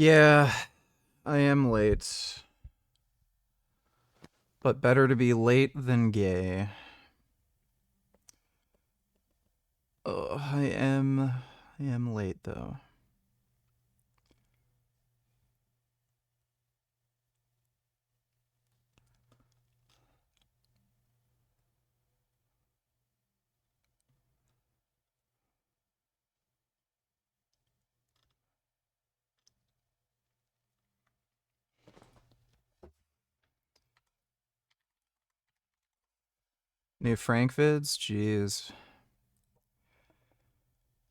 Yeah, I am late. But better to be late than gay. Oh, I am late though. New Frank vids? Jeez.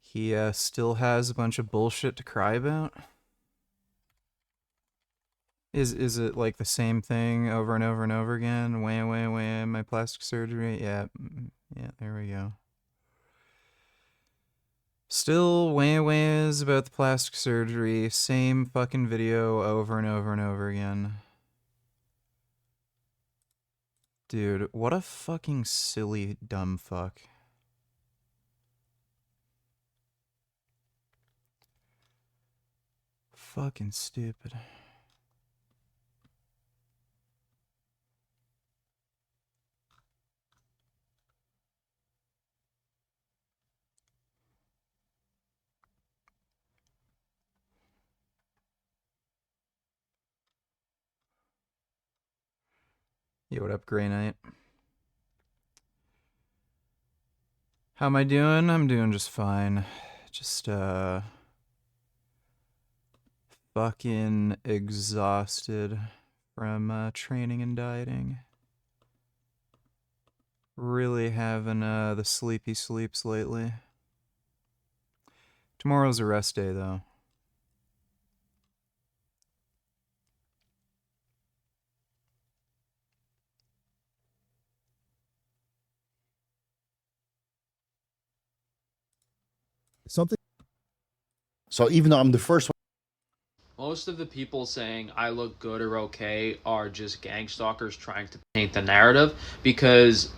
He still has a bunch of bullshit to cry about? Is it like the same thing over and over and over again? Wham, my plastic surgery? Yeah, yeah, there we go. Still whams about the plastic surgery. Same fucking video over and over and over again. Dude, what a fucking silly dumb fuck. Fucking stupid. Yo, what up, Grey Knight? How am I doing? I'm doing just fine. Just, fucking exhausted from training and dieting. Really having the sleepy sleeps lately. Tomorrow's a rest day, though. Something. So even though I'm the first one, Most of the people saying I look good or okay are just gang stalkers trying to paint the narrative because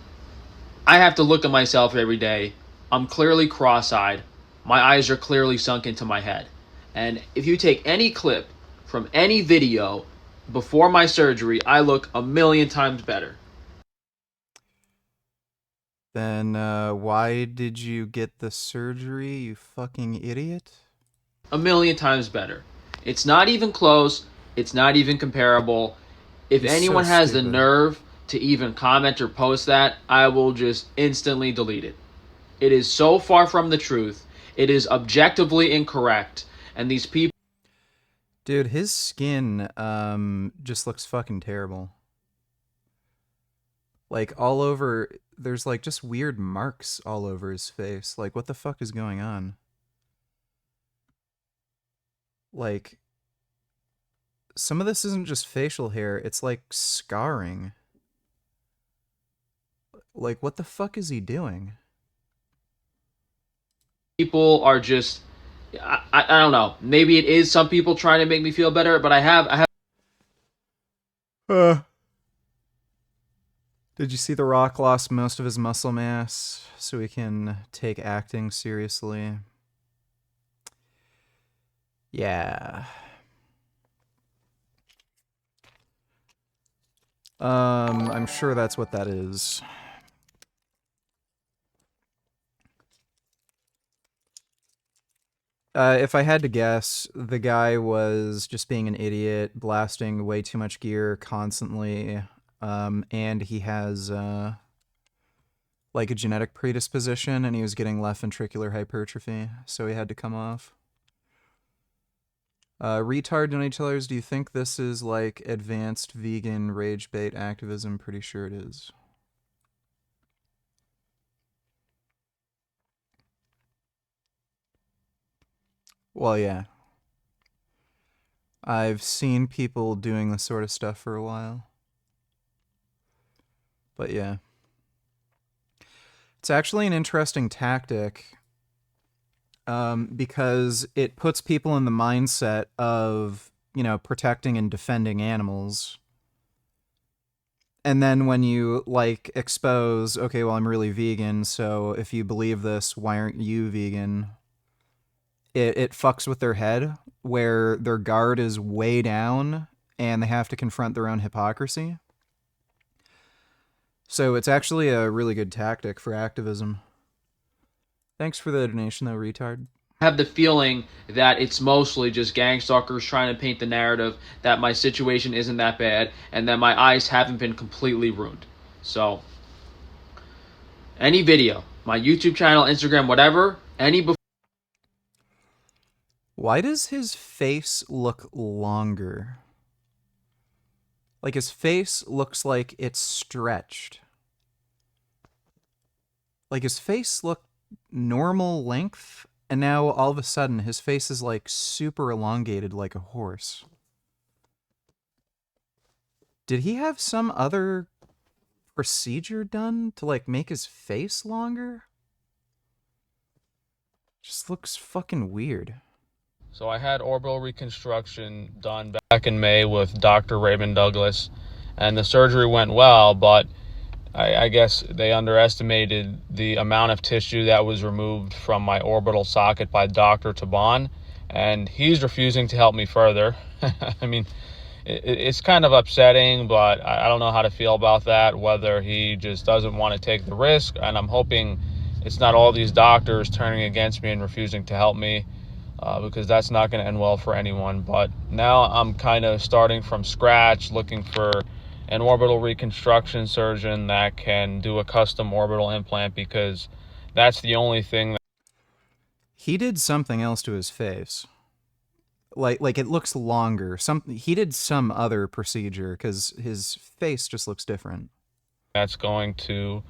I have to look at myself every day. I'm clearly cross-eyed. My eyes are clearly sunk into my head. And if you take any clip from any video before my surgery, I look a million times better. Then, why did you get the surgery, you fucking idiot? A million times better. It's not even close. It's not even comparable. If He's so anyone has the stupid. nerve to even comment or post that, I will just instantly delete it. It is so far from the truth. It is objectively incorrect. And these people. Dude, his skin, just looks fucking terrible. Like, all over, there's like just weird marks all over his face. Like, what the fuck is going on? Like, some of this isn't just facial hair, it's like scarring. Like, what the fuck is he doing? People are just. I don't know. Maybe it is some people trying to make me feel better, but I have. Uh, did you see The Rock lost most of his muscle mass so he can take acting seriously? Yeah. I'm sure that's what that is. If I had to guess, the guy was just being an idiot, blasting way too much gear constantly, and he has, like a genetic predisposition, and he was getting left ventricular hypertrophy, so he had to come off. Retard donators, do you think this is like advanced vegan rage bait activism? Pretty sure it is. Well, yeah. I've seen people doing this sort of stuff for a while. But yeah. It's actually an interesting tactic because it puts people in the mindset of, you know, protecting and defending animals. And then when you, like, expose, okay, well, I'm really vegan, so if you believe this, why aren't you vegan? it fucks with their head where their guard is way down and they have to confront their own hypocrisy. So it's actually a really good tactic for activism. Thanks for the donation, though, retard. I have the feeling that it's mostly just gang stalkers trying to paint the narrative that my situation isn't that bad and that my eyes haven't been completely ruined. So, any video, my YouTube channel, Instagram, whatever, Why does his face look longer? Like his face looks like it's stretched. Like his face looked normal length, and now all of a sudden his face is like super elongated like a horse. Did he have some other procedure done to like make his face longer? Just looks fucking weird. So I had orbital reconstruction done back in May with Dr. Raymond Douglas, and the surgery went well, but I guess they underestimated the amount of tissue that was removed from my orbital socket by Dr. Taban, and he's refusing to help me further. I mean, it's kind of upsetting, but I don't know how to feel about that, whether he just doesn't want to take the risk, and I'm hoping it's not all these doctors turning against me and refusing to help me. Because that's not going to end well for anyone. But now I'm kind of starting from scratch, looking for an orbital reconstruction surgeon that can do a custom orbital implant, because that's the only thing that... He did something else to his face. Like it looks longer. He did some other procedure because his face just looks different. That's going to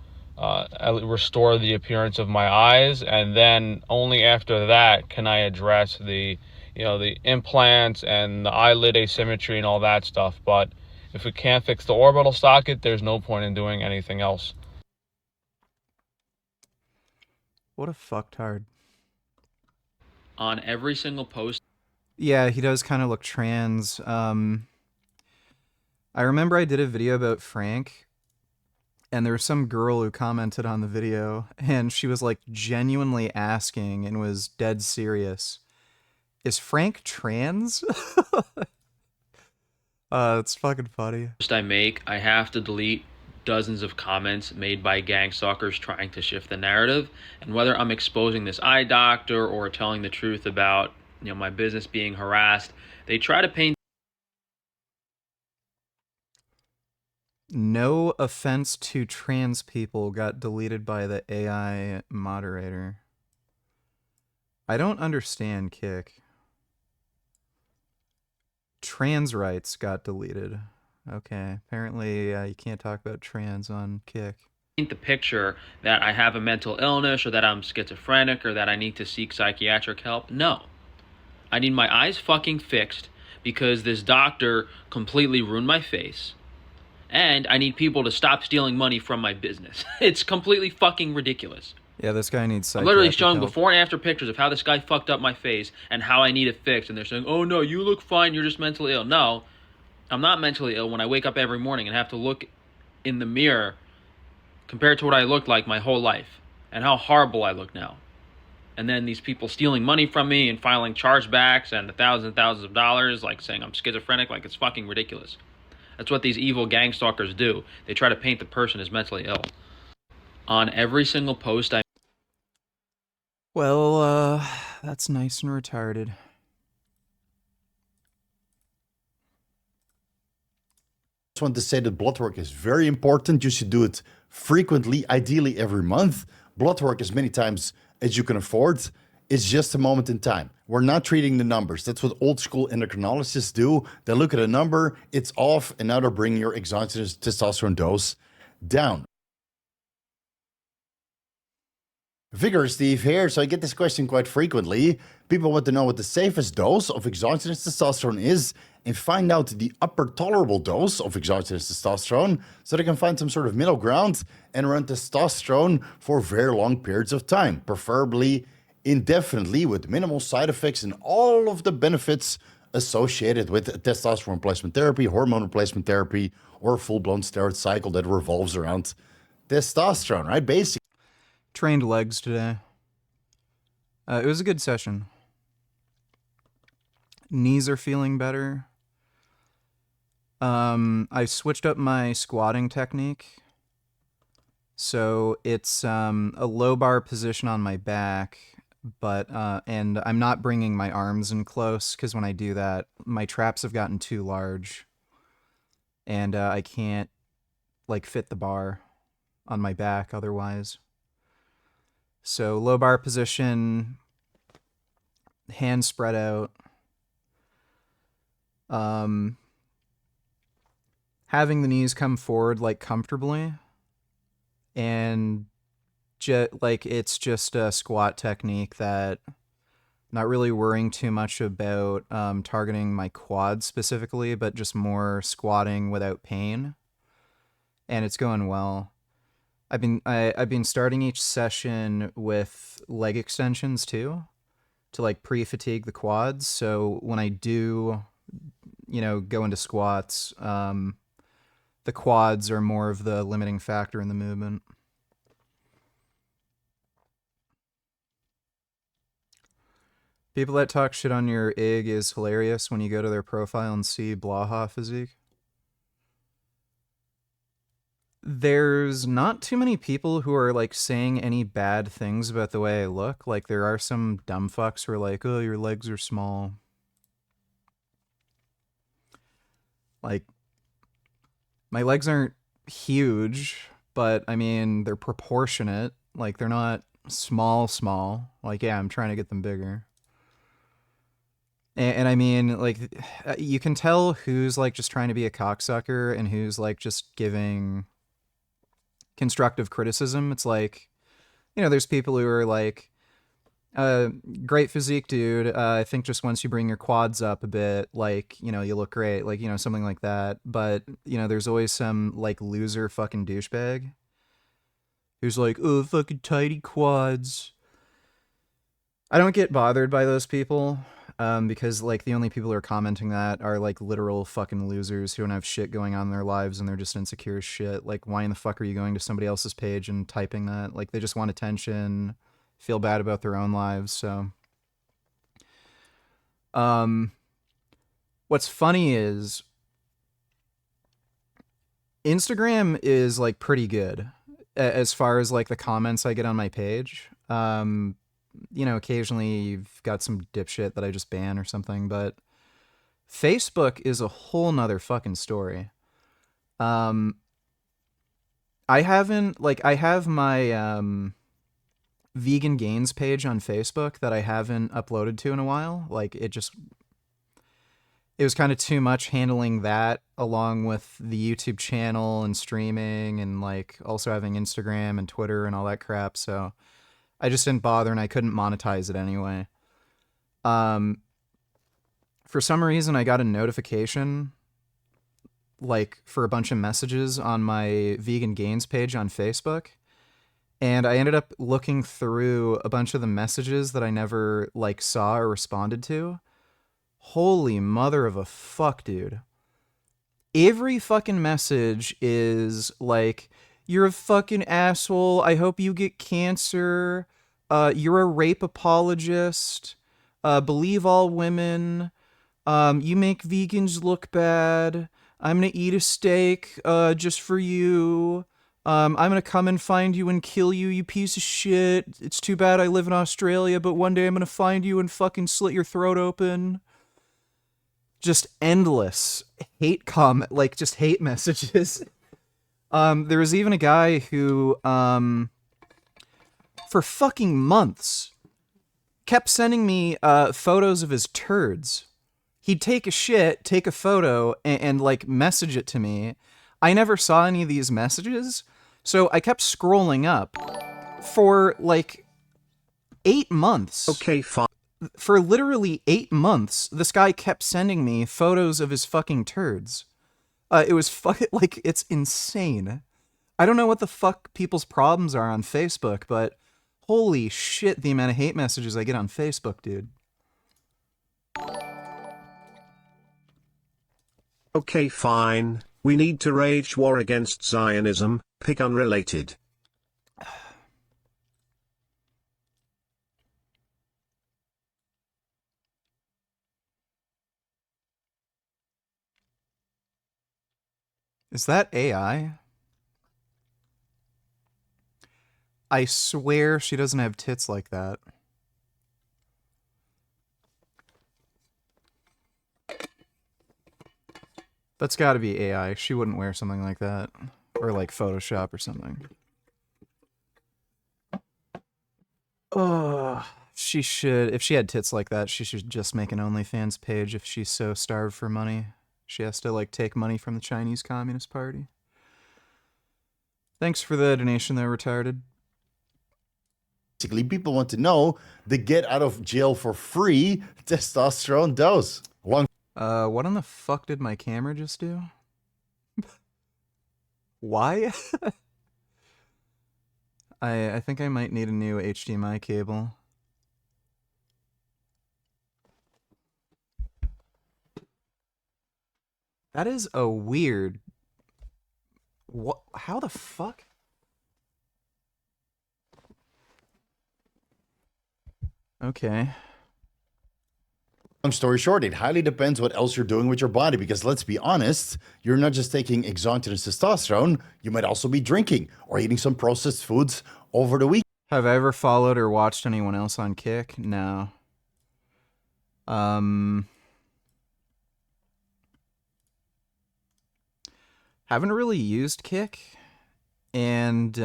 restore the appearance of my eyes, and then only after that can I address the implants and the eyelid asymmetry and all that stuff. But if we can't fix the orbital socket, there's no point in doing anything else. What a fucktard. On every single post. Yeah, he does kind of look trans. I remember I did a video about Frank, and there was some girl who commented on the video, and she was like genuinely asking and was dead serious, is Frank trans? It's fucking funny. I have to delete dozens of comments made by gang stalkers trying to shift the narrative, and whether I'm exposing this eye doctor or telling the truth about my business being harassed, they try to paint... No offense to trans people got deleted by the AI moderator. I don't understand, Kick. Trans rights got deleted. Okay, apparently you can't talk about trans on Kick. The picture that I have a mental illness or that I'm schizophrenic or that I need to seek psychiatric help. No. I need my eyes fucking fixed because this doctor completely ruined my face. And I need people to stop stealing money from my business. It's completely fucking ridiculous. Yeah, this guy needs psychiatric I'm literally showing help. Before and after pictures of how this guy fucked up my face and how I need it fixed. And they're saying, oh no, you look fine, you're just mentally ill. No, I'm not mentally ill when I wake up every morning and have to look in the mirror compared to what I looked like my whole life and how horrible I look now. And then these people stealing money from me and filing chargebacks and thousands and thousands of dollars, like saying I'm schizophrenic, like it's fucking ridiculous. That's what these evil gang stalkers do. They try to paint the person as mentally ill. On every single post I... Well, that's nice and retarded. I just want to say that blood work is very important. You should do it frequently, ideally every month. Blood work as many times as you can afford. It's just a moment in time. We're not treating the numbers. That's what old school endocrinologists do. They look at a number, it's off, and now they're bringing your exogenous testosterone dose down. Vigor Steve here. So I get this question quite frequently. People want to know what the safest dose of exogenous testosterone is and find out the upper tolerable dose of exogenous testosterone so they can find some sort of middle ground and run testosterone for very long periods of time, preferably indefinitely with minimal side effects and all of the benefits associated with testosterone replacement therapy, hormone replacement therapy, or a full-blown steroid cycle that revolves around testosterone, right? Basically. Trained legs today. It was a good session. knees are feeling better. I switched up my squatting technique. So it's a low bar position on my back, but and I'm not bringing my arms in close because when I do that, my traps have gotten too large, and I can't like fit the bar on my back otherwise. So low bar position, hands spread out. Having the knees come forward like comfortably, and like it's just a squat technique that not really worrying too much about targeting my quads specifically, but just more squatting without pain, and it's going well. I've been starting each session with leg extensions too, to like pre-fatigue the quads. So when I do, go into squats, the quads are more of the limiting factor in the movement. People that talk shit on your IG is hilarious when you go to their profile and see Blaha physique. There's not too many people who are like saying any bad things about the way I look. Like there are some dumb fucks who are like, "Oh, your legs are small." Like my legs aren't huge, but I mean they're proportionate. Like they're not small. Like yeah, I'm trying to get them bigger. And I mean, like, you can tell who's like just trying to be a cocksucker and who's like just giving constructive criticism. It's like, there's people who are like, great physique, dude. I think just once you bring your quads up a bit, like, you look great, like, something like that. But, there's always some like loser fucking douchebag who's like, oh, fucking tidy quads. I don't get bothered by those people. Because like the only people who are commenting that are like literal fucking losers who don't have shit going on in their lives and they're just insecure as shit. Like, why in the fuck are you going to somebody else's page and typing that? Like, they just want attention, feel bad about their own lives. So, what's funny is Instagram is like pretty good as far as like the comments I get on my page. Occasionally you've got some dipshit that I just ban or something, but Facebook is a whole nother fucking story. I have my vegangains page on Facebook that I haven't uploaded to in a while. Like it was kind of too much handling that along with the YouTube channel and streaming and like also having Instagram and Twitter and all that crap. So I just didn't bother and I couldn't monetize it anyway. For some reason, I got a notification like for a bunch of messages on my vegan gains page on Facebook. And I ended up looking through a bunch of the messages that I never like saw or responded to. Holy mother of a fuck, dude. Every fucking message is like, you're a fucking asshole. I hope you get cancer. You're a rape apologist. Believe all women. You make vegans look bad. I'm gonna eat a steak just for you. I'm gonna come and find you and kill you, you piece of shit. It's too bad I live in Australia, but one day I'm gonna find you and fucking slit your throat open. Just endless just hate messages. There was even a guy who, for fucking months, kept sending me photos of his turds. He'd take a shit, take a photo, and like message it to me. I never saw any of these messages, so I kept scrolling up for like 8 months. Okay, fine. For literally 8 months, this guy kept sending me photos of his fucking turds. It was like, it's insane. I don't know what the fuck people's problems are on Facebook, but holy shit, the amount of hate messages I get on Facebook, dude. Okay, fine. We need to wage war against Zionism. Pick unrelated. Is that AI? I swear she doesn't have tits like that. That's gotta be AI. She wouldn't wear something like that. Or like Photoshop or something. Oh, she should. If she had tits like that, she should just make an OnlyFans page if she's so starved for money. She has to like take money from the Chinese Communist Party. Thanks for the donation though, retarded. Basically, people want to know the get out of jail for free testosterone dose. What in the fuck did my camera just do? Why? I think I might need a new HDMI cable. That is a weird... What? How the fuck? Okay. Long story short, it highly depends what else you're doing with your body, because let's be honest, you're not just taking exogenous testosterone, you might also be drinking or eating some processed foods over the week. Have I ever followed or watched anyone else on Kick? No. Haven't really used Kick, and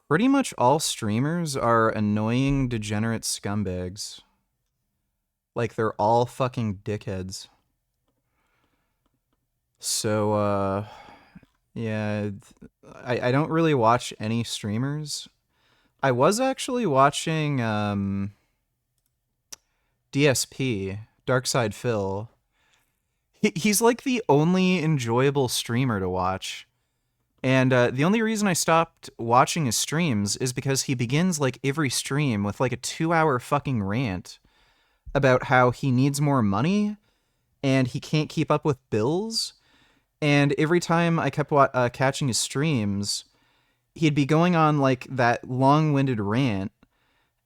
pretty much all streamers are annoying, degenerate scumbags. Like, they're all fucking dickheads. So, yeah, I don't really watch any streamers. I was actually watching, DSP, Darkside Phil. He's like the only enjoyable streamer to watch. And the only reason I stopped watching his streams is because he begins like every stream with like a 2-hour fucking rant about how he needs more money and he can't keep up with bills. And every time I kept catching his streams, he'd be going on like that long-winded rant.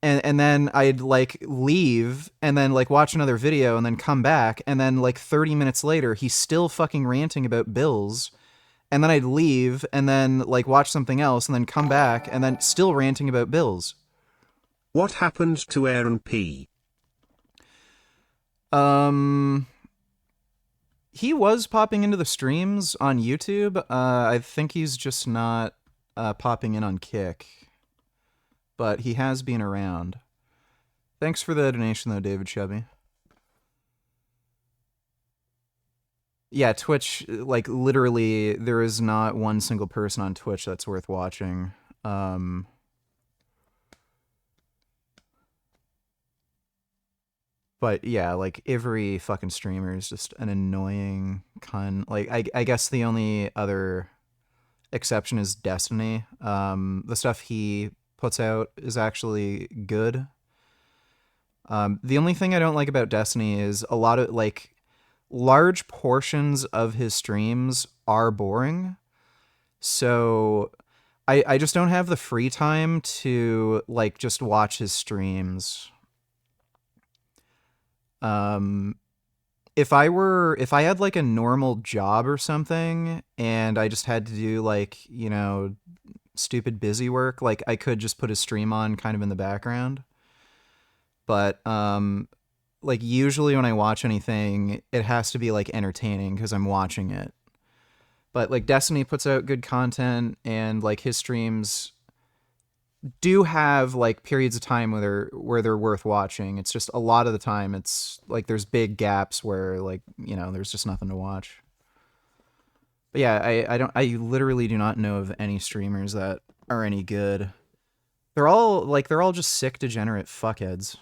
And then I'd like leave and then like watch another video and then come back. And then like 30 minutes later, he's still fucking ranting about bills. And then I'd leave and then like watch something else and then come back and then still ranting about bills. What happened to Aaron P? He was popping into the streams on YouTube. I think he's just not popping in on Kick. But he has been around. Thanks for the donation though, David Chubby. Yeah, Twitch, like, literally, there is not one single person on Twitch that's worth watching. But yeah, like, every fucking streamer is just an annoying cunt. Like, I guess the only other exception is Destiny. The stuff he puts out is actually good. The only thing I don't like about Destiny is a lot of, like, large portions of his streams are boring. So I just don't have the free time to like just watch his streams. If I had like a normal job or something and I just had to do like, you know, stupid busy work, like I could just put his stream on kind of in the background. But like usually when I watch anything, it has to be like entertaining because I'm watching it. But like Destiny puts out good content and like his streams do have like periods of time where they're worth watching. It's just a lot of the time it's like there's big gaps where like, you know, there's just nothing to watch. But yeah, I literally do not know of any streamers that are any good. They're all just sick, degenerate fuckheads.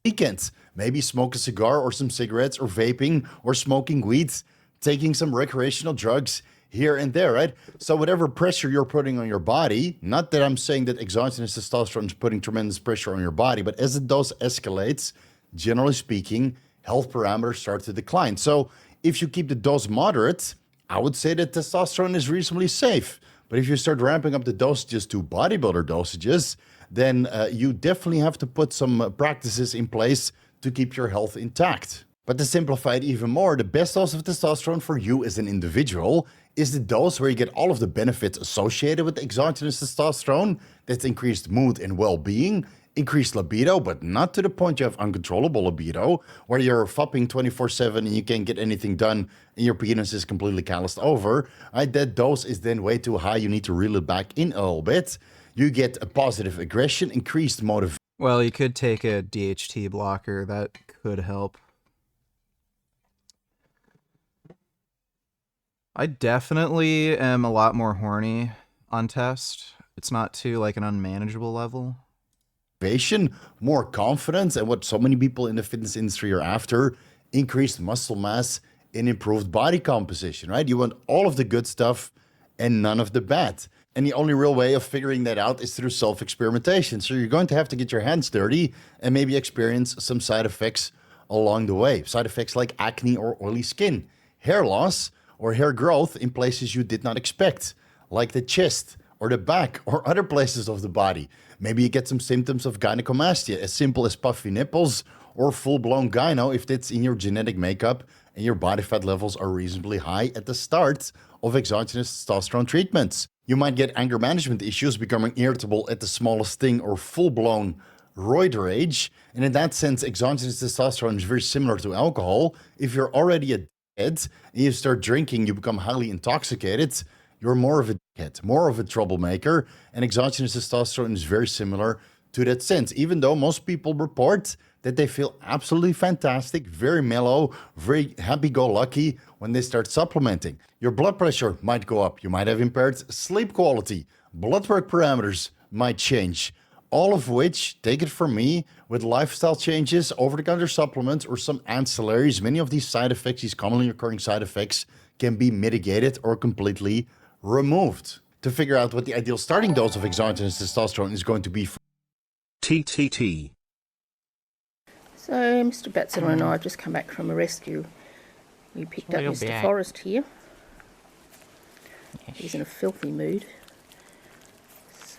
Weekends, maybe smoke a cigar or some cigarettes or vaping or smoking weeds, taking some recreational drugs here and there, right? So whatever pressure you're putting on your body, not that I'm saying that exogenous testosterone is putting tremendous pressure on your body, but as the dose escalates, generally speaking, health parameters start to decline. So if you keep the dose moderate, I would say that testosterone is reasonably safe. But if you start ramping up the dosages to bodybuilder dosages, then you definitely have to put some practices in place to keep your health intact. But to simplify it even more, the best dose of testosterone for you as an individual is the dose where you get all of the benefits associated with exogenous testosterone. That's increased mood and well-being, increased libido, but not to the point you have uncontrollable libido, where you're fupping 24/7 and you can't get anything done and your penis is completely calloused over. Right? That dose is then way too high. You need to reel it back in a little bit. You get a positive aggression, increased motivation. Well, you could take a DHT blocker. That could help. I definitely am a lot more horny on test. It's not to like an unmanageable level. More confidence, and what so many people in the fitness industry are after, increased muscle mass and improved body composition, right? You want all of the good stuff and none of the bad. And the only real way of figuring that out is through self-experimentation. So you're going to have to get your hands dirty and maybe experience some side effects along the way. Side effects like acne or oily skin, hair loss, or hair growth in places you did not expect, like the chest or the back or other places of the body. Maybe you get some symptoms of gynecomastia, as simple as puffy nipples, or full-blown gyno if that's in your genetic makeup and your body fat levels are reasonably high at the start of exogenous testosterone treatments. You might get anger management issues, becoming irritable at the smallest thing, or full-blown roid rage. And in that sense, exogenous testosterone is very similar to alcohol. If you're already a and you start drinking, you become highly intoxicated, you're more of a dickhead, more of a troublemaker, and exogenous testosterone is very similar to that sense, even though most people report that they feel absolutely fantastic, very mellow, very happy-go-lucky when they start supplementing. Your blood pressure might go up, you might have impaired sleep quality, blood work parameters might change. All of which, take it from me, with lifestyle changes, over-the-counter supplements, or some ancillaries, many of these side effects, these commonly occurring side effects, can be mitigated or completely removed. To figure out what the ideal starting dose of exogenous testosterone is going to be for TTT. So, Mr. Batzel and I have just come back from a rescue. We picked up Mr. Forrest here. Yes. He's in a filthy mood.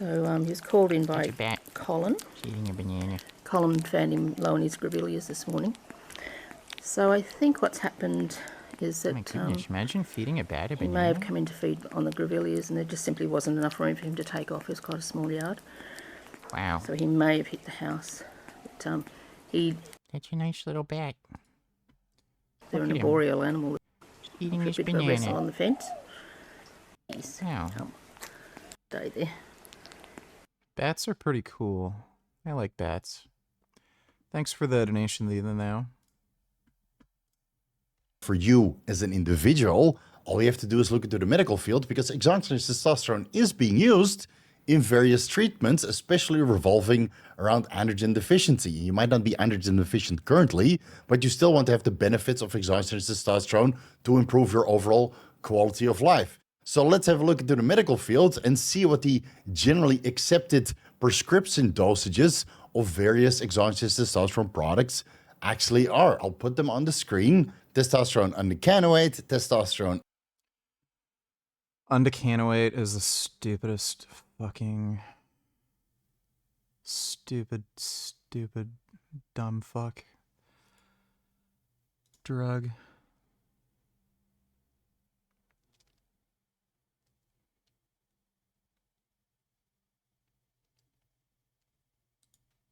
So he was called in by Colin. Eating a banana. Colin found him low in his grevilleas this morning. So I think what's happened is that Oh my goodness, imagine feeding a bat a he banana. may have come in to feed on the grevilleas and there just simply wasn't enough room for him to take off. It was quite a small yard. Wow. So he may have hit the house. But That's a nice little bat. they're an Look at him. arboreal animal. Just eating A this bit of a wrestle banana. on the fence. He's Wow. stay there. Bats are pretty cool. I like bats. Thanks for the donation, even though. for you as an individual, all you have to do is look into the medical field, because exogenous testosterone is being used in various treatments, especially revolving around androgen deficiency. You might not be androgen deficient currently, but you still want to have the benefits of exogenous testosterone to improve your overall quality of life. So let's have a look into the medical field and see what the generally accepted prescription dosages of various exogenous testosterone products actually are. I'll put them on the screen. Testosterone undecanoate, testosterone. Undecanoate is the stupidest fucking stupid dumb fuck drug.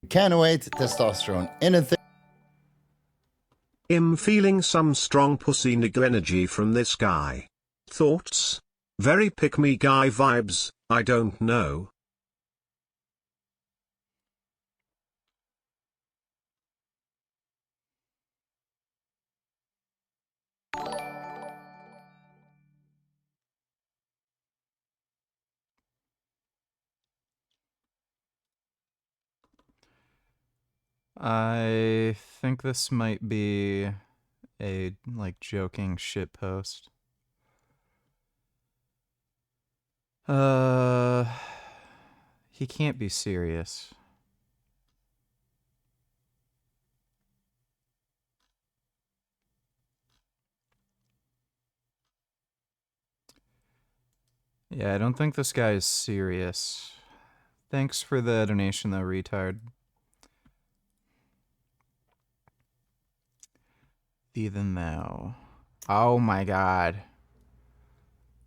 Decanoate, testosterone anything. I'm feeling some strong pussy nigga energy from this guy. Thoughts? Very pick-me guy vibes, I don't know. I think this might be a like joking shit post. He can't be serious. Yeah, I don't think this guy is serious. Thanks for the donation though, retard. Even though. Oh my god.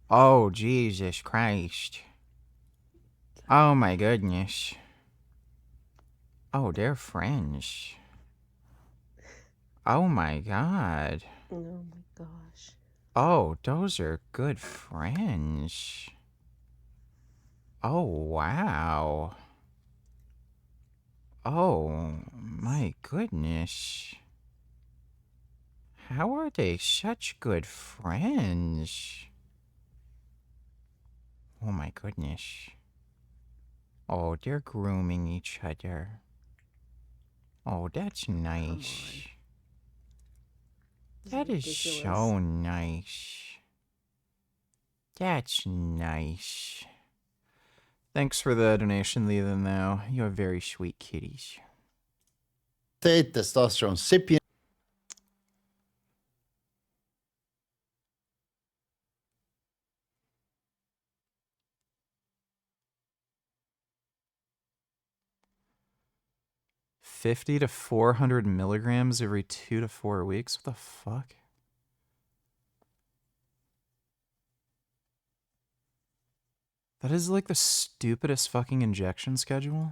Oh, Jesus Christ. Oh my goodness. Oh, they're friends. Oh my god. Oh my gosh. Oh, those are good friends. Oh, wow. Oh, my goodness. How are they such good friends? Oh my goodness. Oh, they're grooming each other. Oh, that's nice. That is so nice. That's nice. Thanks for the donation, Leland, though. You are very sweet kitties. Testosterone sipient. 50 to 400 milligrams every 2 to 4 weeks? What the fuck? That is like the stupidest fucking injection schedule.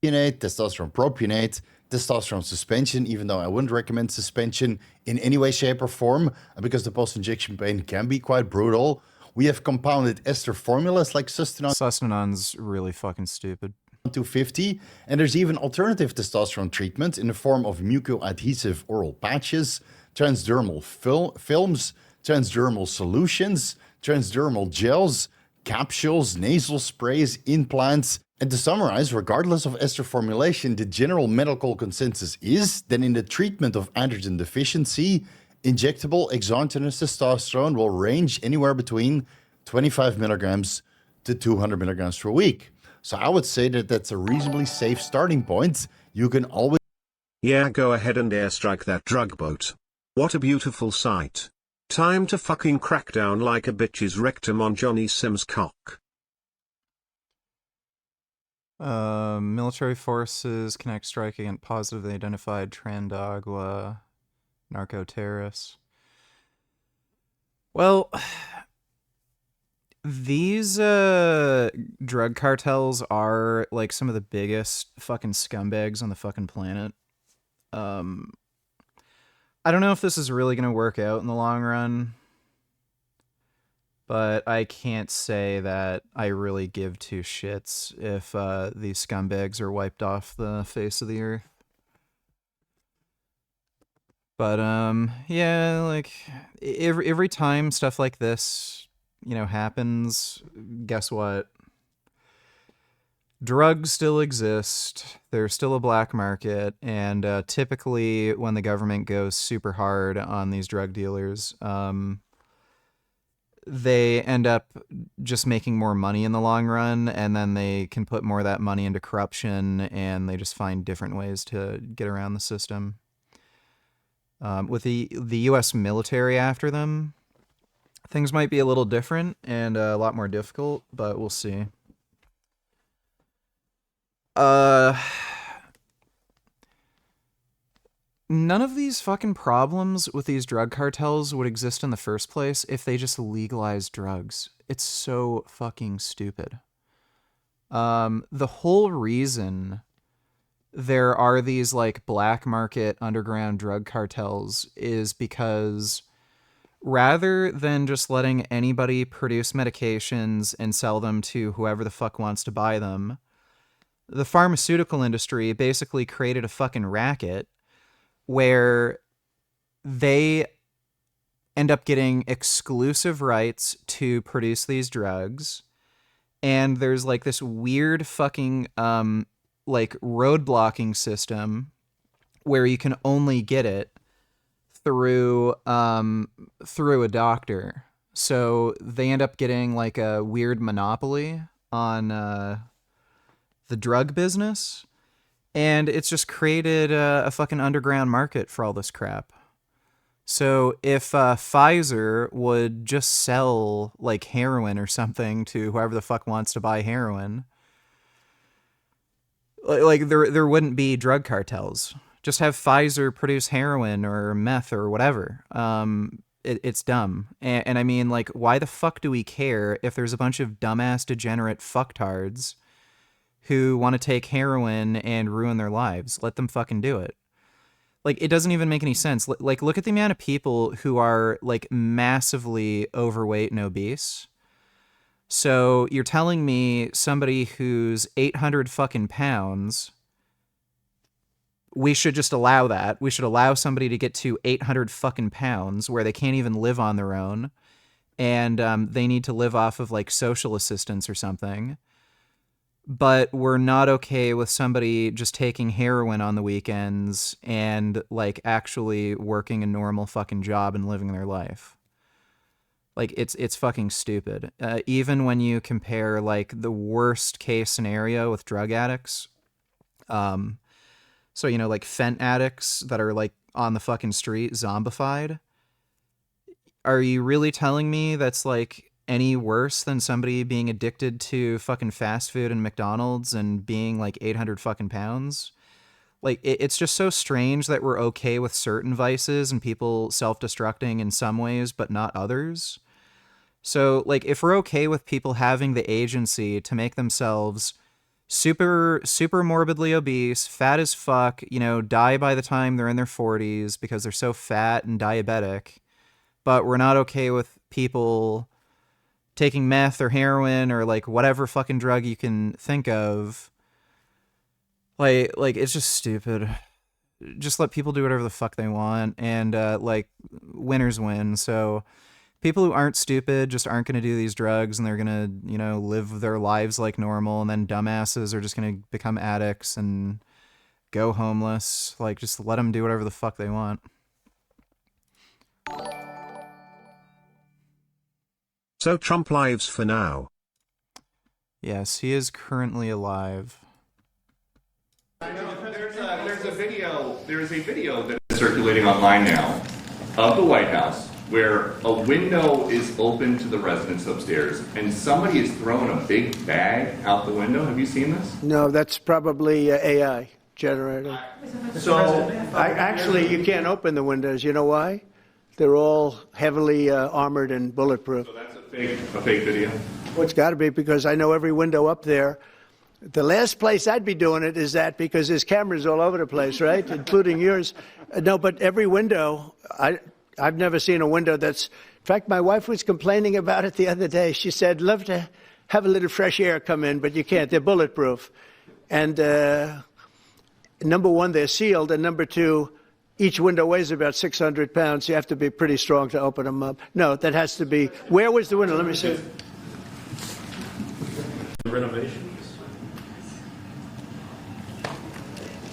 Testosterone propionate, testosterone suspension, even though I wouldn't recommend suspension in any way, shape, or form, because the post-injection pain can be quite brutal. We have compounded ester formulas like Sustanon Sustanon's really fucking stupid. 250, and there's even alternative testosterone treatment in the form of mucoadhesive oral patches, transdermal films, transdermal solutions, transdermal gels, capsules, nasal sprays, implants. And to summarize, regardless of ester formulation, the general medical consensus is that in the treatment of androgen deficiency, injectable exogenous testosterone will range anywhere between 25 milligrams to 200 milligrams per week. So I would say that that's a reasonably safe starting point. You can always... Yeah, go ahead and airstrike that drug boat. What a beautiful sight. Time to fucking crack down like a bitch's rectum on Johnny Sims' cock. Military forces connect strike against positively identified Trandagua narco-terrorists. Well, these drug cartels are like some of the biggest fucking scumbags on the fucking planet. I don't know if this is really gonna work out in the long run, but I can't say that I really give two shits if these scumbags are wiped off the face of the earth. But yeah, like every time stuff like this, you know, happens, guess what? Drugs still exist. There's still a black market, and typically when the government goes super hard on these drug dealers, they end up just making more money in the long run, and then they can put more of that money into corruption, and they just find different ways to get around the system. With the U.S. military after them, things might be a little different and a lot more difficult, but we'll see. None of these fucking problems with these drug cartels would exist in the first place if they just legalized drugs. It's so fucking stupid. The whole reason there are these like black market underground drug cartels is because rather than just letting anybody produce medications and sell them to whoever the fuck wants to buy them, the pharmaceutical industry basically created a fucking racket where they end up getting exclusive rights to produce these drugs. And there's like this weird fucking like road blocking system where you can only get it through a doctor. So they end up getting like a weird monopoly on the drug business, and it's just created a fucking underground market for all this crap. So if Pfizer would just sell like heroin or something to whoever the fuck wants to buy heroin, like there wouldn't be drug cartels. Just have Pfizer produce heroin or meth or whatever. It's dumb. And I mean, like, why the fuck do we care if there's a bunch of dumbass degenerate fucktards who want to take heroin and ruin their lives? Let them fucking do it. Like, it doesn't even make any sense. Like, look at the amount of people who are, like, massively overweight and obese. So you're telling me somebody who's 800 fucking pounds, we should just allow that. We should allow somebody to get to 800 fucking pounds where they can't even live on their own, and they need to live off of, like, social assistance or something. But we're not okay with somebody just taking heroin on the weekends and, like, actually working a normal fucking job and living their life. Like, it's fucking stupid. Even when you compare, like, the worst case scenario with drug addicts, so, you know, like fent addicts that are, like, on the fucking street, zombified. Are you really telling me that's, like, any worse than somebody being addicted to fucking fast food and McDonald's and being, like, 800 fucking pounds? Like, it's just so strange that we're okay with certain vices and people self-destructing in some ways, but not others. So, like, if we're okay with people having the agency to make themselves super morbidly obese, fat as fuck, you know, die by the time they're in their 40s because they're so fat and diabetic, but we're not okay with people taking meth or heroin or, like, whatever fucking drug you can think of, like it's just stupid. Just let people do whatever the fuck they want, and like, winners win. So people who aren't stupid just aren't going to do these drugs, and they're going to, you know, live their lives like normal, and then dumbasses are just going to become addicts and go homeless. Like, just let them do whatever the fuck they want. So Trump lives for now. Yes, he is currently alive. There's a video that is circulating online now of the White House where a window is open to the residents upstairs and somebody has thrown a big bag out the window. Have you seen this? No, that's probably AI generated. So Actually, you can't open the windows. You know why? They're all heavily armored and bulletproof. So that's a fake video? Well, it's got to be, because I know every window up there. The last place I'd be doing it is that, because there's cameras all over the place, right? Including yours. No, but every window, I've never seen a window that's... In fact, my wife was complaining about it the other day. She said, love to have a little fresh air come in, but you can't. They're bulletproof. And number one, they're sealed. And number two, each window weighs about 600 pounds. You have to be pretty strong to open them up. No, that has to be... Where was the window? Let me see. Renovations.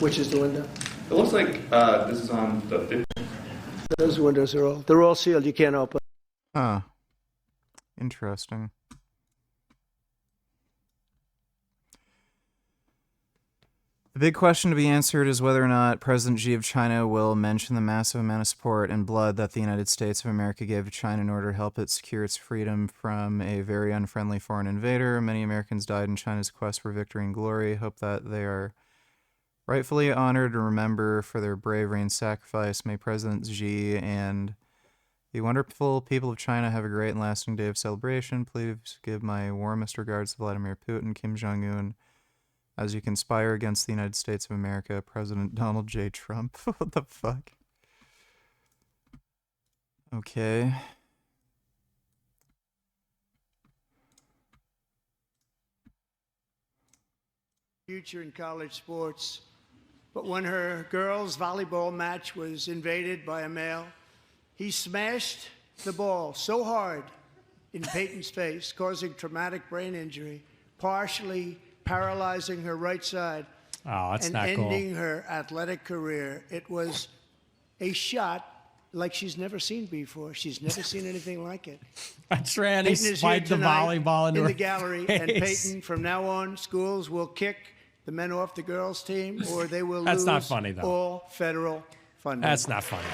Which is the window? It looks like this is on the 50th. Those windows they're all sealed. You can't open. Huh. Interesting. The big question to be answered is whether or not President Xi of China will mention the massive amount of support and blood that the United States of America gave to China in order to help it secure its freedom from a very unfriendly foreign invader. Many Americans died in China's quest for victory and glory. Hope that they are rightfully honored and remember for their bravery and sacrifice. May President Xi and the wonderful people of China have a great and lasting day of celebration. Please give my warmest regards to Vladimir Putin, Kim Jong-un, as you conspire against the United States of America, President Donald J. Trump. What the fuck? Okay. Future in college sports. But when her girls' volleyball match was invaded by a male, he smashed the ball so hard in Peyton's face, causing traumatic brain injury, partially paralyzing her right side, and ending her athletic career. It was a shot like she's never seen before. She's never seen anything like it. That's right. He Peyton is spiked here the tonight volleyball into in the her gallery, face. and Peyton, from now on, schools will kick the men off the girls' team, or they will That's lose not funny, though. all federal funding. That's not funny.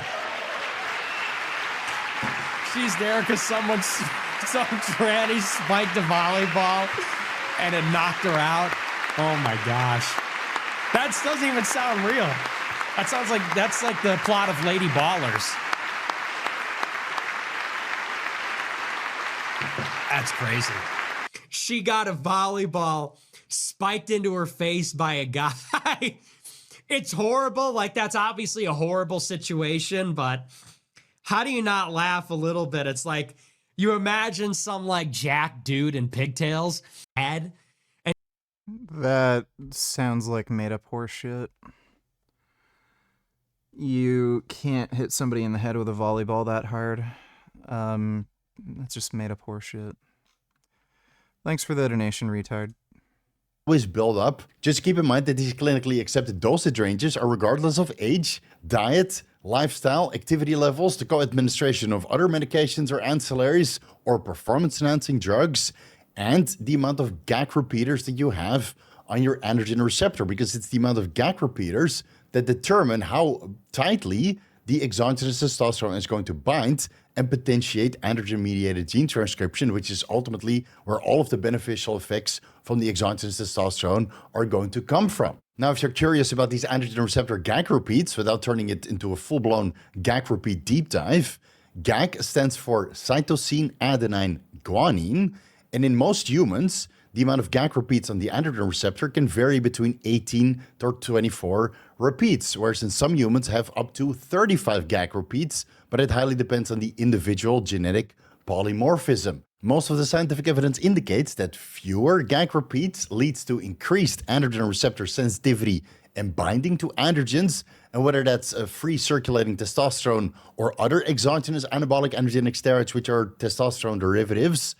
She's there because some tranny spiked the volleyball and it knocked her out. Oh my gosh. That doesn't even sound real. That sounds like that's like the plot of Lady Ballers. That's crazy. She got a volleyball spiked into her face by a guy. It's horrible. Like, that's obviously a horrible situation, but how do you not laugh a little bit? It's like you imagine some like jack dude in pigtails head. That sounds like made up horseshit. You can't hit somebody in the head with a volleyball that hard. That's just made up horseshit. Thanks for the donation, retard. Always build up. Just keep in mind that these clinically accepted dosage ranges are regardless of age, diet, lifestyle, activity levels, the co-administration of other medications or ancillaries, or performance-enhancing drugs, and the amount of GAC repeaters that you have on your androgen receptor, because it's the amount of GAC repeaters that determine how tightly the exogenous testosterone is going to bind and potentiate androgen-mediated gene transcription, which is ultimately where all of the beneficial effects from the exogenous testosterone are going to come from. Now, if you're curious about these androgen receptor GAC repeats, without turning it into a full-blown GAC repeat deep dive, GAC stands for cytosine adenine guanine, and in most humans, the amount of GAC repeats on the androgen receptor can vary between 18 to 24 repeats, whereas in some humans have up to 35 GAC repeats, but it highly depends on the individual genetic polymorphism. Most of the scientific evidence indicates that fewer GAC repeats leads to increased androgen receptor sensitivity and binding to androgens, and whether that's free circulating testosterone or other exogenous anabolic androgenic steroids, which are testosterone derivatives,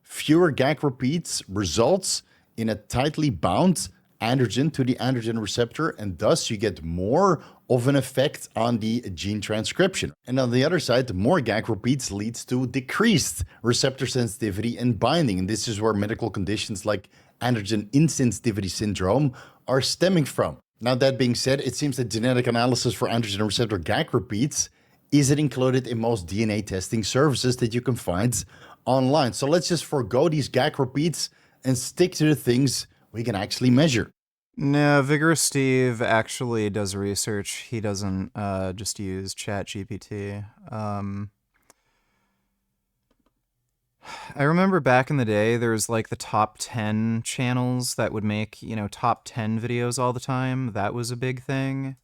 fewer GAC repeats results in a tightly bound androgen to the androgen receptor, and thus you get more of an effect on the gene transcription. And on the other side, more GAC repeats leads to decreased receptor sensitivity and binding. And this is where medical conditions like androgen insensitivity syndrome are stemming from. Now, that being said, it seems that genetic analysis for androgen receptor GAC repeats isn't included in most DNA testing services that you can find online. So let's just forego these GAC repeats and stick to the things we can actually measure. No, Vigorous Steve actually does research. He doesn't just use ChatGPT. I remember back in the day, there was like the top 10 channels that would make, top 10 videos all the time. That was a big thing.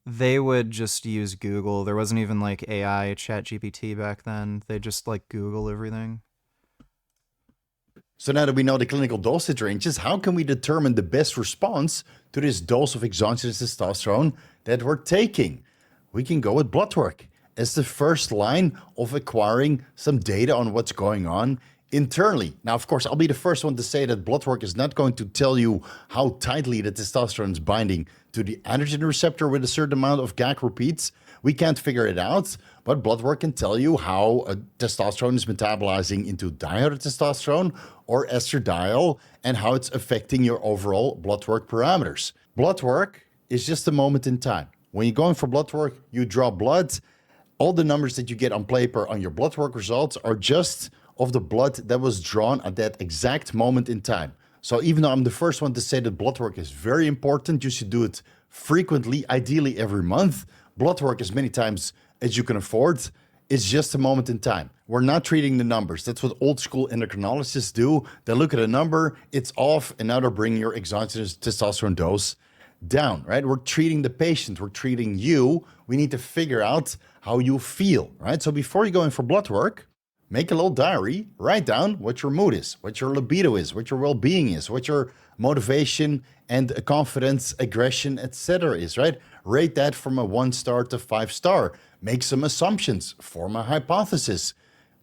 They would just use Google. There wasn't even like AI ChatGPT back then. They just like Google everything. So now that we know the clinical dosage ranges, how can we determine the best response to this dose of exogenous testosterone that we're taking? We can go with blood work as the first line of acquiring some data on what's going on internally. Now, of course, I'll be the first one to say that blood work is not going to tell you how tightly the testosterone is binding to the androgen receptor with a certain amount of GAC repeats. We can't figure it out, but blood work can tell you how testosterone is metabolizing into dihydrotestosterone or estradiol and how it's affecting your overall blood work parameters. Blood work is just a moment in time. When you're going for blood work, you draw blood. All the numbers that you get on paper on your blood work results are just of the blood that was drawn at that exact moment in time. So even though I'm the first one to say that blood work is very important, you should do it frequently, ideally every month. Blood work as many times as you can afford. It's just a moment in time. We're not treating the numbers. That's what old school endocrinologists do. They look at a number, it's off, and now they're bringing your exogenous testosterone dose down, right? We're treating the patient. We're treating you. We need to figure out how you feel, right? So before you go in for blood work, make a little diary, write down what your mood is, what your libido is, what your well-being is, what your motivation and confidence, aggression, etc. is, right? Rate that from a 1-star to 5-star. Make some assumptions, form a hypothesis.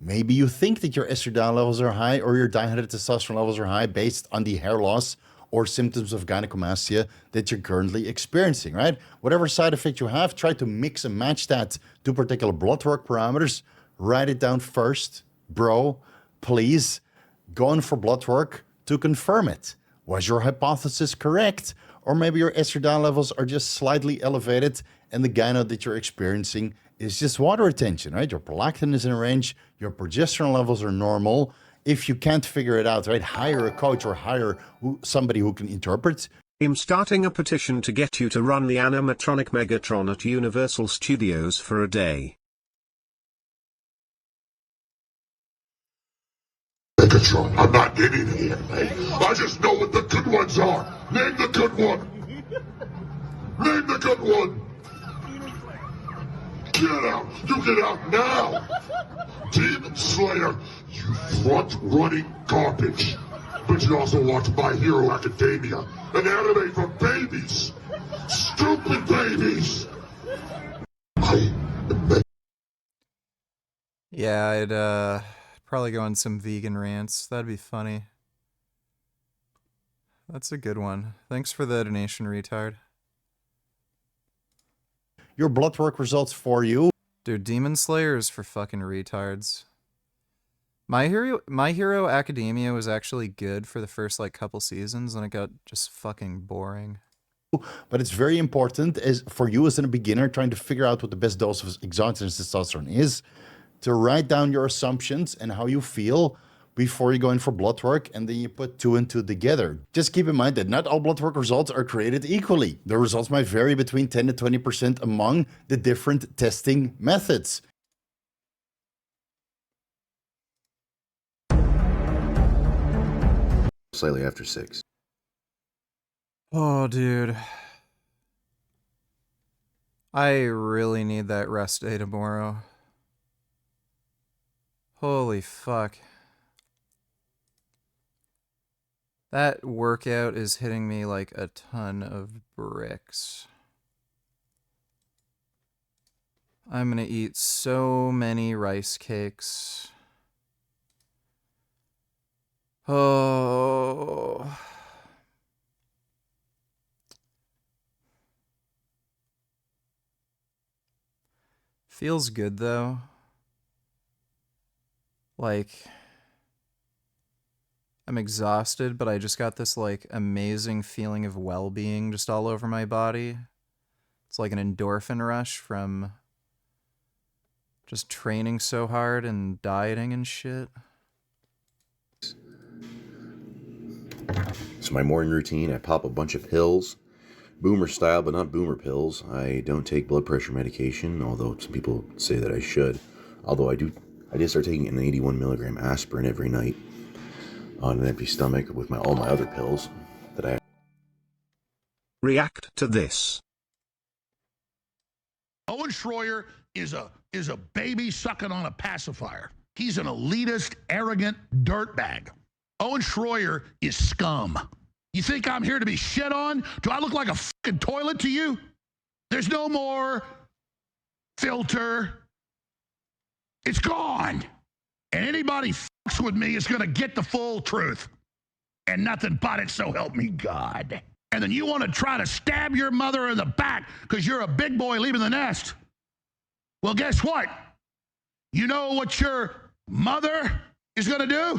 Maybe you think that your estradiol levels are high or your dihydrotestosterone levels are high based on the hair loss or symptoms of gynecomastia that you're currently experiencing, right? Whatever side effect you have, try to mix and match that to particular blood work parameters. Write it down first. Bro, please, go in for blood work to confirm it. Was your hypothesis correct? Or maybe your estradiol levels are just slightly elevated and the gyno that you're experiencing is just water retention, right? Your prolactin is in range, your progesterone levels are normal. If you can't figure it out, right, hire a coach or hire somebody who can interpret I'm starting a petition to get you to run the animatronic Megatron at Universal Studios for a day. Megatron, I'm not any of the anime. I just know what the good ones are. Name the good one. Name the good one. Get out. You get out now. Demon Slayer, you front-running garbage. But you also watch My Hero Academia, an anime for babies. Stupid babies. Yeah, I'd probably go on some vegan rants. That'd be funny. That's a good one. Thanks for the donation, retard. Your blood work results for you. Dude, Demon Slayer is for fucking retards. My Hero Academia was actually good for the first like couple seasons, and it got just fucking boring. But it's very important as for you as a beginner trying to figure out what the best dose of exogenous testosterone is, to write down your assumptions and how you feel before you go in for blood work, and then you put 2 and 2 together. Just keep in mind that not all blood work results are created equally. The results might vary between 10 to 20% among the different testing methods. Slightly after 6. Oh, dude. I really need that rest day tomorrow. Holy fuck. That workout is hitting me like a ton of bricks. I'm gonna eat so many rice cakes. Oh. Feels good though. Like, I'm exhausted, but I just got this like amazing feeling of well-being just all over my body. It's like an endorphin rush from just training so hard and dieting and shit. So my morning routine, I pop a bunch of pills, boomer style, but not boomer pills. I don't take blood pressure medication, although some people say that I should. Although I did start taking an 81 milligram aspirin every night on an empty stomach with all my other pills that I React to this. Owen Schroyer is a baby sucking on a pacifier. He's an elitist, arrogant dirtbag. Owen Schroyer is scum. You think I'm here to be shit on? Do I look like a fucking toilet to you? There's no more filter. It's gone. And anybody fucks with me is going to get the full truth. And nothing but it, so help me God. And then you want to try to stab your mother in the back because you're a big boy leaving the nest. Well, guess what? You know what your mother is going to do?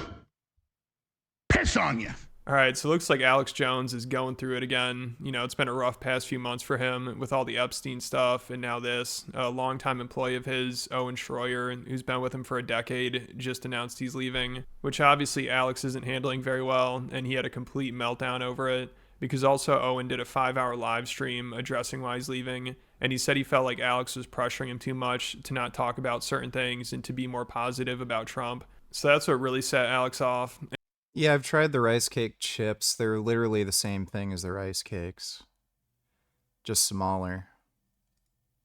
Piss on you. All right, so it looks like Alex Jones is going through it again. You know, it's been a rough past few months for him with all the Epstein stuff, and now this. A longtime employee of his, Owen Schroyer, who's been with him for a decade, just announced he's leaving, which obviously Alex isn't handling very well, and he had a complete meltdown over it, because also Owen did a 5-hour live stream addressing why he's leaving, and he said he felt like Alex was pressuring him too much to not talk about certain things and to be more positive about Trump. So that's what really set Alex off. Yeah, I've tried the rice cake chips. They're literally the same thing as the rice cakes, just smaller.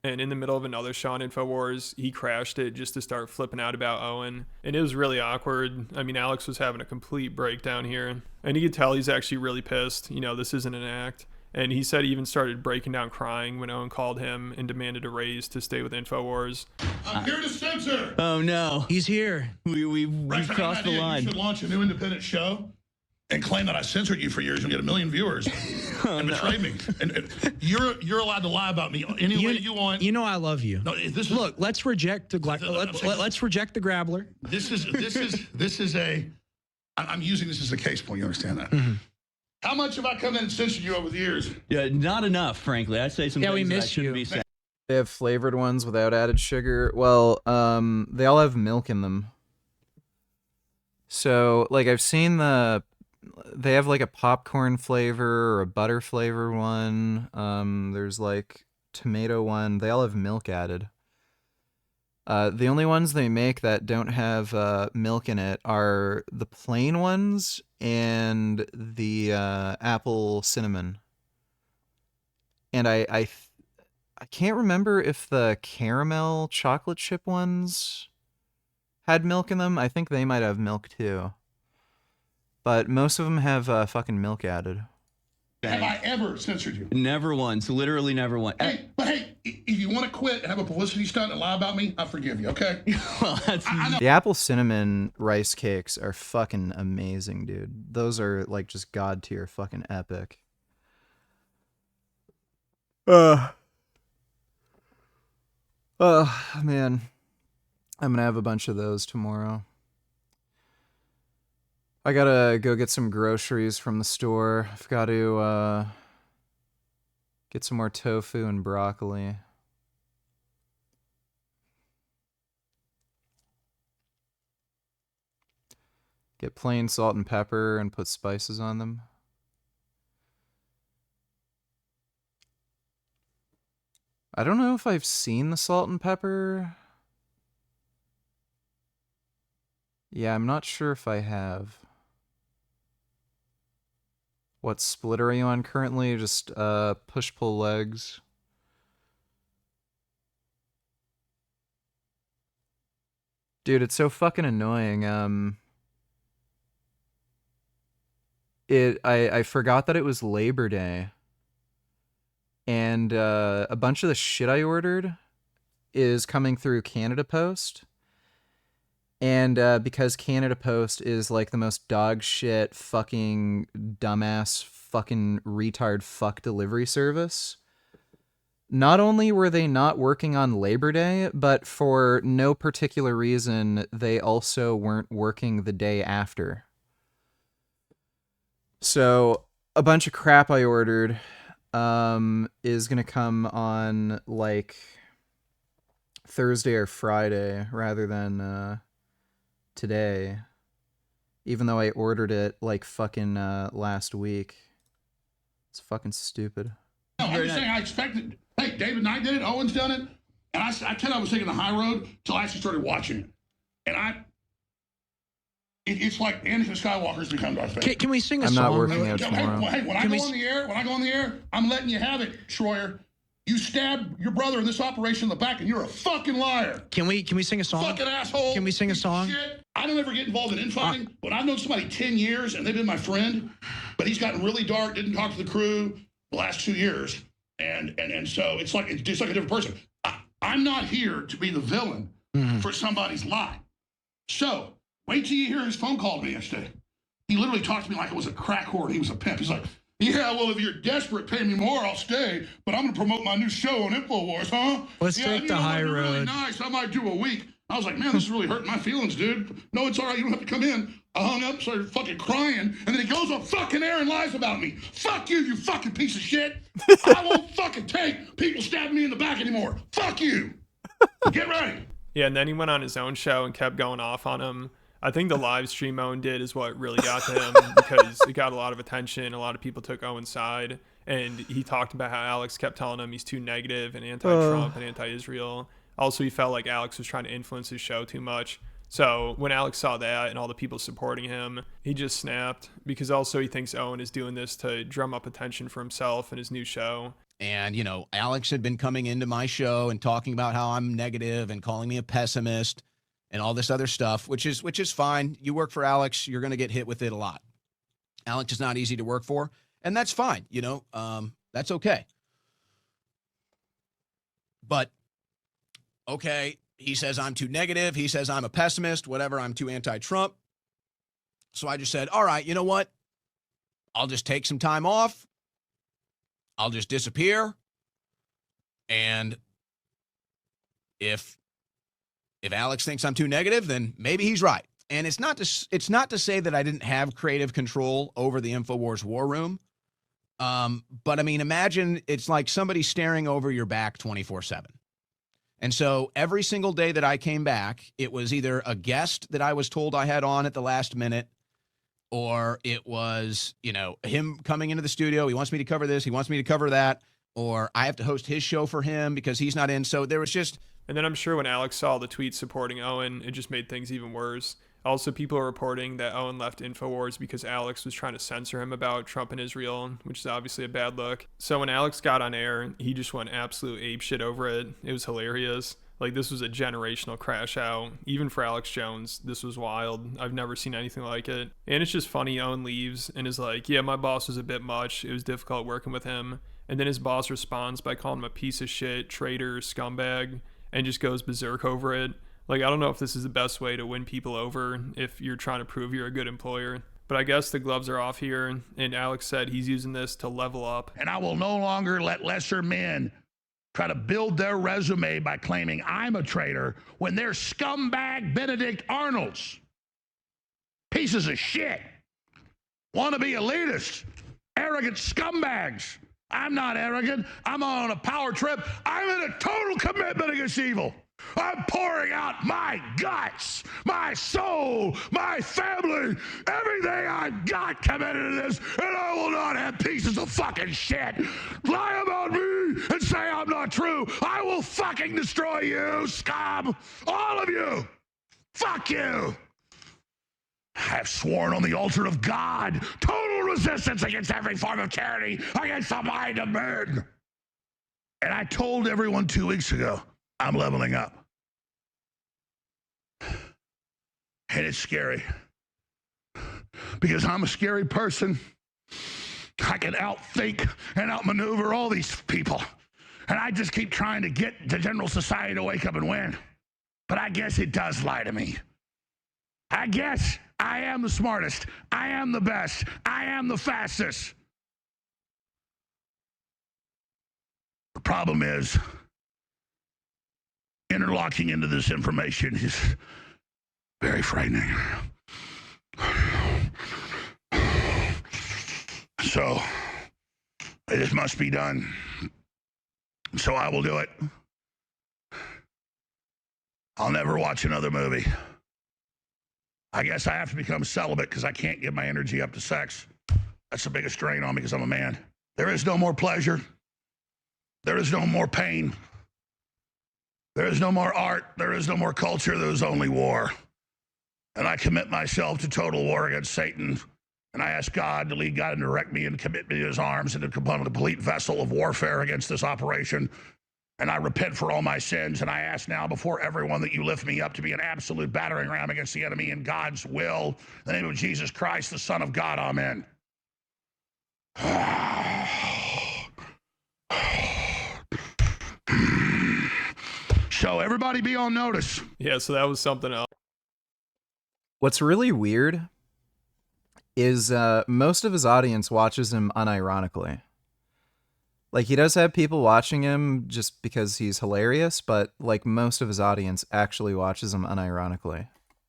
And in the middle of another show on InfoWars, he crashed it just to start flipping out about Owen. And it was really awkward. I mean, Alex was having a complete breakdown here. And you could tell he's actually really pissed. You know, this isn't an act. And he said he even started breaking down crying when Owen called him and demanded a raise to stay with InfoWars. I'm here to censor. Oh no, he's here. We've crossed the line. You should launch a new independent show and claim that I censored you for years and get 1 million viewers and betray me. And you're allowed to lie about me any way you want. You know I love you. No, look. Let's reject the let's reject the Grabbler. This is a. I'm using this as a case point. You understand that? Mm-hmm. How much have I come in and censored you over the years? Yeah, not enough, frankly. I'd say some. Yeah, we missed you. They have flavored ones without added sugar. Well, they all have milk in them. So, like, I've seen the they have like a popcorn flavor or a butter flavor one. There's like tomato one. They all have milk added. The only ones they make that don't have milk in it are the plain ones and the apple cinnamon. And I can't remember if the caramel chocolate chip ones had milk in them. I think they might have milk too. But most of them have fucking milk added. Have I ever censored you? Never once. Literally never once. Hey, but hey, if you want to quit and have a publicity stunt and lie about me, I forgive you, okay? Well, that's... The apple cinnamon rice cakes are fucking amazing, dude. Those are like just god tier fucking epic. Man. I'm gonna have a bunch of those tomorrow. I gotta go get some groceries from the store. I've got to get some more tofu and broccoli. Get plain salt and pepper and put spices on them. I don't know if I've seen the salt and pepper. Yeah, I'm not sure if I have. What split are you on currently? Just push-pull legs. Dude, it's so fucking annoying. I forgot that it was Labor Day. And a bunch of the shit I ordered is coming through Canada Post. And because Canada Post is like the most dog shit fucking dumbass fucking retard fuck delivery service, not only were they not working on Labor Day, but for no particular reason, they also weren't working the day after. So a bunch of crap I ordered is going to come on like Thursday or Friday rather than today, even though I ordered it like fucking last week. It's fucking stupid. No, I'm just saying I expected. Hey, David Knight did it. Owen's done it. And I tell you, I was taking the high road till I actually started watching it. And it's like Anakin Skywalker's become Darth Vader. Can we sing a I'm song? not working out tomorrow. Hey, when I go on the air, I'm letting you have it, Schroyer. You stabbed your brother in this operation in the back, and you're a fucking liar. Can we sing a song? Fucking asshole. Can we sing a song? Shit. I don't ever get involved in infighting, but I've known somebody 10 years, and they've been my friend, but he's gotten really dark, didn't talk to the crew the last 2 years, and so it's like a different person. I'm not here to be the villain for somebody's lie. So wait till you hear his phone call to me yesterday. He literally talked to me like it was a crack whore and he was a pimp. He's like, yeah, well, if you're desperate, pay me more, I'll stay. But I'm going to promote my new show on InfoWars, huh? Let's take the high road. Really nice. I might do a week. I was like, man, this is really hurting my feelings, dude. No, it's all right. You don't have to come in. I hung up, started fucking crying, and then he goes on fucking air and lies about me. Fuck you, you fucking piece of shit. I won't fucking take people stabbing me in the back anymore. Fuck you. Get ready. Yeah, and then he went on his own show and kept going off on him. I think the live stream Owen did is what really got to him because it got a lot of attention. A lot of people took Owen's side, and he talked about how Alex kept telling him he's too negative and anti-Trump and anti-Israel. Also, he felt like Alex was trying to influence his show too much. So when Alex saw that and all the people supporting him, he just snapped because also he thinks Owen is doing this to drum up attention for himself and his new show. And, you know, Alex had been coming into my show and talking about how I'm negative and calling me a pessimist and all this other stuff, which is fine. You work for Alex, you're going to get hit with it a lot. Alex is not easy to work for, and that's fine. You know, that's okay. But, okay, he says I'm too negative. He says I'm a pessimist, whatever. I'm too anti-Trump. So I just said, all right, you know what? I'll just take some time off. I'll just disappear. And if Alex thinks I'm too negative, then maybe he's right. And it's not to say that I didn't have creative control over the InfoWars war room. But I mean, imagine it's like somebody staring over your back 24/7. And so every single day that I came back, it was either a guest that I was told I had on at the last minute, or it was, him coming into the studio. He wants me to cover this. He wants me to cover that. Or I have to host his show for him because he's not in. So there was just. And then I'm sure when Alex saw the tweets supporting Owen, it just made things even worse. Also, people are reporting that Owen left InfoWars because Alex was trying to censor him about Trump and Israel, which is obviously a bad look. So when Alex got on air, he just went absolute apeshit over it. It was hilarious. Like, this was a generational crash out. Even for Alex Jones, this was wild. I've never seen anything like it. And it's just funny, Owen leaves and is like, yeah, my boss was a bit much. It was difficult working with him. And then his boss responds by calling him a piece of shit, traitor, scumbag, and just goes berserk over it. Like, I don't know if this is the best way to win people over if you're trying to prove you're a good employer. But I guess the gloves are off here, and Alex said he's using this to level up. And I will no longer let lesser men try to build their resume by claiming I'm a traitor when they're scumbag Benedict Arnolds. Pieces of shit. Want to be elitist. Arrogant scumbags. I'm not arrogant. I'm on a power trip. I'm in a total commitment against evil. I'm pouring out my guts, my soul, my family, everything I've got committed to this, and I will not have pieces of fucking shit lie about me and say I'm not true. I will fucking destroy you, scum. All of you. Fuck you. I have sworn on the altar of God, total resistance against every form of tyranny, against the mind of men. And I told everyone 2 weeks ago, I'm leveling up. And it's scary. Because I'm a scary person. I can outthink and outmaneuver all these people. And I just keep trying to get the general society to wake up and win. But I guess it does lie to me. I guess I am the smartest. I am the best. I am the fastest. The problem is, interlocking into this information is very frightening. So, it must be done. So I will do it. I'll never watch another movie. I guess I have to become celibate because I can't give my energy up to sex. That's the biggest drain on me because I'm a man. There is no more pleasure. There is no more pain. There is no more art. There is no more culture. There is only war. And I commit myself to total war against Satan. And I ask God to lead God and direct me and commit me to his arms and to become a complete vessel of warfare against this operation. And I repent for all my sins. And I ask now before everyone that you lift me up to be an absolute battering ram against the enemy in God's will. In the name of Jesus Christ, the Son of God. Amen. So everybody be on notice. Yeah, so that was something else. What's really weird is most of his audience watches him unironically. Like, he does have people watching him just because he's hilarious, but like most of his audience actually watches him unironically.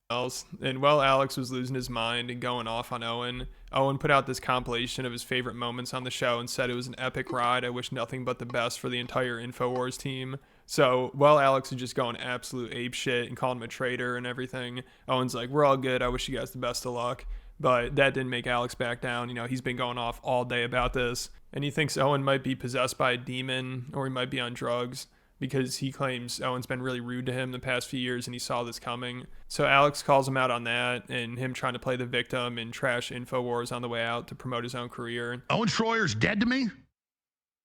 And while Alex was losing his mind and going off on Owen, Owen put out this compilation of his favorite moments on the show and said it was an epic ride. I wish nothing but the best for the entire InfoWars team. So while Alex is just going absolute ape shit and calling him a traitor and everything, Owen's like, we're all good. I wish you guys the best of luck. But that didn't make Alex back down. You know, he's been going off all day about this. And he thinks Owen might be possessed by a demon or he might be on drugs because he claims Owen's been really rude to him the past few years and he saw this coming. So Alex calls him out on that and him trying to play the victim and trash InfoWars on the way out to promote his own career. Owen Schroyer's dead to me.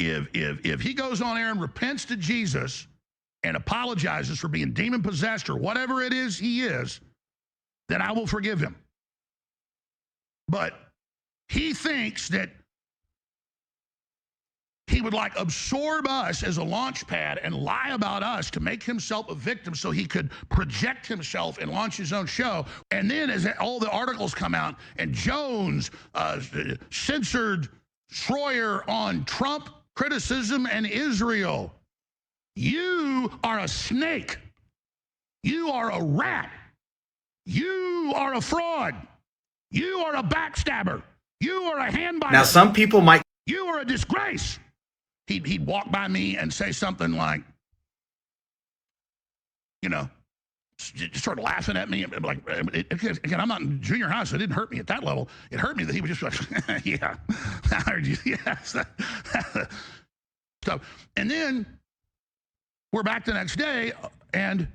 If he goes on air and repents to Jesus and apologizes for being demon possessed or whatever it is he is, then I will forgive him. But he thinks that he would like absorb us as a launch pad and lie about us to make himself a victim so he could project himself and launch his own show. And then as all the articles come out and Jones censored Schroyer on Trump criticism and Israel, you are a snake. You are a rat. You are a fraud. You are a backstabber. You are a handbiter. Now, some people might. You are a disgrace. He'd walk by me and say something like, you know, just started laughing at me. Like, again, I'm not in junior high, so it didn't hurt me at that level. It hurt me that he was just like, yeah, I heard you, yes. Stuff. And then we're back the next day, and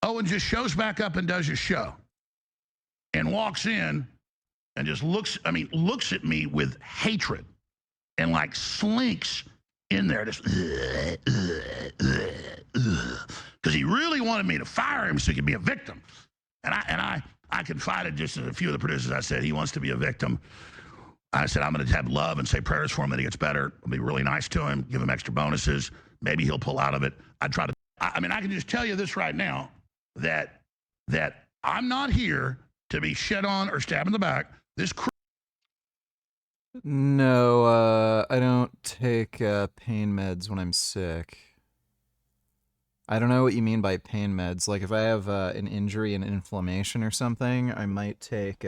Owen just shows back up and does his show and walks in and just looks at me with hatred and like slinks in there, just because he really wanted me to fire him so he could be a victim. And I confided just in a few of the producers. I said, he wants to be a victim. I said, I'm going to have love and say prayers for him that he gets better. I'll be really nice to him, give him extra bonuses. Maybe he'll pull out of it. I can just tell you this right now, that I'm not here to be shit on or stabbed in the back. This No, I don't take pain meds when I'm sick. I don't know what you mean by pain meds. Like, if I have an injury and inflammation or something, I might take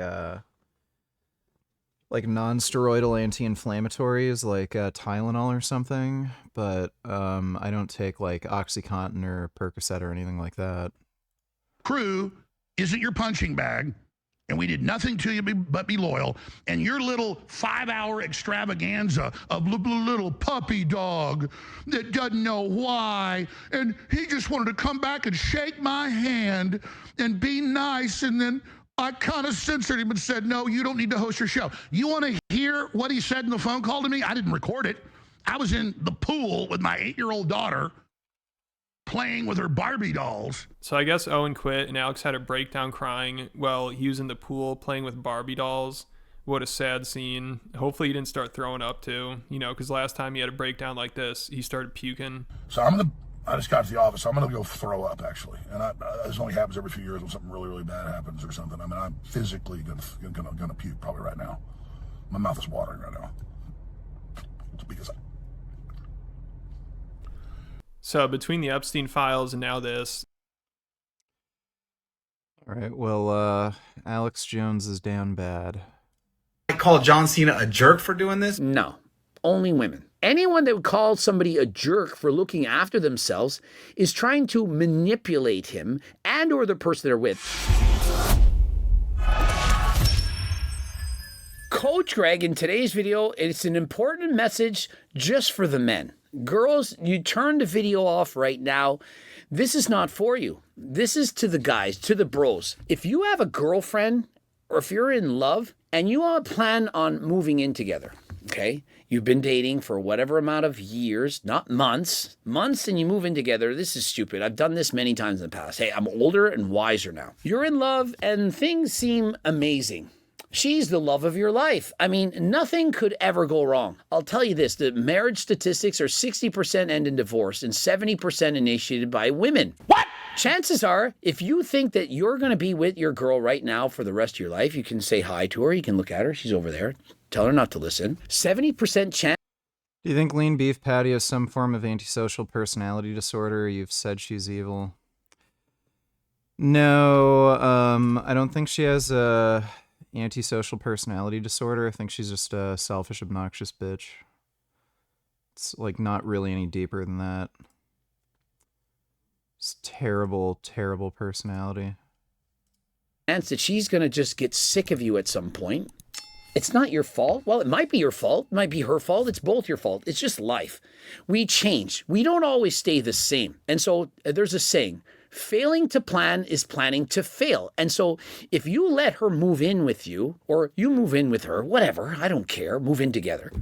like non-steroidal anti-inflammatories like Tylenol or something, but I don't take like OxyContin or Percocet or anything like that. Crew isn't your punching bag, and we did nothing to you but be loyal. And your little 5-hour extravaganza of little puppy dog that doesn't know why, and he just wanted to come back and shake my hand and be nice, and then I kind of censored him and said, no, you don't need to host your show. You want to hear what he said in the phone call to me? I didn't record it. I was in the pool with my 8-year-old daughter playing with her Barbie dolls. So I guess Owen quit and Alex had a breakdown crying while he was in the pool playing with Barbie dolls. What a sad scene. Hopefully he didn't start throwing up too, because last time he had a breakdown like this, he started puking. So I just got to the office. I'm going to go throw up, actually. And this only happens every few years when something really, really bad happens or something. I mean, I'm physically going to puke probably right now. My mouth is watering right now. It's because So between the Epstein files and now this. All right, well, Alex Jones is down bad. I call John Cena a jerk for doing this? No, only women. Anyone that would call somebody a jerk for looking after themselves is trying to manipulate him and or the person they're with. Coach Greg, in today's video, it's an important message just for the men. Girls, you turn the video off right now. This is not for you. This is to the guys, to the bros. If you have a girlfriend or if you're in love and you all plan on moving in together, okay? You've been dating for whatever amount of years, not months. Months and you move in together. This is stupid. I've done this many times in the past. Hey, I'm older and wiser now. You're in love and things seem amazing. She's the love of your life. I mean, nothing could ever go wrong. I'll tell you this, the marriage statistics are 60% end in divorce and 70% initiated by women. What? Chances are, if you think that you're going to be with your girl right now for the rest of your life, you can say hi to her, you can look at her, she's over there. Tell her not to listen. 70% chance. Do you think Lean Beef Patty has some form of antisocial personality disorder? You've said she's evil. No, I don't think she has a antisocial personality disorder. I think she's just a selfish, obnoxious bitch. It's like not really any deeper than that. It's terrible, terrible personality. Chance that she's going to just get sick of you at some point. It's not your fault. Well, it might be your fault. It might be her fault. It's both your fault. It's just life. We change. We don't always stay the same. And so there's a saying, failing to plan is planning to fail. And so if you let her move in with you, or you move in with her, whatever, I don't care, move in together,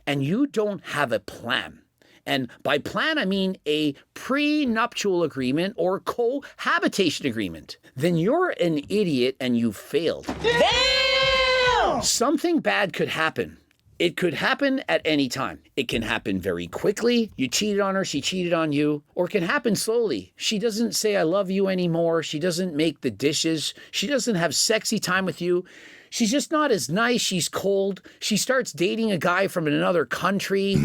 and you don't have a plan. And by plan, I mean a prenuptial agreement or cohabitation agreement. Then you're an idiot and you failed. Damn! Something bad could happen. It could happen at any time. It can happen very quickly. You cheated on her, she cheated on you. Or it can happen slowly. She doesn't say, I love you anymore. She doesn't make the dishes. She doesn't have sexy time with you. She's just not as nice. She's cold. She starts dating a guy from another country.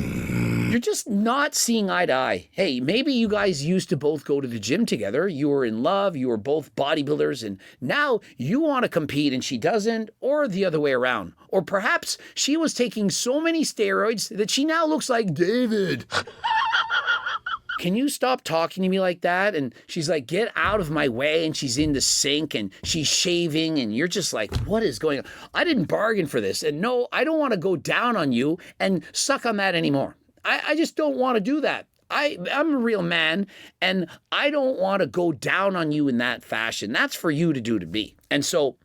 You're just not seeing eye to eye. Hey, maybe you guys used to both go to the gym together. You were in love. You were both bodybuilders. And now you want to compete and she doesn't, or the other way around. Or perhaps she was taking so many steroids that she now looks like David. Can you stop talking to me like that? And she's like, get out of my way. And she's in the sink and she's shaving. And you're just like, what is going on? I didn't bargain for this. And no, I don't want to go down on you and suck on that anymore. I just don't want to do that. I'm a real man, and I don't want to go down on you in that fashion. That's for you to do to me. And so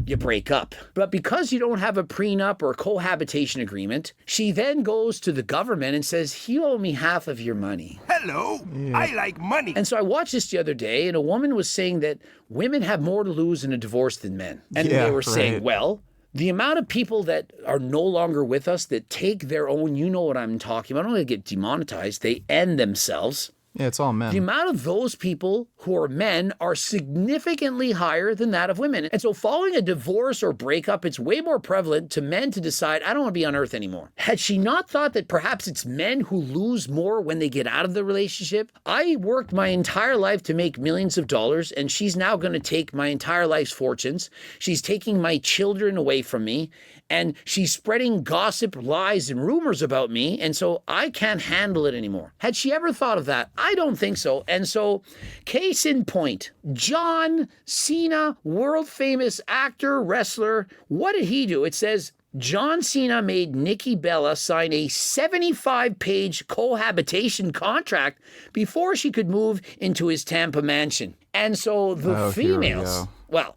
you break up. But because you don't have a prenup or cohabitation agreement, she then goes to the government and says, you owe me half of your money. Hello, I like money. And so I watched this the other day, and a woman was saying that women have more to lose in a divorce than men. And they were saying, well, the amount of people that are no longer with us that take their own, you know what I'm talking about, I don't want to get demonetized, they end themselves. Yeah, it's all men. The amount of those people who are men are significantly higher than that of women. And so following a divorce or breakup, it's way more prevalent to men to decide, I don't want to be on earth anymore. Had she not thought that perhaps it's men who lose more when they get out of the relationship? I worked my entire life to make millions of dollars, and she's now going to take my entire life's fortunes. She's taking my children away from me, and she's spreading gossip, lies, and rumors about me, and so I can't handle it anymore. Had she ever thought of that? I don't think so. And so, case in point, John Cena, world famous actor, wrestler, what did he do? It says, John Cena made Nikki Bella sign a 75-page cohabitation contract before she could move into his Tampa mansion. And so the females, well.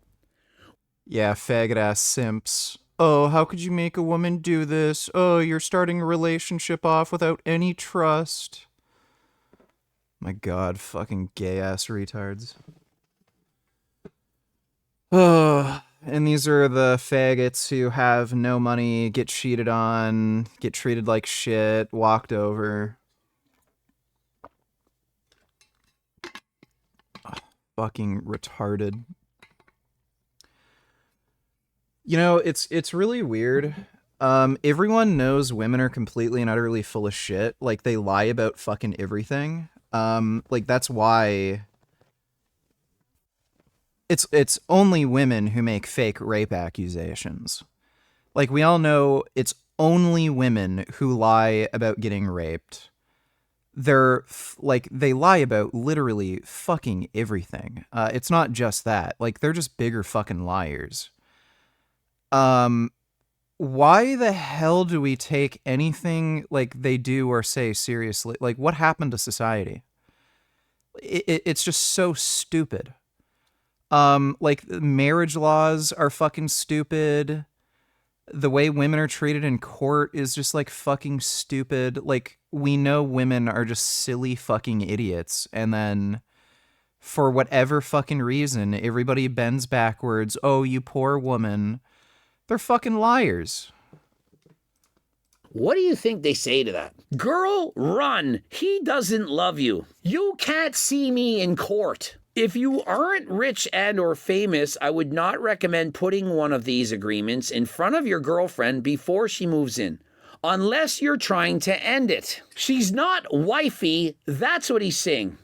Yeah, faggot-ass simps. Oh, how could you make a woman do this? Oh, you're starting a relationship off without any trust. My God, fucking gay-ass retards. Oh, and these are the faggots who have no money, get cheated on, get treated like shit, walked over. Oh, fucking retarded. You know, it's really weird. Everyone knows women are completely and utterly full of shit. Like, they lie about fucking everything. Like, that's why it's only women who make fake rape accusations. Like, we all know it's only women who lie about getting raped. They're they lie about literally fucking everything. It's not just that. Like, they're just bigger fucking liars. Why the hell do we take anything like they do or say seriously? Like, what happened to society? It's just so stupid. Like, marriage laws are fucking stupid. The way women are treated in court is just like fucking stupid. Like, we know women are just silly fucking idiots, and then for whatever fucking reason, everybody bends backwards. Oh, you poor woman. They're fucking liars. What do you think they say to that? Girl, run. He doesn't love you. You can't see me in court. If you aren't rich and or famous, I would not recommend putting one of these agreements in front of your girlfriend before she moves in, unless you're trying to end it. She's not wifey. That's what he's saying.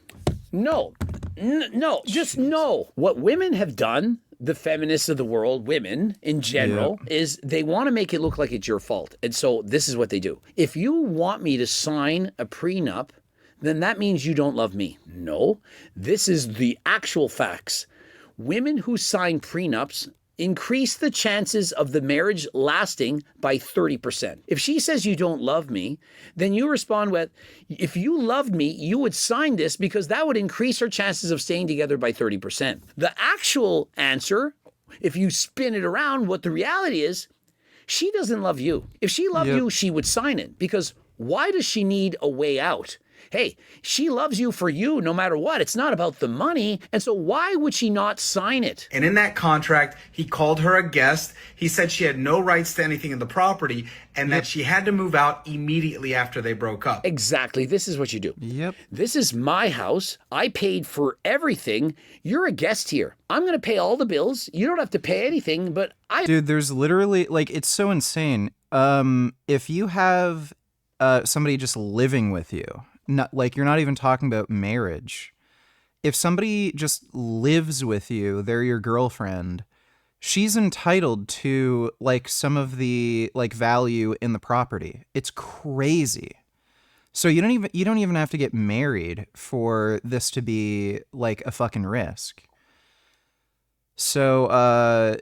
No, no, just no. What women have done, the feminists of the world, women in general, is they want to make it look like it's your fault. And so this is what they do. If you want me to sign a prenup, then that means you don't love me. No, this is the actual facts. Women who sign prenups increase the chances of the marriage lasting by 30%. If she says you don't love me, then you respond with, if you loved me, you would sign this because that would increase her chances of staying together by 30%. The actual answer, if you spin it around, what the reality is, she doesn't love you. If she loved you, she would sign it, because why does she need a way out? Hey, she loves you for you no matter what. It's not about the money. And so why would she not sign it? And in that contract, he called her a guest. He said she had no rights to anything in the property and that she had to move out immediately after they broke up. Exactly. This is what you do. This is my house. I paid for everything. You're a guest here. I'm going to pay all the bills. You don't have to pay anything, but Dude, there's literally, like, it's so insane. If you have somebody just living with you, not like, you're not even talking about marriage. If somebody just lives with you, they're your girlfriend, she's entitled to like some of the like value in the property. It's crazy. So you don't even have to get married for this to be like a fucking risk. So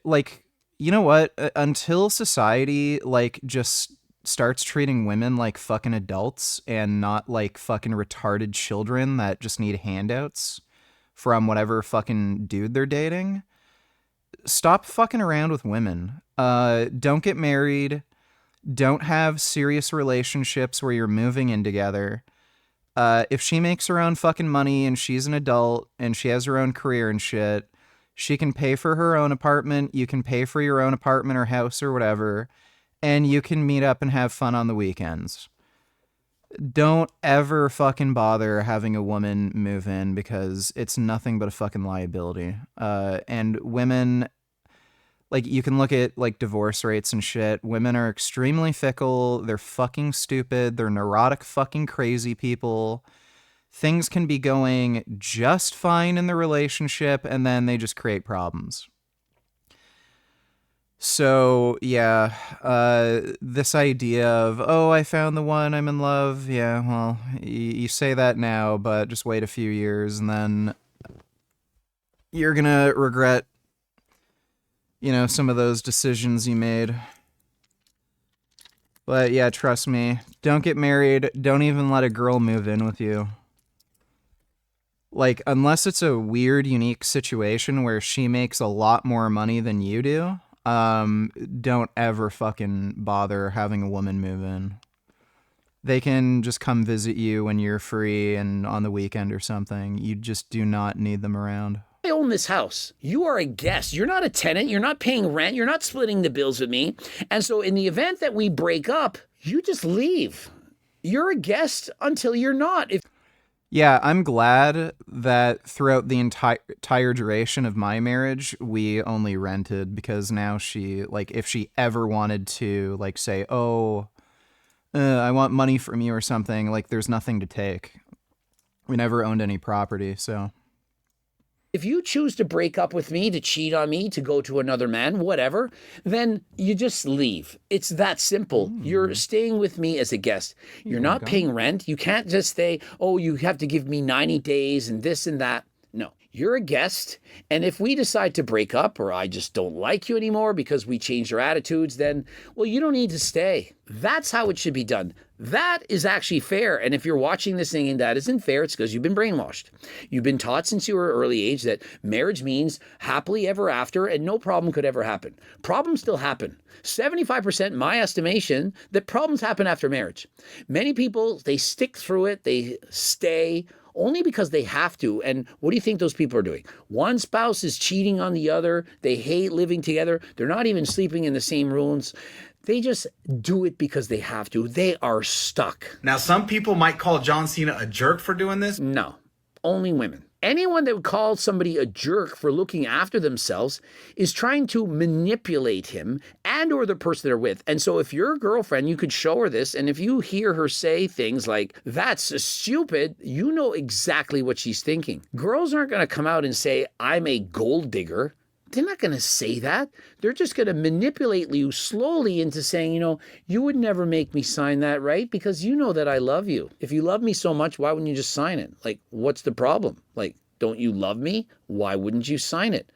like, you know what? Until society like just starts treating women like fucking adults and not like fucking retarded children that just need handouts from whatever fucking dude they're dating, stop fucking around with women. Don't get married. Don't have serious relationships where you're moving in together. If she makes her own fucking money and she's an adult and she has her own career and shit, she can pay for her own apartment. You can pay for your own apartment or house or whatever, and you can meet up and have fun on the weekends. Don't ever fucking bother having a woman move in because it's nothing but a fucking liability. And women, like, you can look at like divorce rates and shit. Women are extremely fickle. They're fucking stupid. They're neurotic fucking crazy people. Things can be going just fine in the relationship and then they just create problems. So, yeah, this idea of, oh, I found the one, I'm in love. Yeah, well, you say that now, but just wait a few years and then you're gonna regret, you know, some of those decisions you made. But yeah, trust me, don't get married. Don't even let a girl move in with you. Like, unless it's a weird, unique situation where she makes a lot more money than you do, don't ever fucking bother having a woman move in. They can just come visit you when you're free and on the weekend or something. You just do not need them around. I own this house. You are a guest. You're not a tenant. You're not paying rent. You're not splitting the bills with me. And so in the event that we break up, you just leave. You're a guest until you're not. Yeah, I'm glad that throughout the entire duration of my marriage, we only rented, because now she, like, if she ever wanted to, like, say, oh, I want money from you or something, like, there's nothing to take. We never owned any property, so. If you choose to break up with me, to cheat on me, to go to another man, whatever, then you just leave. It's that simple. You're staying with me as a guest. You're not paying rent. You can't just say, oh, you have to give me 90 days and this and that. No, you're a guest. And if we decide to break up, or I just don't like you anymore because we changed our attitudes, then, well, you don't need to stay. That's how it should be done. That is actually fair. And if you're watching this thing and that isn't fair, it's because you've been brainwashed. You've been taught since you were an early age that marriage means happily ever after and no problem could ever happen. Problems still happen. 75%, my estimation, that problems happen after marriage. Many people, they stick through it, they stay only because they have to. And what do you think those people are doing? One spouse is cheating on the other. They hate living together. They're not even sleeping in the same rooms. They just do it because they have to. They are stuck. Now, some people might call John Cena a jerk for doing this. No, only women. Anyone that would call somebody a jerk for looking after themselves is trying to manipulate him and or the person they're with. And so if you're a girlfriend, you could show her this. And if you hear her say things like, that's stupid, you know exactly what she's thinking. Girls aren't going to come out and say, I'm a gold digger. They're not going to say that. They're just going to manipulate you slowly into saying, you know, you would never make me sign that, right? Because you know that I love you. If you love me so much, why wouldn't you just sign it? Like, what's the problem? Like, don't you love me? Why wouldn't you sign it?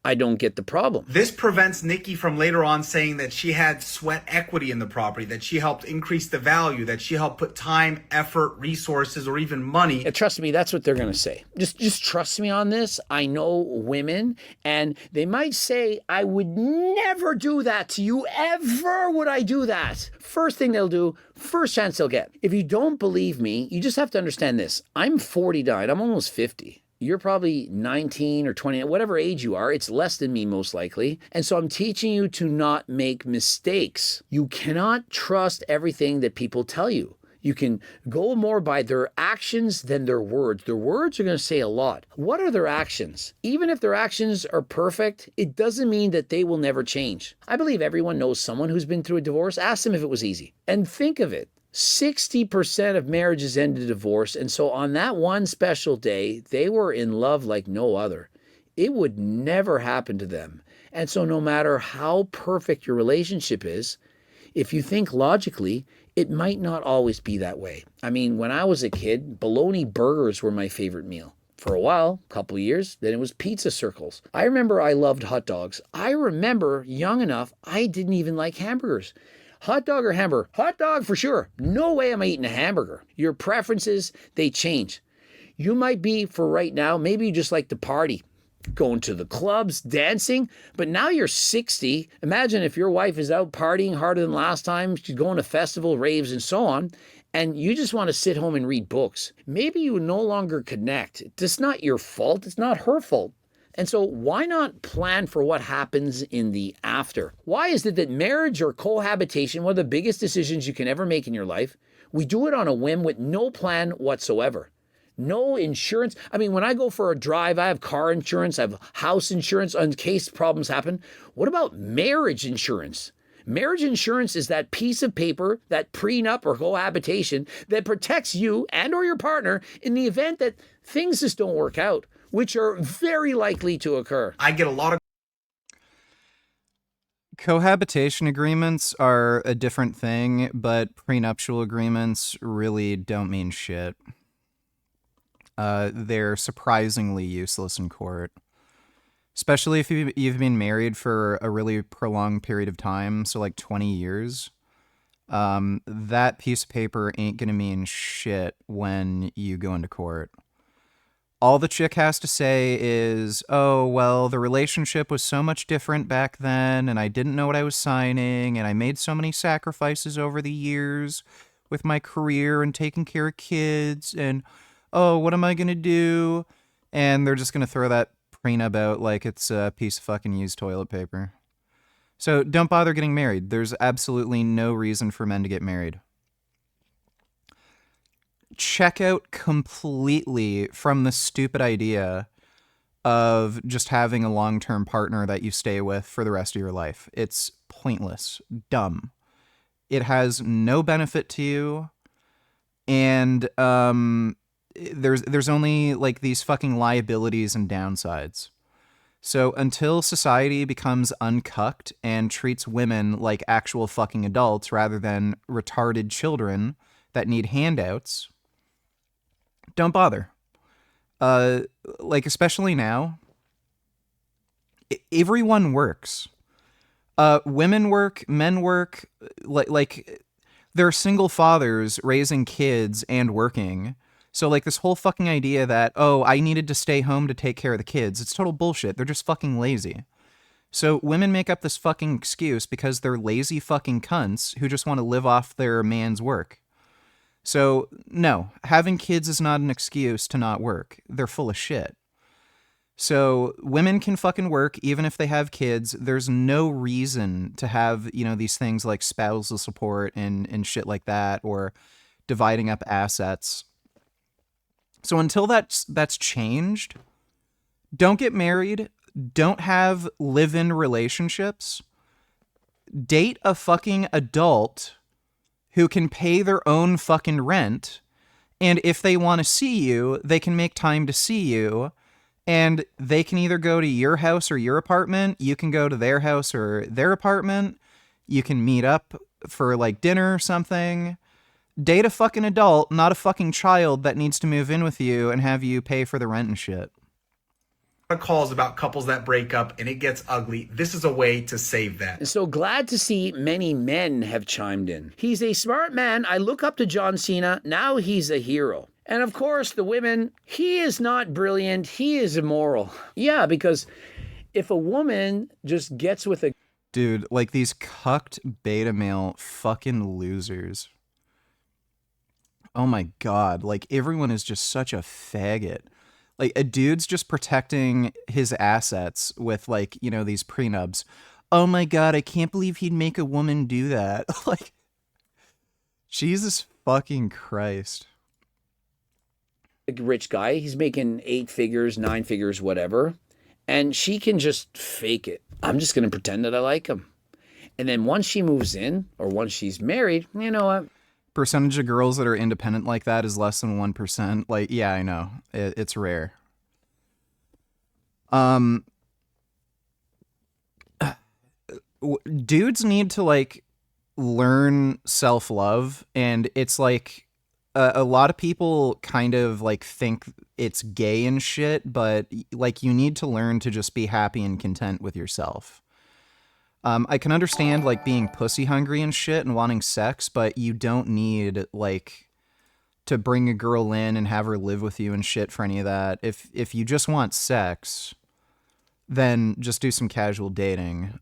I don't get the problem. This prevents Nikki from later on saying that she had sweat equity in the property, that she helped increase the value, that she helped put time, effort, resources, or even money. Trust me, that's what they're going to say. Just trust me on this. I know women, and they might say, I would never do that to you. Ever would I do that. First thing they'll do, first chance they'll get. If you don't believe me, you just have to understand this. I'm 49. I'm almost 50. You're probably 19 or 20, whatever age you are. It's less than me, most likely. And so I'm teaching you to not make mistakes. You cannot trust everything that people tell you. You can go more by their actions than their words. Their words are going to say a lot. What are their actions? Even if their actions are perfect, it doesn't mean that they will never change. I believe everyone knows someone who's been through a divorce. Ask them if it was easy. And think of it. 60% of marriages end in divorce. And so on that one special day, they were in love like no other. It would never happen to them. And so no matter how perfect your relationship is, if you think logically, It might not always be that way. I mean, when I was a kid, bologna burgers were my favorite meal. For a while, a couple of years, then it was pizza circles. I remember I loved hot dogs. I remember young enough, I didn't even like hamburgers. Hot dog or hamburger? Hot dog for sure. No way am I eating a hamburger. Your preferences, they change. You might be, for right now, maybe you just like to party, going to the clubs, dancing, but now you're 60. Imagine if your wife is out partying harder than last time, she's going to festival, raves, and so on, and you just want to sit home and read books. Maybe you no longer connect. It's not your fault. It's not her fault. And so why not plan for what happens in the after? Why is it that marriage or cohabitation, one of the biggest decisions you can ever make in your life, we do it on a whim with no plan whatsoever? No insurance. I mean, when I go for a drive, I have car insurance, I have house insurance in case problems happen. What about marriage insurance? Marriage insurance is that piece of paper, that prenup or cohabitation that protects you and or your partner in the event that things just don't work out, which are very likely to occur. I get a lot of Cohabitation agreements are a different thing, but prenuptial agreements really don't mean shit. They're surprisingly useless in court. Especially if you've been married for a really prolonged period of time, so like 20 years. That piece of paper ain't gonna mean shit when you go into court. All the chick has to say is, oh, well, the relationship was so much different back then, and I didn't know what I was signing, and I made so many sacrifices over the years with my career and taking care of kids, and, oh, what am I gonna do? And they're just gonna throw that prenup out like it's a piece of fucking used toilet paper. So don't bother getting married. There's absolutely no reason for men to get married. Check out completely from the stupid idea of just having a long-term partner that you stay with for the rest of your life. It's pointless, dumb. It has no benefit to you, and there's only like these fucking liabilities and downsides. So until society becomes uncucked and treats women like actual fucking adults rather than retarded children that need handouts, don't bother. Like, especially now, everyone works. Women work, men work, like there are single fathers raising kids and working. So like this whole fucking idea that, oh, I needed to stay home to take care of the kids, it's total bullshit. They're just fucking lazy. So women make up this fucking excuse because they're lazy fucking cunts who just want to live off their man's work. So no, having kids is not an excuse to not work. They're full of shit. So women can fucking work even if they have kids. There's no reason to have, you know, these things like spousal support and shit like that, or dividing up assets. So until that's changed, don't get married, don't have live-in relationships, date a fucking adult who can pay their own fucking rent, and if they want to see you, they can make time to see you, and they can either go to your house or your apartment, you can go to their house or their apartment, you can meet up for like dinner or something. Date a fucking adult, not a fucking child that needs to move in with you and have you pay for the rent and shit. calls about couples that break up and it gets ugly. This is a way to save that. So glad to see many men have chimed in. He's a smart man. I look up to John Cena. Now he's a hero. And of course, the women, he is not brilliant. He is immoral. Yeah, because if a woman just gets with a... Dude, like these cucked beta male fucking losers. Oh my god, like everyone is just such a faggot. Like a dude's just protecting his assets with like, you know, these prenups. Oh my god, I can't believe he'd make a woman do that. Like, Jesus fucking Christ. A rich guy, he's making 8 figures, 9 figures, whatever. And she can just fake it. I'm just going to pretend that I like him. And then once she moves in or once she's married, you know what? Percentage of girls that are independent like that is less than 1%. Like, yeah, I know. It's rare. Dudes need to like learn self-love, and it's like a lot of people kind of like think it's gay and shit, but like you need to learn to just be happy and content with yourself. I can understand like being pussy hungry and shit and wanting sex, but you don't need like to bring a girl in and have her live with you and shit for any of that. If you just want sex, then just do some casual dating.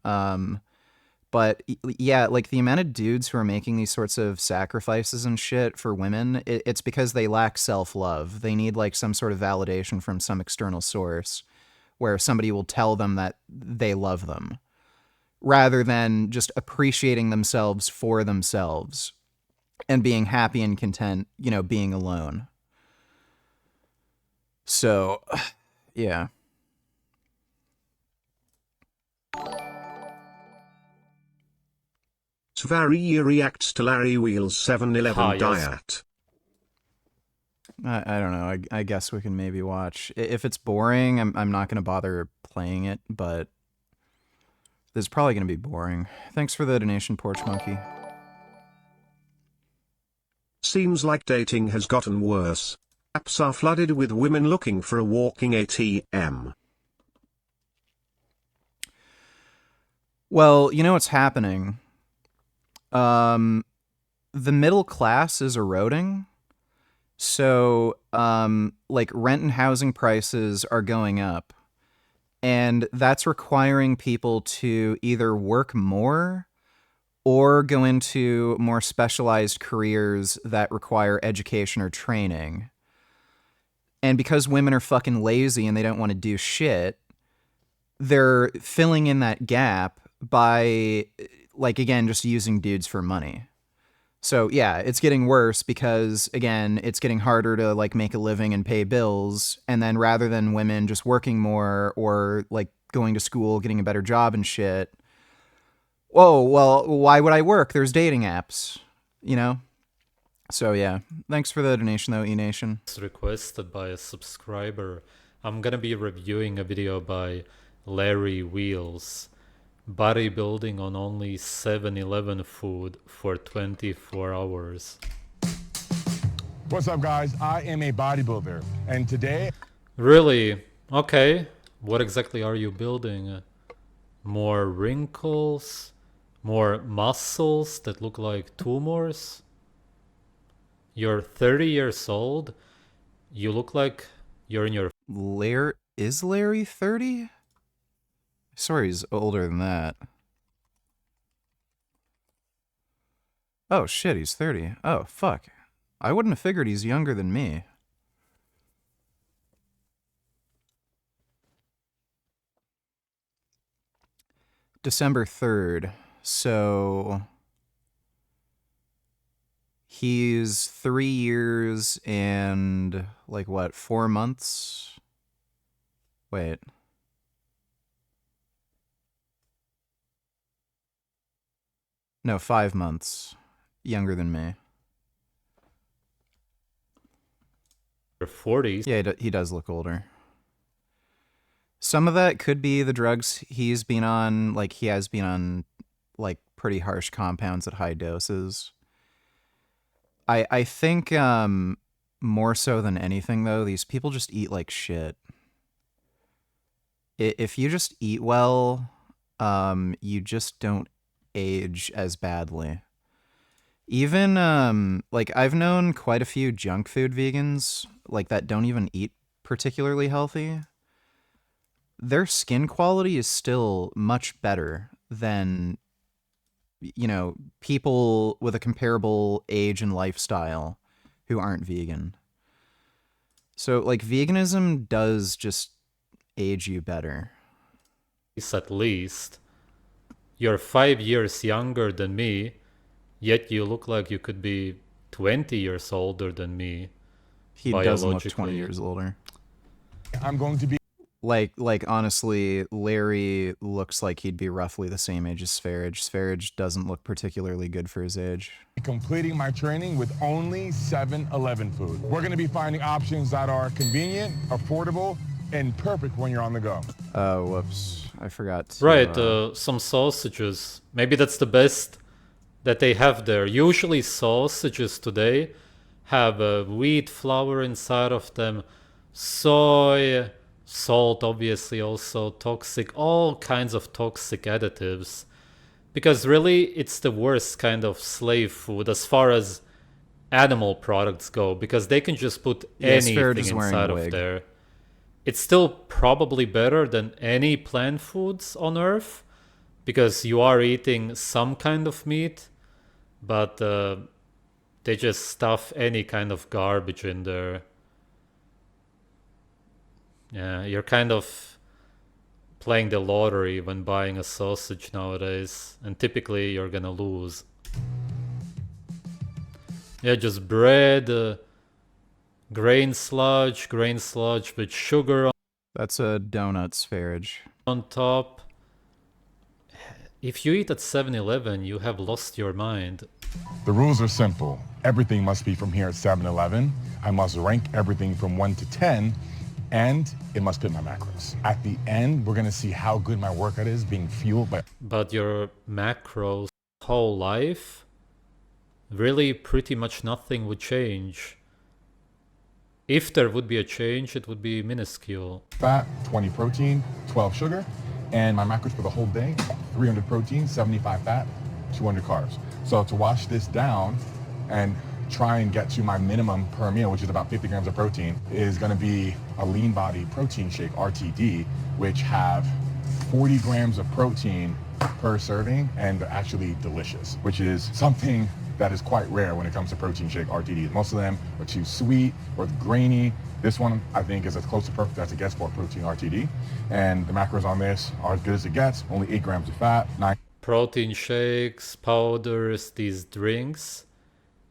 But yeah, like the amount of dudes who are making these sorts of sacrifices and shit for women, it's because they lack self-love. They need like some sort of validation from some external source where somebody will tell them that they love them, rather than just appreciating themselves for themselves and being happy and content, you know, being alone. So, yeah. Svari reacts to Larry Wheel's 7-Eleven yes. diet. I don't know. I guess we can maybe watch. If it's boring, I'm not going to bother playing it, but this is probably going to be boring. Thanks for the donation, Porch Monkey. Seems like dating has gotten worse. Apps are flooded with women looking for a walking ATM. Well, you know what's happening? The middle class is eroding. So, like rent and housing prices are going up. And that's requiring people to either work more or go into more specialized careers that require education or training. And because women are fucking lazy and they don't want to do shit, they're filling in that gap by, like, again, just using dudes for money. So yeah, it's getting worse because, again, it's getting harder to like make a living and pay bills. And then rather than women just working more or like going to school, getting a better job and shit, oh, well, why would I work? There's dating apps, you know? So yeah, thanks for the donation though, E-Nation. It's requested by a subscriber. I'm gonna be reviewing a video by Larry Wheels. Bodybuilding on only 7-Eleven food for 24 hours. What's up, guys? I am a bodybuilder, and today... Really? Okay. What exactly are you building? More wrinkles? More muscles that look like tumors? You're 30 years old? You look like you're in your... Is Larry 30? Sorry, he's older than that. Oh shit, he's 30. Oh fuck. I wouldn't have figured he's younger than me. December 3rd. So he's 3 years and like what, 4 months? Wait. No, 5 months younger than me. Your 40s. Yeah, he does look older. Some of that could be the drugs he's been on. Like, he has been on, like, pretty harsh compounds at high doses. I think, more so than anything, though, these people just eat like shit. If you just eat well, you just don't age as badly. Even like I've known quite a few junk food vegans like that don't even eat particularly healthy. Their skin quality is still much better than, you know, people with a comparable age and lifestyle who aren't vegan. So like veganism does just age you better. At least. You're 5 years younger than me, yet you look like you could be 20 years older than me. He doesn't look 20 years older. I'm going to be... Like honestly, Larry looks like he'd be roughly the same age as Sverige. Sverige doesn't look particularly good for his age. completing my training with only 7-Eleven food. We're going to be finding options that are convenient, affordable, and perfect when you're on the go. Oh, whoops. I forgot to, Right, some sausages. Maybe that's the best that they have there. Usually sausages today have wheat flour inside of them, soy, salt, obviously also toxic, all kinds of toxic additives. Because really, it's the worst kind of slave food as far as animal products go, because they can just put anything is wearing a inside of wig. there. It's still probably better than any plant foods on Earth, because you are eating some kind of meat, but they just stuff any kind of garbage in there. Yeah, you're kind of playing the lottery when buying a sausage nowadays, and typically you're gonna lose. Yeah, just bread, grain sludge with sugar That's a donut spherage. on top. If you eat at 7-Eleven, you have lost your mind. The rules are simple. Everything must be from here at 7-Eleven. I must rank everything from 1 to 10, and it must fit my macros. At the end, we're gonna see how good my workout is being fueled by... But your macros whole life, really pretty much nothing would change. If there would be a change, it would be minuscule. Fat, 20 protein, 12 sugar, and my macros for the whole day, 300 protein, 75 fat, 200 carbs. So to wash this down and try and get to my minimum per meal, which is about 50 grams of protein, is gonna be a lean body protein shake, RTD, which have 40 grams of protein per serving, and they're actually delicious, which is something that is quite rare when it comes to protein shake RTDs. Most of them are too sweet or grainy. This one, I think, is as close to perfect as it gets for a protein RTD. And the macros on this are as good as it gets, only 8 grams of fat, 9... Protein shakes, powders, these drinks,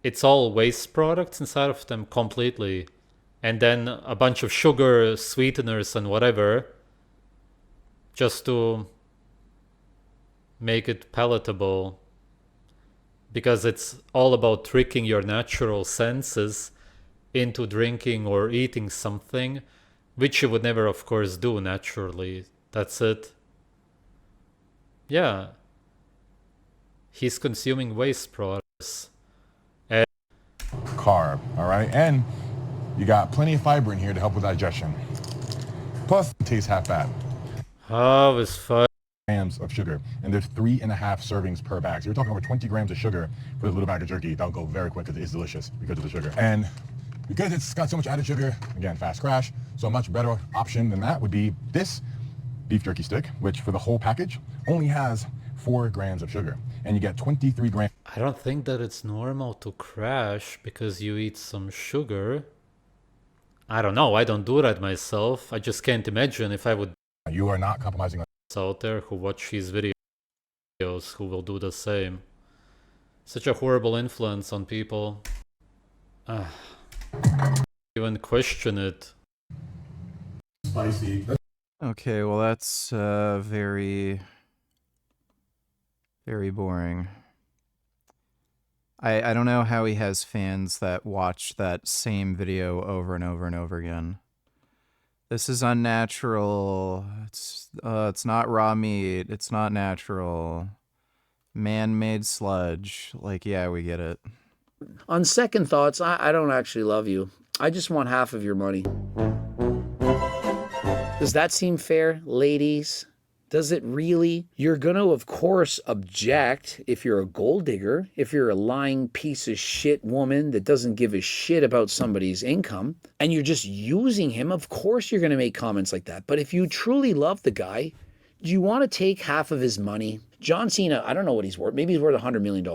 it's all waste products inside of them completely. And then a bunch of sugar, sweeteners and whatever, just to make it palatable. Because it's all about tricking your natural senses into drinking or eating something, which you would never, of course, do naturally. That's it. Yeah. He's consuming waste products. And carb, all right? And you got plenty of fiber in here to help with digestion. Plus, it tastes half bad. How is fun? Grams of sugar, and there's 3.5 servings per bag. So you're talking over 20 grams of sugar for a little bag of jerky. That'll go very quick because it is delicious because of the sugar. And because it's got so much added sugar, again, fast crash, so a much better option than that would be this beef jerky stick, which for the whole package only has 4 grams of sugar, and you get 23 grams. I don't think that it's normal to crash because you eat some sugar. I don't know, I don't do that myself. I just can't imagine if I would. You are not compromising on out there who watch his videos who will do the same. Such a horrible influence on people. Even question it. Spicy. Okay, well that's very boring. I don't know how he has fans that watch that same video over and over and over again. This is unnatural. It's not raw meat. It's not natural. Man-made sludge. Like, yeah, we get it. On second thoughts, I don't actually love you. I just want half of your money. Does that seem fair, ladies? Does it really? You're going to, of course, object if you're a gold digger, if you're a lying piece of shit woman that doesn't give a shit about somebody's income, and you're just using him. Of course, you're going to make comments like that. But if you truly love the guy, do you want to take half of his money? John Cena, I don't know what he's worth. Maybe he's worth $100 million.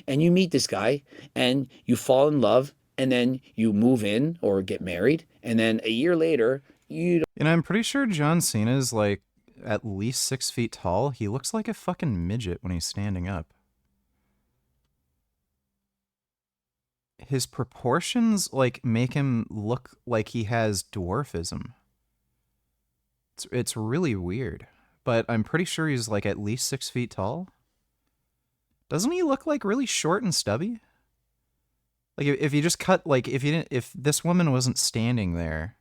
And you meet this guy and you fall in love and then you move in or get married. And then a year later, you don't. And I'm pretty sure John Cena is like at least 6 feet tall. He looks like a fucking midget when he's standing up. His proportions like make him look like he has dwarfism. It's really weird. But I'm pretty sure he's like at least 6 feet tall. Doesn't he look like really short and stubby? Like if you just cut, like if this woman wasn't standing there,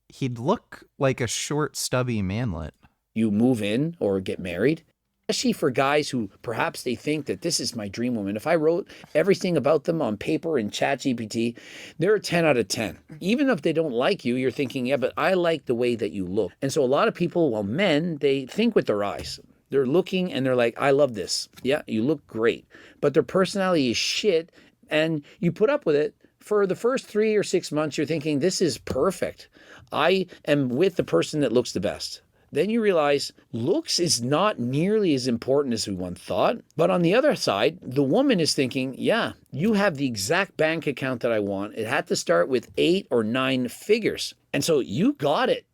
he'd look like a short stubby manlet. You move in or get married. especially for guys who perhaps they think that this is my dream woman. If I wrote everything about them on paper in ChatGPT, they're a 10 out of 10. Even if they don't like you, you're thinking, yeah, but I like the way that you look. And so a lot of people, well, men, they think with their eyes. They're looking and they're like, I love this. Yeah, you look great. But their personality is shit, and you put up with it. For the first 3 or 6 months, you're thinking, this is perfect. I am with the person that looks the best. Then you realize looks is not nearly as important as we once thought. But on the other side, the woman is thinking, yeah, you have the exact bank account that I want. It had to start with 8 or 9 figures. And so you got it.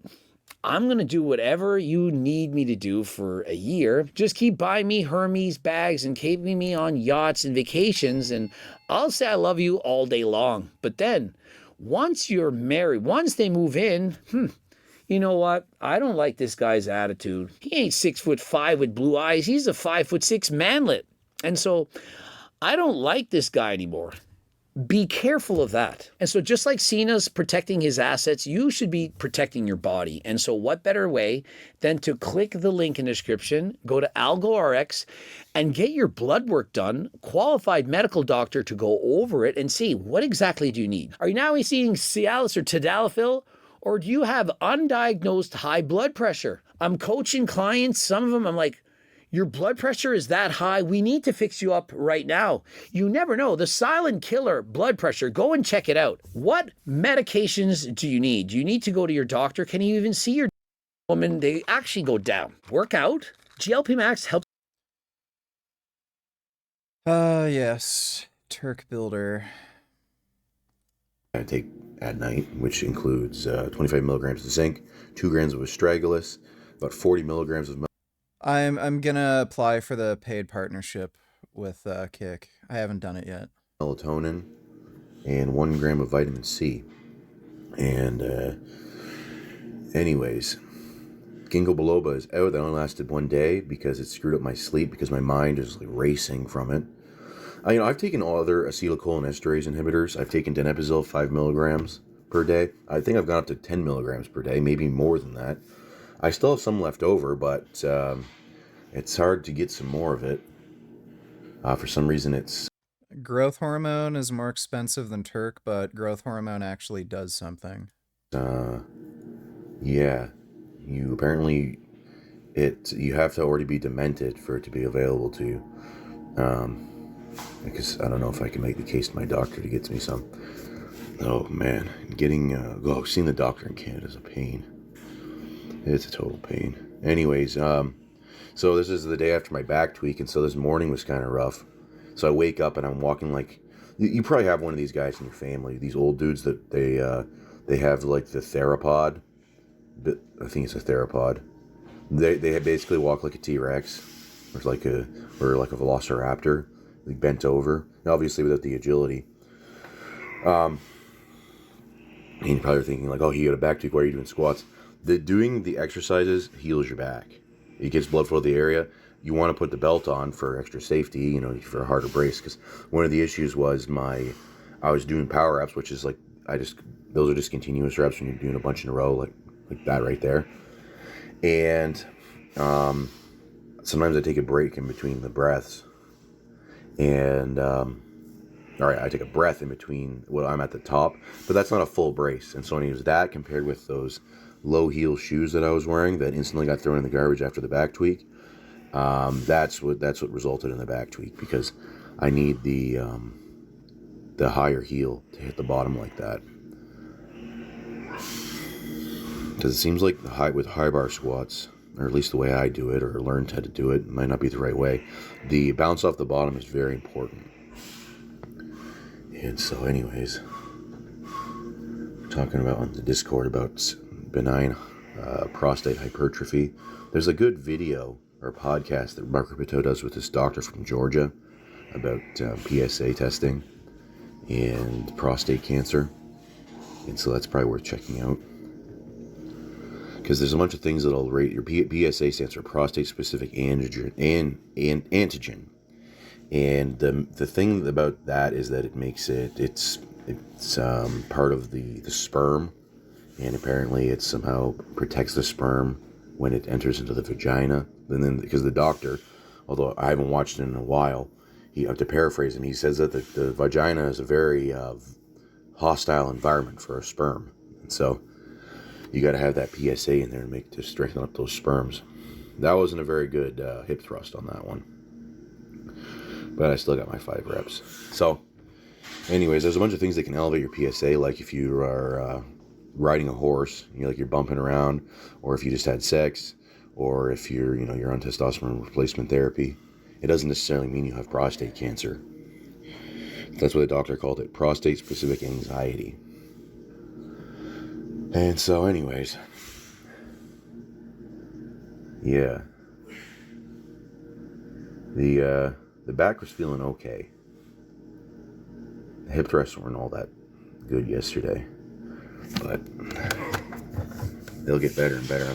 I'm going to do whatever you need me to do for a year. Just keep buying me Hermes bags and keeping me on yachts and vacations, and I'll say I love you all day long. But then, once you're married, once they move in, you know what? I don't like this guy's attitude. He ain't 6'5" with blue eyes. He's a 5'6" manlet. And so I don't like this guy anymore. Be careful of that. And so just like Cena's protecting his assets, you should be protecting your body. And so what better way than to click the link in the description, go to AlgoRx, and get your blood work done, qualified medical doctor to go over it and see what exactly do you need. Are you now seeing Cialis or Tadalafil? Or do you have undiagnosed high blood pressure? I'm coaching clients, some of them I'm like, your blood pressure is that high, we need to fix you up right now. You never know. The silent killer, blood pressure, go and check it out. What medications do you need? Do you need to go to your doctor? Can you even see your woman? They actually go down. Work out. GLP Max helps. Yes. Turk Builder. I take at night, which includes 25 milligrams of zinc, 2 grams of astragalus, about 40 milligrams of I'm gonna apply for the paid partnership with Kick. I haven't done it yet. melatonin, and 1 gram of vitamin C. And anyways, ginkgo biloba is out. That only lasted 1 day because it screwed up my sleep because my mind is like racing from it. I've taken all other acetylcholinesterase inhibitors. I've taken donepezil 5 milligrams per day. I think I've gone up to 10 milligrams per day, maybe more than that. I still have some left over, but it's hard to get some more of it. For some reason, it's... Growth hormone is more expensive than Turk, but growth hormone actually does something. Yeah. You apparently... You have to already be demented for it to be available to you. Because I don't know if I can make the case to my doctor to get me some. Oh, man. Seeing the doctor in Canada is a pain. It's a total pain. Anyways, so this is the day after my back tweak, and so this morning was kind of rough. So I wake up and I'm walking like... You probably have one of these guys in your family, these old dudes that they have like the theropod. I think it's a theropod. They basically walk like a T-Rex, or like a velociraptor, like bent over, obviously without the agility. And you're probably thinking like, oh, he got a back tweak, why are you doing squats? Doing the exercises heals your back. It gets blood flow to the area. You want to put the belt on for extra safety, for a harder brace. Because one of the issues was I was doing power reps, which is like, those are just continuous reps when you're doing a bunch in a row, like that right there. And sometimes I take a break in between the breaths. And, I take a breath in between when I'm at the top, but that's not a full brace. And so when I use that compared with those low heel shoes that I was wearing that instantly got thrown in the garbage after the back tweak, that's what resulted in the back tweak, because I need the higher heel to hit the bottom like that. Because it seems like with high bar squats, or at least the way I do it or learned how to do it, might not be the right way. The bounce off the bottom is very important. And so anyways, talking about on the Discord about benign prostate hypertrophy. There's a good video or podcast that Mark Rapito does with this doctor from Georgia about PSA testing and prostate cancer. And so that's probably worth checking out. Because there's a bunch of things that'll rate your PSA stands for prostate-specific antigen, antigen. And the thing about that is that it makes it's part of the sperm, and apparently it somehow protects the sperm when it enters into the vagina. And then because the doctor although I haven't watched it in a while. To paraphrase him, he says that the vagina is a very hostile environment for a sperm, and so you got to have that PSA in there to strengthen up those sperms. That wasn't a very good hip thrust on that one, but I still got my 5 reps. So, anyways, there's a bunch of things that can elevate your PSA, like if you are riding a horse, you're bumping around, or if you just had sex, or if you're on testosterone replacement therapy. It doesn't necessarily mean you have prostate cancer. That's what the doctor called it, prostate-specific anxiety. And so, anyways, yeah, the back was feeling okay. The hip thrusts weren't all that good yesterday, but they'll get better and better. I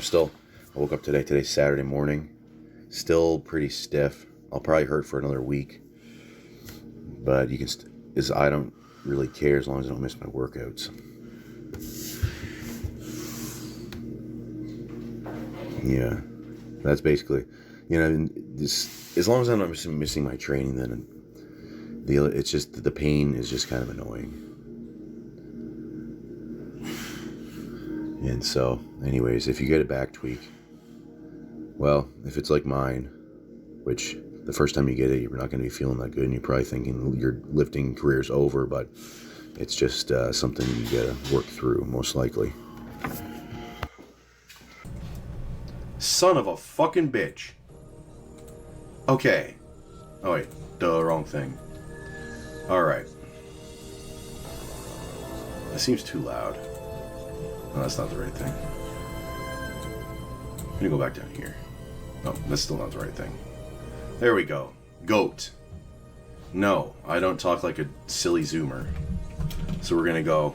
woke up today. Today's Saturday morning, still pretty stiff. I'll probably hurt for another week, but I don't really care as long as I don't miss my workouts. Yeah, that's basically, as long as I'm not missing my training, then it's just the pain is just kind of annoying. And so, anyways, if you get a back tweak, well, if it's like mine, which the first time you get it, you're not going to be feeling that good, and you're probably thinking your lifting career's over, but it's just something you got to work through, most likely. Son of a fucking bitch. Okay. Oh wait, wrong thing. Alright. That seems too loud. No, that's not the right thing. I'm gonna go back down here. No, that's still not the right thing. There we go. Goat. No, I don't talk like a silly zoomer. So we're gonna go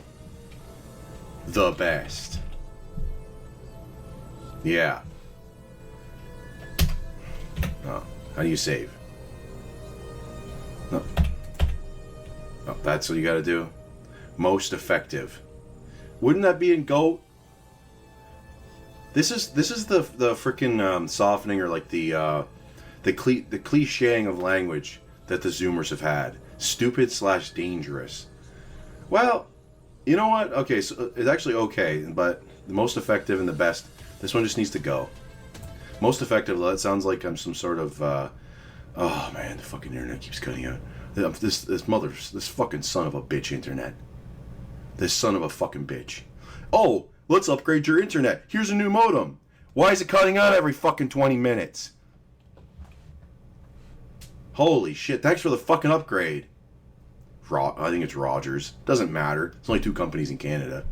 the best. Yeah. Oh, how do you save? No. Oh, that's what you gotta do? Most effective. Wouldn't that be in GOAT? This is the freaking softening, or like the clicheing of language that the Zoomers have had. Stupid/dangerous. Well, you know what? Okay, so it's actually okay, but the most effective and the best. This one just needs to go. Most effective. That sounds like I'm some sort of. Oh man, the fucking internet keeps cutting out. This fucking son of a bitch internet. This son of a fucking bitch. Oh, let's upgrade your internet. Here's a new modem. Why is it cutting out every fucking 20 minutes? Holy shit, thanks for the fucking upgrade. I think it's Rogers. Doesn't matter. There's only 2 companies in Canada.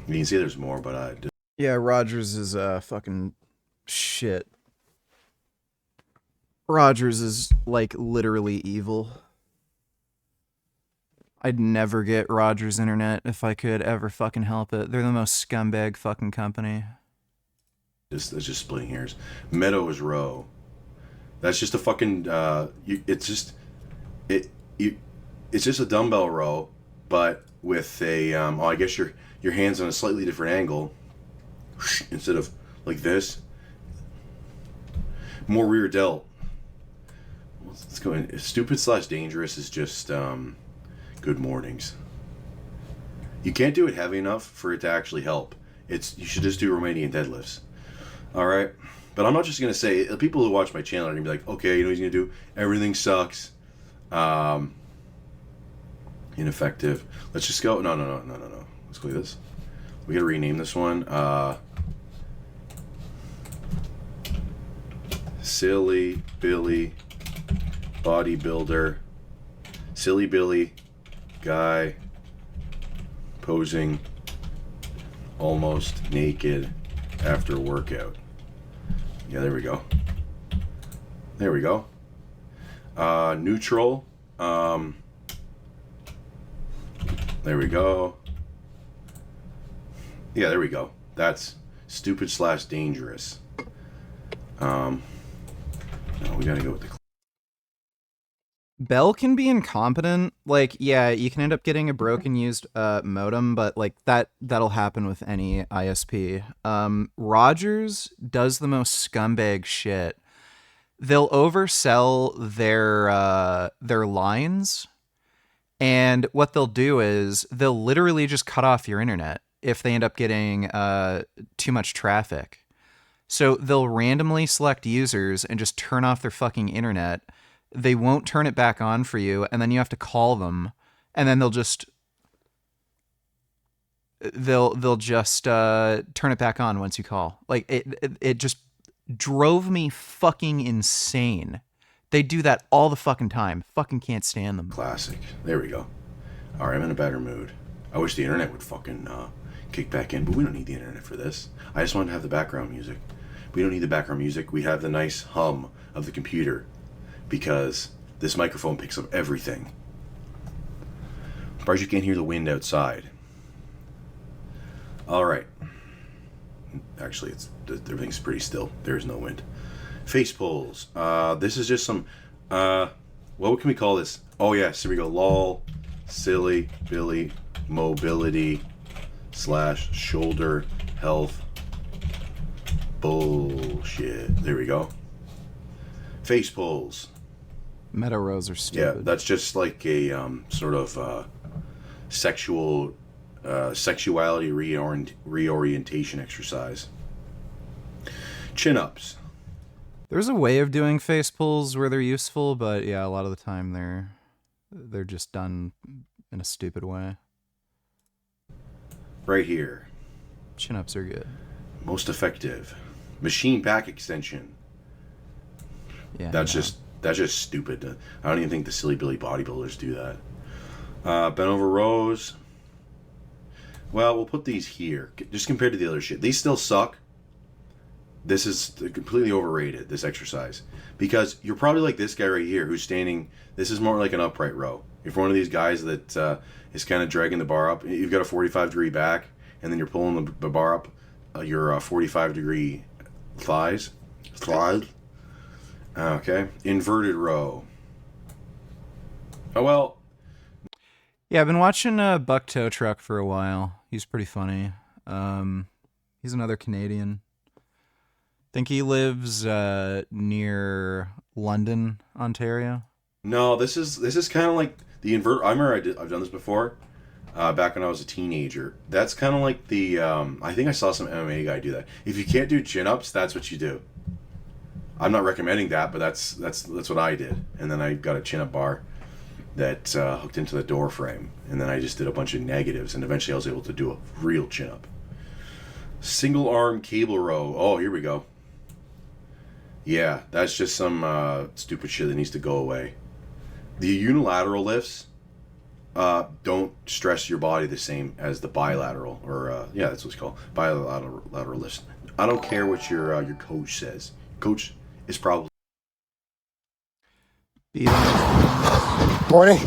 You can see there's more, but yeah, Rogers is fucking shit. Rogers is like literally evil. I'd never get Rogers internet if I could ever fucking help it. They're the most scumbag fucking company. it's just splitting hairs. Meadows Row. That's just a fucking. It's just a dumbbell row, but with a. I guess your hands on a slightly different angle, instead of like this. More rear delt. Let's go in. Stupid/dangerous is just good mornings. You can't do it heavy enough for it to actually help. You should just do Romanian deadlifts. All right, but I'm not just gonna say. People who watch my channel are gonna be like, okay, you know what he's gonna do? Everything sucks. Ineffective. Let's just go. No. Let's go with this. We gotta rename this one. Silly Billy bodybuilder. Silly Billy guy posing almost naked after workout. Yeah, there we go. There we go. Neutral. There we go. Yeah, there we go. That's stupid/dangerous. No, we gotta go with the. Bell can be incompetent. Like, yeah, you can end up getting a broken used modem, but like that'll happen with any ISP. Rogers does the most scumbag shit. they'll oversell their lines, and what they'll do is they'll literally just cut off your internet if they end up getting too much traffic. So they'll randomly select users and just turn off their fucking internet. They won't turn it back on for you, and then you have to call them, and then they'll just turn it back on once you call. Like it just drove me fucking insane. They do that all the fucking time. Fucking can't stand them. Classic. There we go. All right, I'm in a better mood. I wish the internet would fucking kick back in, but we don't need the internet for this. I just want to have the background music. We don't need the background music. We have the nice hum of the computer because this microphone picks up everything. I'm surprised you can't hear the wind outside. All right. Actually, everything's pretty still. There is no wind. Face pulls. This is just some, what can we call this? Oh yes, here we go. LOL, silly, Billy, mobility, / shoulder, health, bullshit. There we go. Face pulls. Meta rows are stupid. Yeah, that's just like a sort of sexuality reorientation exercise. Chin-ups. There's a way of doing face pulls where they're useful, but yeah, a lot of the time they're just done in a stupid way. Right here. Chin-ups are good. Most effective. Machine back extension. Yeah. That's just stupid. I don't even think the silly Billy bodybuilders do that. Bent over rows. Well, we'll put these here. Just compared to the other shit. These still suck. This is completely overrated, this exercise. Because you're probably like this guy right here who's standing. This is more like an upright row. If you're one of these guys that is kind of dragging the bar up, you've got a 45-degree back, and then you're pulling the bar up your 45-degree thighs. Okay. Inverted row. Oh, well. Yeah, I've been watching Buck Tow Truck for a while. He's pretty funny. He's another Canadian. Think he lives near London, Ontario. No, this is kind of like the invert. I remember I've done this before, back when I was a teenager. That's kind of like the. I think I saw some MMA guy do that. If you can't do chin ups, that's what you do. I'm not recommending that, but that's what I did. And then I got a chin up bar that hooked into the door frame, and then I just did a bunch of negatives, and eventually I was able to do a real chin up. Single arm cable row. Oh, here we go. Yeah, that's just some stupid shit that needs to go away. The unilateral lifts don't stress your body the same as the bilateral, or yeah, that's what it's called, bilateral lifts. I don't care what your coach says. Coach is probably. Morning.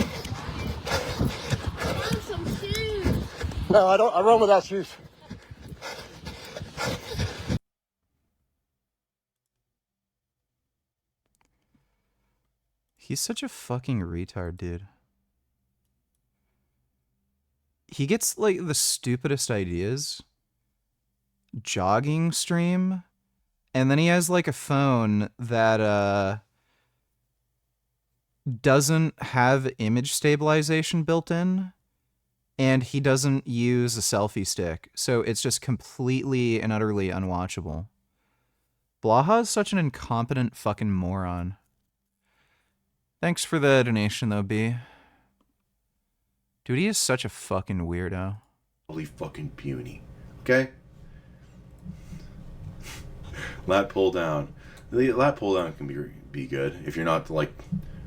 No, I don't. I run without shoes. He's such a fucking retard, dude. He gets like the stupidest ideas. Jogging stream, and then he has like a phone that doesn't have image stabilization built in, and he doesn't use a selfie stick, so it's just completely and utterly unwatchable. Blaha is such an incompetent fucking moron. Thanks for the donation, though, B. Dude, he is such a fucking weirdo. Holy fucking puny. Okay? Lat pull down. The lat pull down can be good if you're not like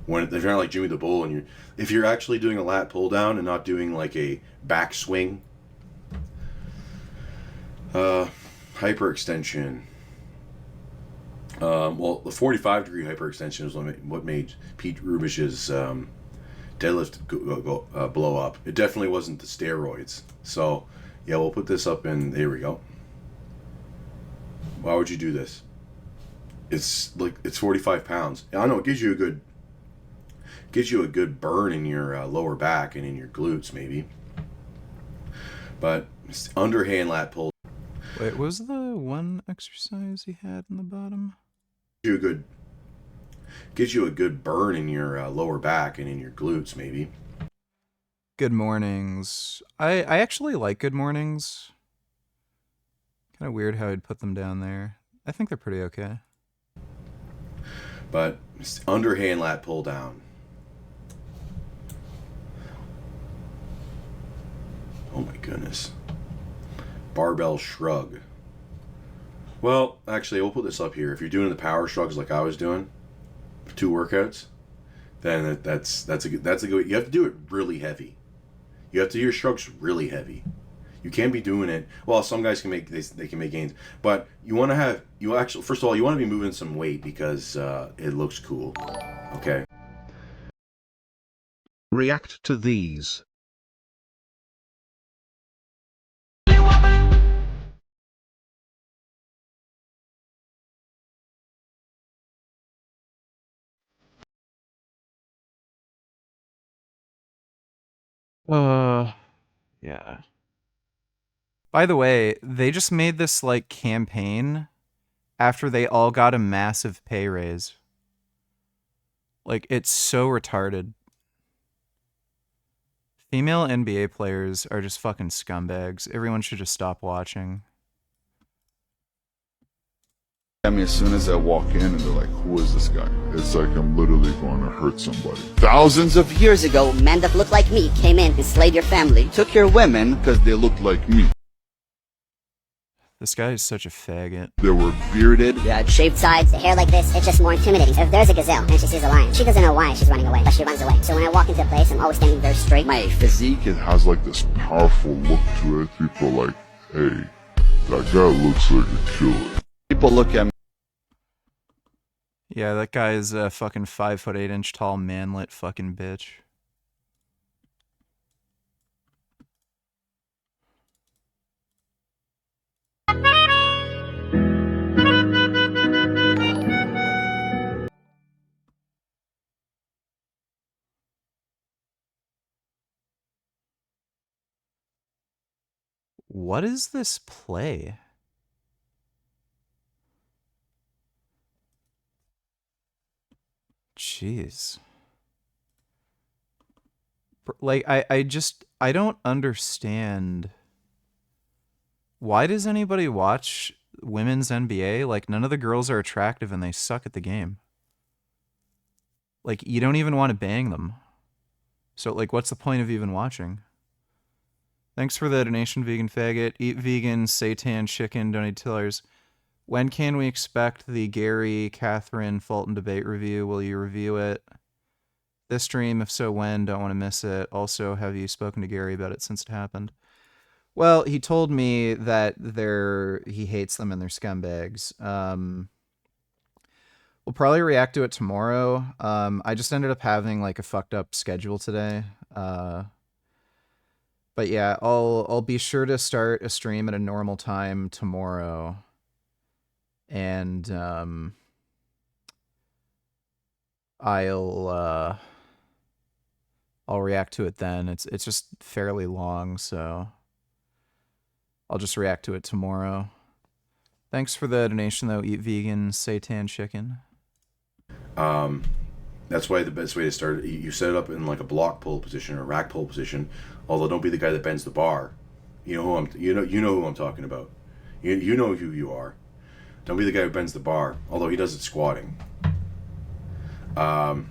if you're not like Jimmy the Bull, and if you're actually doing a lat pull down and not doing like a back swing. Hyperextension. Well, the 45-degree hyperextension is what made Pete Rubish's deadlift blow up. It definitely wasn't the steroids. So, yeah, we'll put this up in. There we go. Why would you do this? It's 45 pounds. I know it gives you a good burn in your lower back and in your glutes maybe. But it's underhand lat pull. Wait, what was the one exercise he had in the bottom? You a good Gives you a good burn in your lower back and in your glutes, maybe. Good mornings. I actually like good mornings. Kind of weird how I'd put them down there. I think they're pretty okay. But underhand lat pull down. Oh my goodness. Barbell shrug. Well, actually, we'll put this up here. If you're doing the power shrugs like I was doing, 2 workouts, then that's a good. You have to do it really heavy. You have to do your shrugs really heavy. You can't be doing it. Well, some guys can make they can make gains, but you want to have first of all you want to be moving some weight because it looks cool. Okay. React to these. Yeah. By the way, they just made this like campaign after they all got a massive pay raise. Like, it's so retarded. Female NBA players are just fucking scumbags. Everyone should just stop watching. At me as soon as I walk in and they're like, who is this guy? It's like I'm literally going to hurt somebody. Thousands of Years ago, men that looked like me came in, enslaved your family, took your women. because they looked like me. This guy is such a faggot. They were bearded. You had shaved sides. The hair like this, it's just more intimidating. If there's a gazelle and she sees a lion, she doesn't know why she's running away, but she runs away. So when I walk into a place, I'm always standing very straight. My physique It has like this powerful look to it. People are like, hey, that guy looks like a killer. People look at me. Yeah, that guy is a fucking 5'8" tall manlet fucking bitch. What is this play? Jeez. Like, I don't understand. Why does anybody watch women's NBA? Like, none of the girls are attractive and they suck at the game. Like, you don't even want to bang them. So, like, what's the point of even watching? Thanks for the donation, vegan faggot. Eat vegan, seitan chicken, donate $2. When can we expect the Gary Catherine Fulton debate review? Will you review it this stream? If so, when? Don't want to miss it. Also, have you spoken to Gary about it since it happened? Well, he told me that he hates them and they're scumbags. We'll probably react to it tomorrow. I just ended up having like a fucked up schedule today. But yeah, I'll be sure to start a stream at a normal time tomorrow. And I'll react to it then. It's just fairly long, so I'll just react to it tomorrow. Thanks for the donation though. Eat vegan, seitan chicken. That's why the best way to start, you set it up in like a block pull position or a rack pull position. Although don't be the guy that bends the bar. You know who I'm talking about. You know who you are. Don't be the guy who bends the bar. Although he does it squatting. You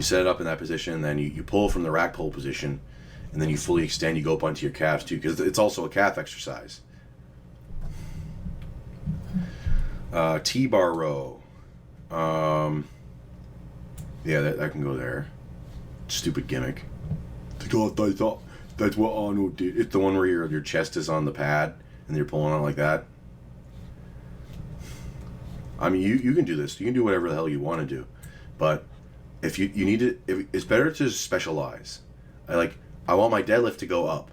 set it up in that position, and then you pull from the rack pull position, and then you fully extend. You go up onto your calves too, because it's also a calf exercise. T-bar row. Yeah, that can go there. Stupid gimmick. I thought that's what Arnold did. It's the one where your chest is on the pad and you're pulling on it like that. I mean, you can do this. You can do whatever the hell you want to do, but if you need to, it's better to specialize. I want my deadlift to go up,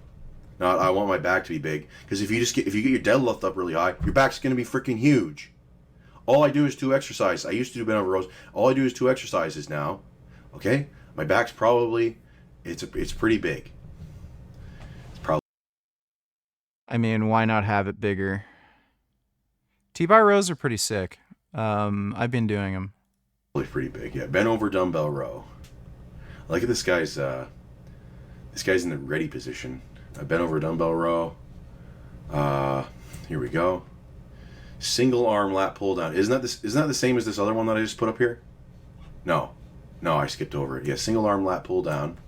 not I want my back to be big. Because if you get your deadlift up really high, your back's gonna be freaking huge. All I do is 2 exercises. I used to do bent over rows. All I do is 2 exercises now. Okay, my back's probably it's pretty big. It's probably. I mean, why not have it bigger? T-bar rows are pretty sick. I've been doing them. pretty big. Yeah, bent over dumbbell row. Look at this guy's. This guy's in the ready position. Bent over dumbbell row. Here we go. Single arm lat pull down. Isn't that the same as this other one that I just put up here? No, I skipped over it. Yeah, single arm lat pull down.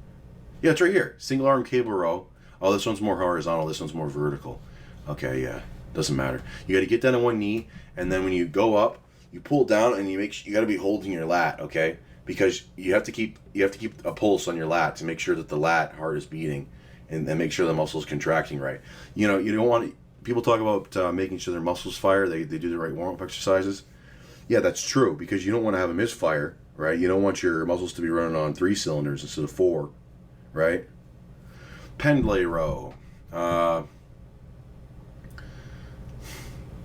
Yeah, it's right here. Single arm cable row. Oh, this one's more horizontal. This one's more vertical. Okay, yeah, doesn't matter. You got to get down on one knee, and then when you go up, you pull down, and you got to be holding your lat. Okay, because you have to keep a pulse on your lat to make sure that the lat heart is beating, and make sure the muscle's contracting right. You know, you don't want people talk about making sure their muscles fire. They do the right warm-up exercises. Yeah, that's true, because you don't want to have a misfire, right? You don't want your muscles to be running on 3 cylinders instead of 4, right? Pendlay row.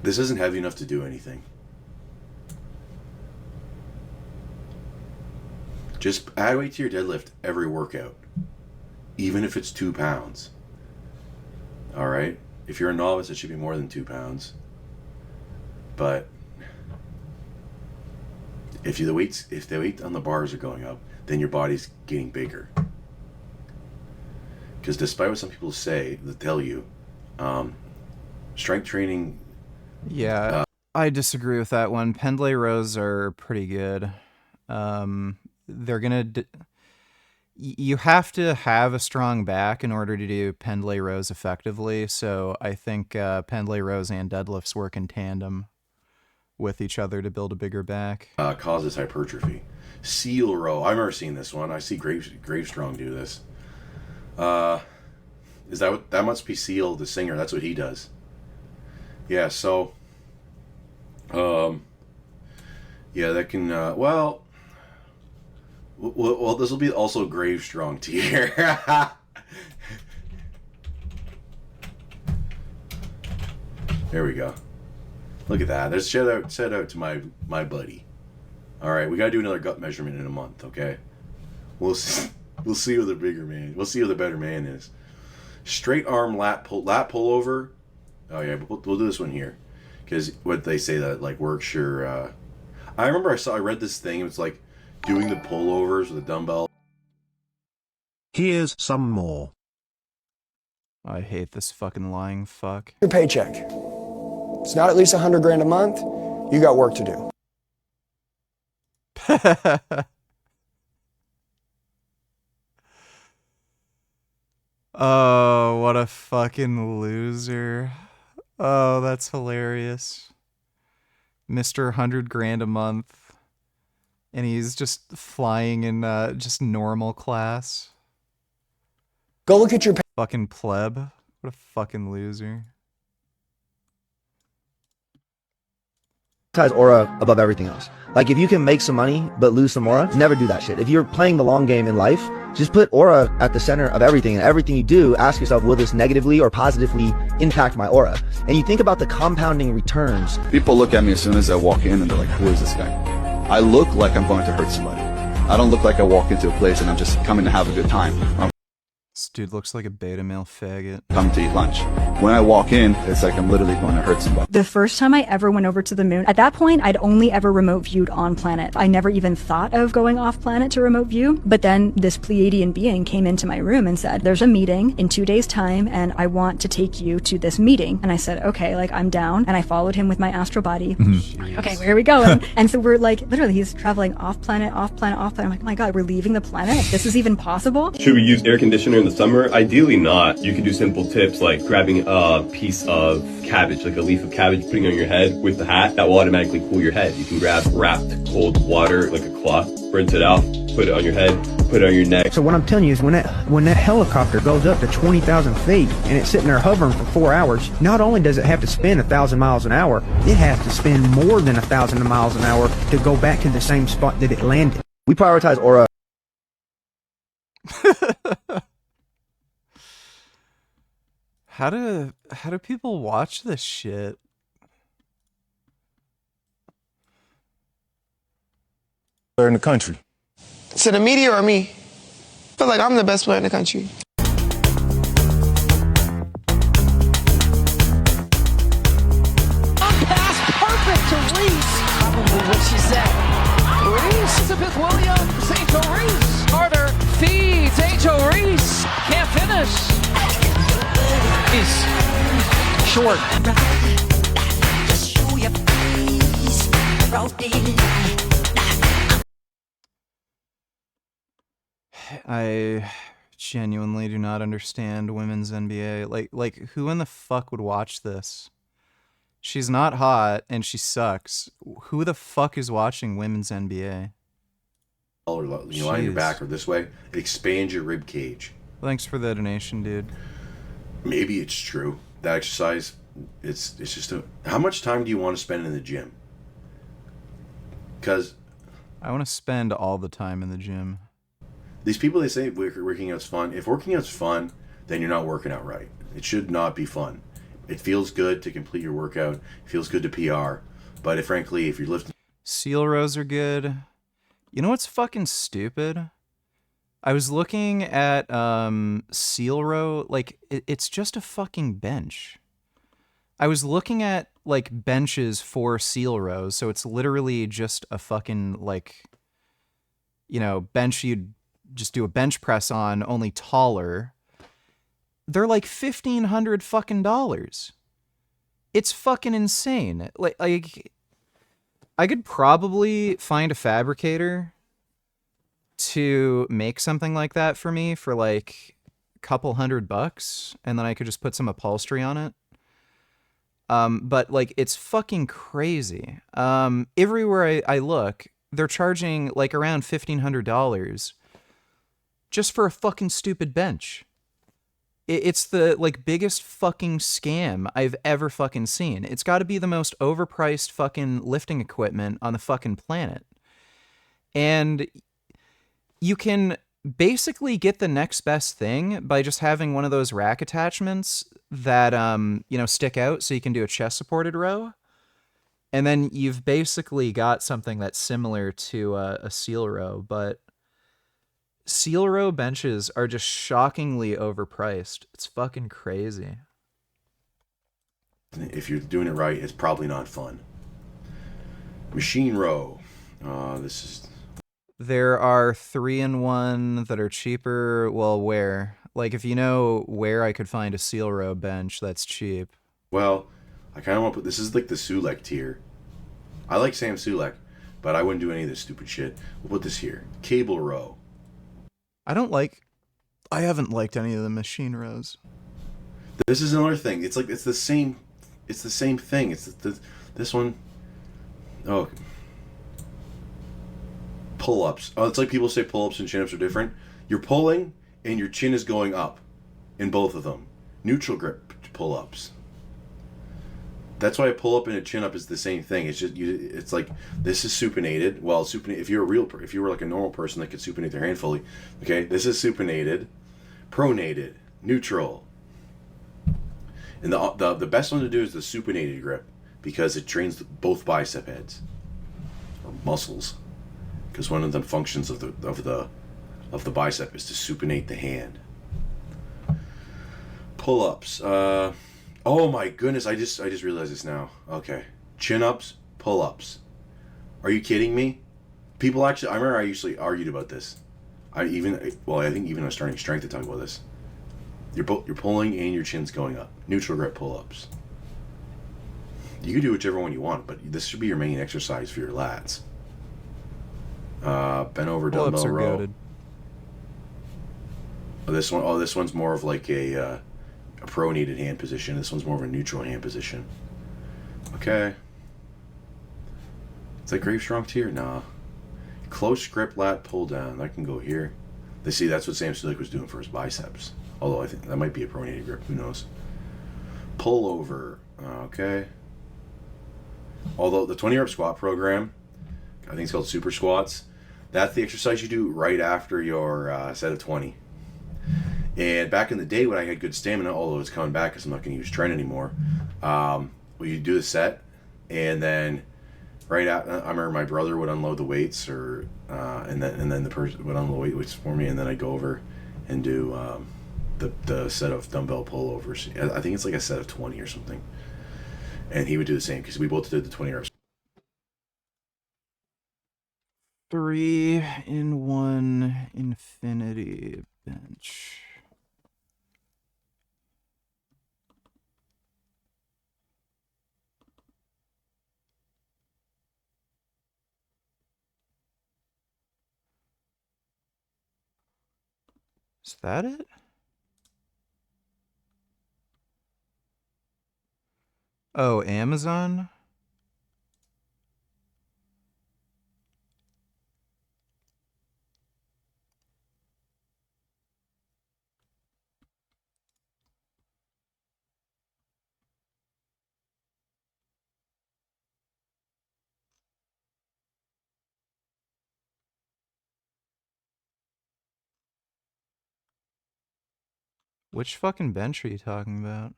This isn't heavy enough to do anything. Just add weight to your deadlift every workout, even if it's 2 pounds. All right? If you're a novice, it should be more than 2 pounds. But if the weight on the bars are going up, then your body's getting bigger. Because despite what some people say, they tell you, strength training. Yeah, I disagree with that one. Pendlay rows are pretty good. They're gonna. You have to have a strong back in order to do Pendlay rows effectively. So I think Pendlay rows and deadlifts work in tandem with each other to build a bigger back. Causes hypertrophy. Seal row. I've never seen this one. I see Gravestrong do this. Is that must be Seal, the singer? That's what he does. Yeah. So. Yeah, that can. Well, this will be also Gravestrong tier. There we go. Look at that. There's shout out to my buddy. All right, we gotta do another gut measurement in a month. Okay, we'll see who the bigger man. We'll see who the better man is. Straight arm lat pull over. Oh yeah, we'll do this one here, because what they say that like works your. I remember I read this thing. It was like doing the pullovers with a dumbbell. Here's some more. I hate this fucking lying fuck. Your paycheck. It's not at least $100,000 a month. You got work to do. Oh, what a fucking loser. Oh, that's hilarious. Mr. $100,000 a month. And he's just flying in just normal class. Go look at your fucking pleb. What a fucking loser. Prioritize aura above everything else. Like if you can make some money but lose some aura, never do that shit. If you're playing the long game in life, just put aura at the center of everything, and everything you do, ask yourself, will this negatively or positively impact my aura? And you think about the compounding returns. People look at me as soon as I walk in and they're like, who is this guy? I look like I'm going to hurt somebody. I don't look like I walk into a place and I'm just coming to have a good time. This dude looks like a beta male faggot. Come to eat lunch. When I walk in, it's like I'm literally going to hurt somebody. The first time I ever went over to the moon, at that point, I'd only ever remote viewed on planet. I never even thought of going off planet to remote view. But then this Pleiadian being came into my room and said, there's a meeting in 2 days time and I want to take you to this meeting. And I said, okay, like I'm down. And I followed him with my astral body. Okay, where are we going? And so we're like, literally, he's traveling off planet, off planet, off planet. I'm like, oh my God, we're leaving the planet? This is even possible? Should we use air conditioner in the summer? Ideally not. You can do simple tips like grabbing a piece of cabbage, like a leaf of cabbage, putting it on your head with the hat. That will automatically cool your head. You can grab wrapped cold water, like a cloth, rinse it out, put it on your head, put it on your neck. So what I'm telling you is when that helicopter goes up to 20,000 feet and it's sitting there hovering for 4 hours, not only does it have to spin 1,000 miles an hour, it has to spin more than 1,000 miles an hour to go back to the same spot that it landed. We prioritize aura. How do people watch this shit? In the country. To the media or me? I feel like I'm the best player in the country. Pass perfect to Reese. Probably what she said. Reese Elizabeth Williams, Angel Reese. Carter feeds Angel Reese. Can't finish. He's short. I genuinely do not understand women's NBA. Like who in the fuck would watch this? She's not hot and she sucks. Who the fuck is watching women's NBA? Or you lie on your back or this way, it expands your rib cage. Thanks for the donation, dude. Maybe it's true. That exercise, it's just a. How much time do you want to spend in the gym? Because I want to spend all the time in the gym. These people, they say working out's fun. If working out's fun, then you're not working out right. It should not be fun. It feels good to complete your workout. It feels good to PR. But if you're lifting... Seal rows are good. You know what's fucking stupid? I was looking at seal row. Like, it's just a fucking bench. I was looking at, like, benches for seal rows. So it's literally just a fucking, like, you know, bench you'd just do a bench press on, only taller. They're like $1,500 fucking dollars. It's fucking insane. Like I could probably find a fabricator to make something like that for me for like a couple $100, and then I could just put some upholstery on it. But like it's fucking crazy. Everywhere I look, they're charging like around $1,500 just for a fucking stupid bench. It's the like biggest fucking scam I've ever fucking seen. It's got to be the most overpriced fucking lifting equipment on the fucking planet. And you can basically get the next best thing by just having one of those rack attachments that you know, stick out so you can do a chest supported row. And then you've basically got something that's similar to a seal row, but seal row benches are just shockingly overpriced. It's fucking crazy. If you're doing it right, it's probably not fun. Machine row. This is... There are 3-in-1 that are cheaper. Well, where? Like, if you know where I could find a seal row bench that's cheap. Well, I kind of want to put... This is like the Sulek tier. I like Sam Sulek, but I wouldn't do any of this stupid shit. We'll put this here. Cable row. I haven't liked any of the machine rows. This is another thing. It's like it's the same thing. It's this one. Oh, pull-ups. Oh, it's like people say pull-ups and chin-ups are different. You're pulling and your chin is going up in both of them. Neutral grip pull-ups. That's why a pull-up and a chin-up is the same thing. It's just it's like this is supinated. Well, if you were like a normal person that could supinate their hand fully, okay, this is supinated, pronated, neutral. And the best one to do is the supinated grip because it trains both bicep heads or muscles. Because one of the functions of the bicep is to supinate the hand. Pull-ups. Oh my goodness! I just realized this now. Okay, chin-ups, pull-ups. Are you kidding me? People actually. I remember I usually argued about this. I think even on Starting Strength to talk about this. You're pulling and your chin's going up. Neutral grip pull-ups. You can do whichever one you want, but this should be your main exercise for your lats. Bent over dumbbell row. Goated. This one's more of like a pronated hand position. This one's more of a neutral hand position. Okay. Is that grave strong tier? Nah. Close grip lat pull down. That can go here. They see that's what Sam Sulek was doing for his biceps. Although I think that might be a pronated grip. Who knows? Pull over. Okay. Although the 20 rep squat program, I think it's called super squats. That's the exercise you do right after your set of 20. And back in the day when I had good stamina, although it's coming back because I'm not going to use Tren anymore, you do the set, and then right after, I remember my brother would unload the weights, and then the person would unload the weights for me, and then I'd go over and do the set of dumbbell pullovers. I think it's like a set of 20 or something. And he would do the same because we both did the 20 reps. 3-in-1 infinity bench. Is that it? Oh, Amazon? Which fucking bench are you talking about?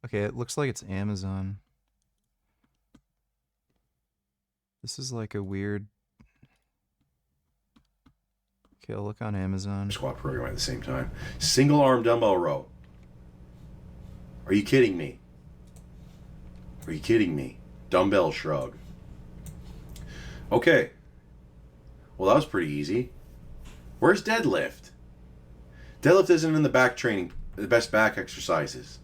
Okay, it looks like it's Amazon. This is like a weird... Okay, I'll look on Amazon. Squat program at the same time. Single arm dumbbell row. Are you kidding me? Are you kidding me? Dumbbell shrug. Okay. Well, that was pretty easy. Where's deadlift? Deadlift isn't in the back training, the best back exercises.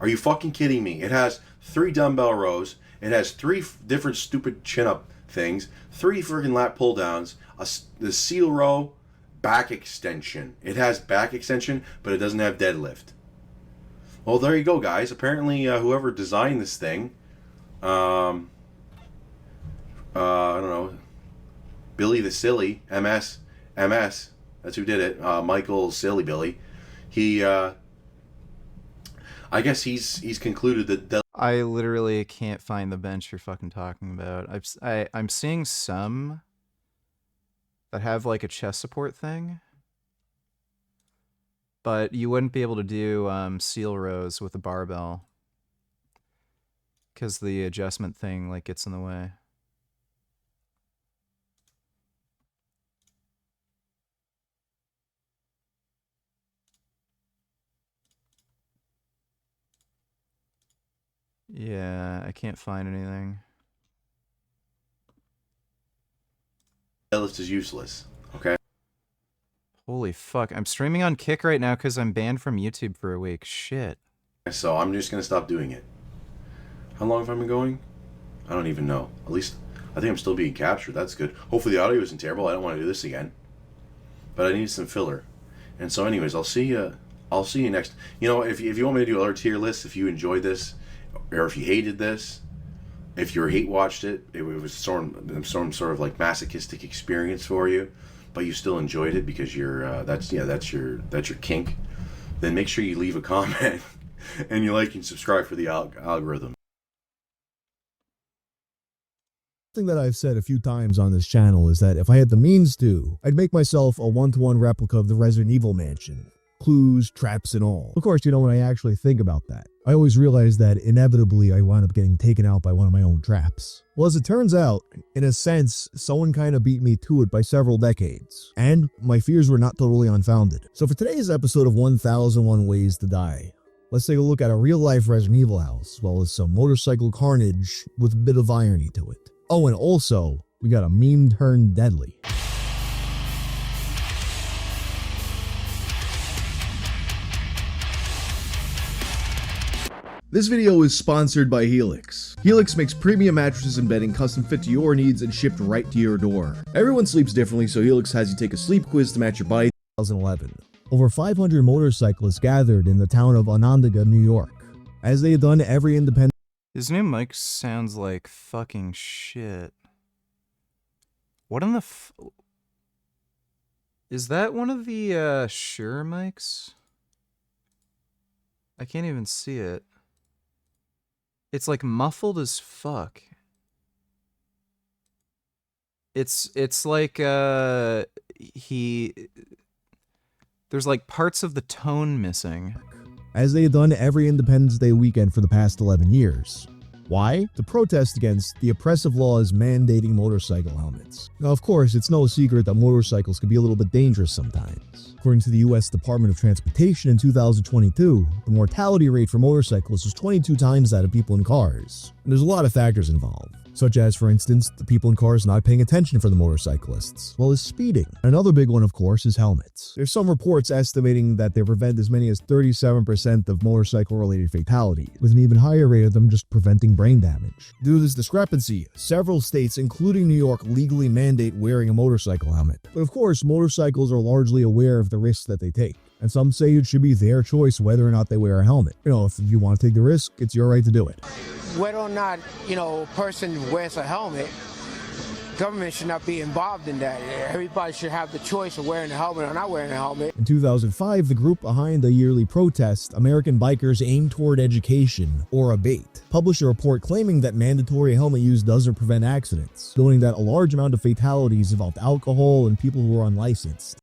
Are you fucking kidding me? It has 3 dumbbell rows. It has 3 different stupid chin-up things. 3 freaking lat pull-downs. The seal row, back extension. It has back extension, but it doesn't have deadlift. Well, there you go, guys. Apparently, whoever designed this thing, I don't know, Billy the Silly, MS, that's who did it, Michael Silly Billy. He, I guess he's concluded that... I literally can't find the bench you're fucking talking about. I'm seeing some that have like a chest support thing, but you wouldn't be able to do seal rows with a barbell because the adjustment thing like gets in the way. Yeah, I can't find anything. Deadlift is useless, okay? Holy fuck, I'm streaming on Kick right now because I'm banned from YouTube for a week. Shit. So I'm just going to stop doing it. How long have I been going? I don't even know. At least, I think I'm still being captured. That's good. Hopefully the audio isn't terrible. I don't want to do this again. But I need some filler. And so anyways, I'll see you next. You know, if you want me to do other tier lists, if you enjoyed this, or if you hated this, if you hate watched it, it was some sort of like masochistic experience for you, but you still enjoyed it because you're that's your kink, then make sure you leave a comment and you like and subscribe for the algorithm. Thing that I've said a few times on this channel is that if I had the means to, I'd make myself a 1-to-1 replica of the Resident Evil mansion. Clues, traps, and all. Of course, when I actually think about that, I always realize that inevitably I wind up getting taken out by one of my own traps. Well, as it turns out, in a sense, someone kind of beat me to it by several decades, and my fears were not totally unfounded. So for today's episode of 1001 Ways to Die, let's take a look at a real-life Resident Evil house, as well as some motorcycle carnage with a bit of irony to it. Oh, and also, we got a meme turned deadly. This video is sponsored by Helix. Helix makes premium mattresses and bedding custom fit to your needs and shipped right to your door. Everyone sleeps differently, so Helix has you take a sleep quiz to match your body. 2011. Over 500 motorcyclists gathered in the town of Onondaga, New York. As they had done every independent... His new mic sounds like fucking shit. What in the Is that one of the Shure mics? I can't even see it. It's like muffled as fuck. It's like there's like parts of the tone missing. As they had done every Independence Day weekend for the past 11 years. Why? To protest against the oppressive laws mandating motorcycle helmets. Now, of course, it's no secret that motorcycles can be a little bit dangerous sometimes. According to the U.S. Department of Transportation in 2022, the mortality rate for motorcyclists was 22 times that of people in cars. And there's a lot of factors involved. such as, for instance, the people in cars not paying attention for the motorcyclists, as well as speeding. Another big one, of course, is helmets. There's some reports estimating that they prevent as many as 37% of motorcycle-related fatalities, with an even higher rate of them just preventing brain damage. Due to this discrepancy, several states, including New York, legally mandate wearing a motorcycle helmet. But of course, motorcycles are largely aware of the risks that they take, and some say it should be their choice whether or not they wear a helmet. You know, if you want to take the risk, it's your right to do it. Whether or not, a person wears a helmet, government should not be involved in that. Everybody should have the choice of wearing a helmet or not wearing a helmet. In 2005, the group behind the yearly protest, American Bikers Aim Toward Education, or ABATE, published a report claiming that mandatory helmet use doesn't prevent accidents, noting that a large amount of fatalities involved alcohol and people who are unlicensed.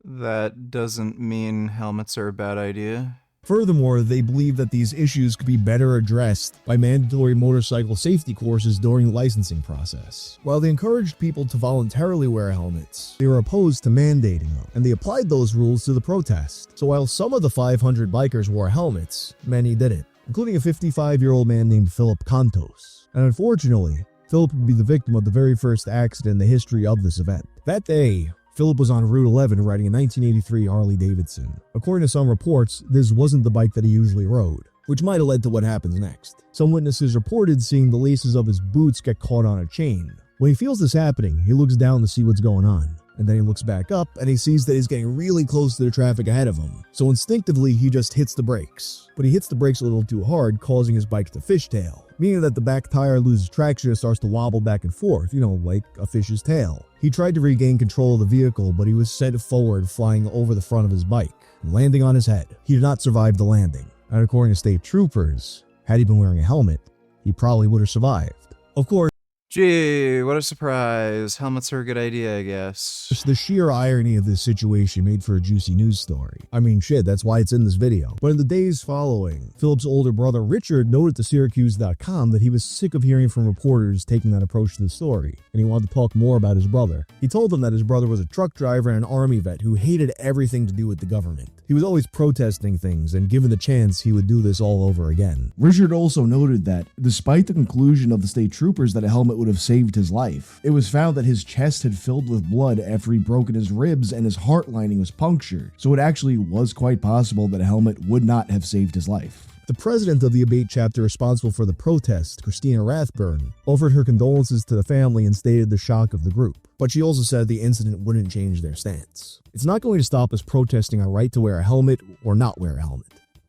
That doesn't mean helmets are a bad idea. Furthermore, they believe that these issues could be better addressed by mandatory motorcycle safety courses during the licensing process. While they encouraged people to voluntarily wear helmets, they were opposed to mandating them, and they applied those rules to the protest. So while some of the 500 bikers wore helmets, many didn't, including a 55-year-old man named Philip Contos. And unfortunately, Philip would be the victim of the very first accident in the history of this event. That day, Philip was on Route 11 riding a 1983 Harley-Davidson. According to some reports, this wasn't the bike that he usually rode, which might have led to what happens next. Some witnesses reported seeing the laces of his boots get caught on a chain. When he feels this happening, he looks down to see what's going on, and then he looks back up and he sees that he's getting really close to the traffic ahead of him. So instinctively, he just hits the brakes. But he hits the brakes a little too hard, causing his bike to fishtail, meaning that the back tire loses traction and starts to wobble back and forth, like a fish's tail. He tried to regain control of the vehicle, but he was sent forward, flying over the front of his bike, landing on his head. He did not survive the landing, and according to state troopers, had he been wearing a helmet, he probably would have survived. Of course, Gee, what a surprise. Helmets are a good idea, I guess. the sheer irony of this situation made for a juicy news story. I mean, shit, that's why it's in this video. But in the days following, Philip's older brother Richard noted to Syracuse.com that he was sick of hearing from reporters taking that approach to the story, and he wanted to talk more about his brother. He told them that his brother was a truck driver and an army vet who hated everything to do with the government. He was always protesting things, and given the chance, he would do this all over again. Richard also noted that, despite the conclusion of the state troopers that a helmet would have saved his life, it was found that his chest had filled with blood after he'd broken his ribs and his heart lining was punctured, so it actually was quite possible that a helmet would not have saved his life. The president of the ABATE chapter responsible for the protest, Christina Rathburn, offered her condolences to the family and stated the shock of the group. But she also said the incident wouldn't change their stance. It's not going to stop us protesting our right to wear a helmet or not wear a helmet.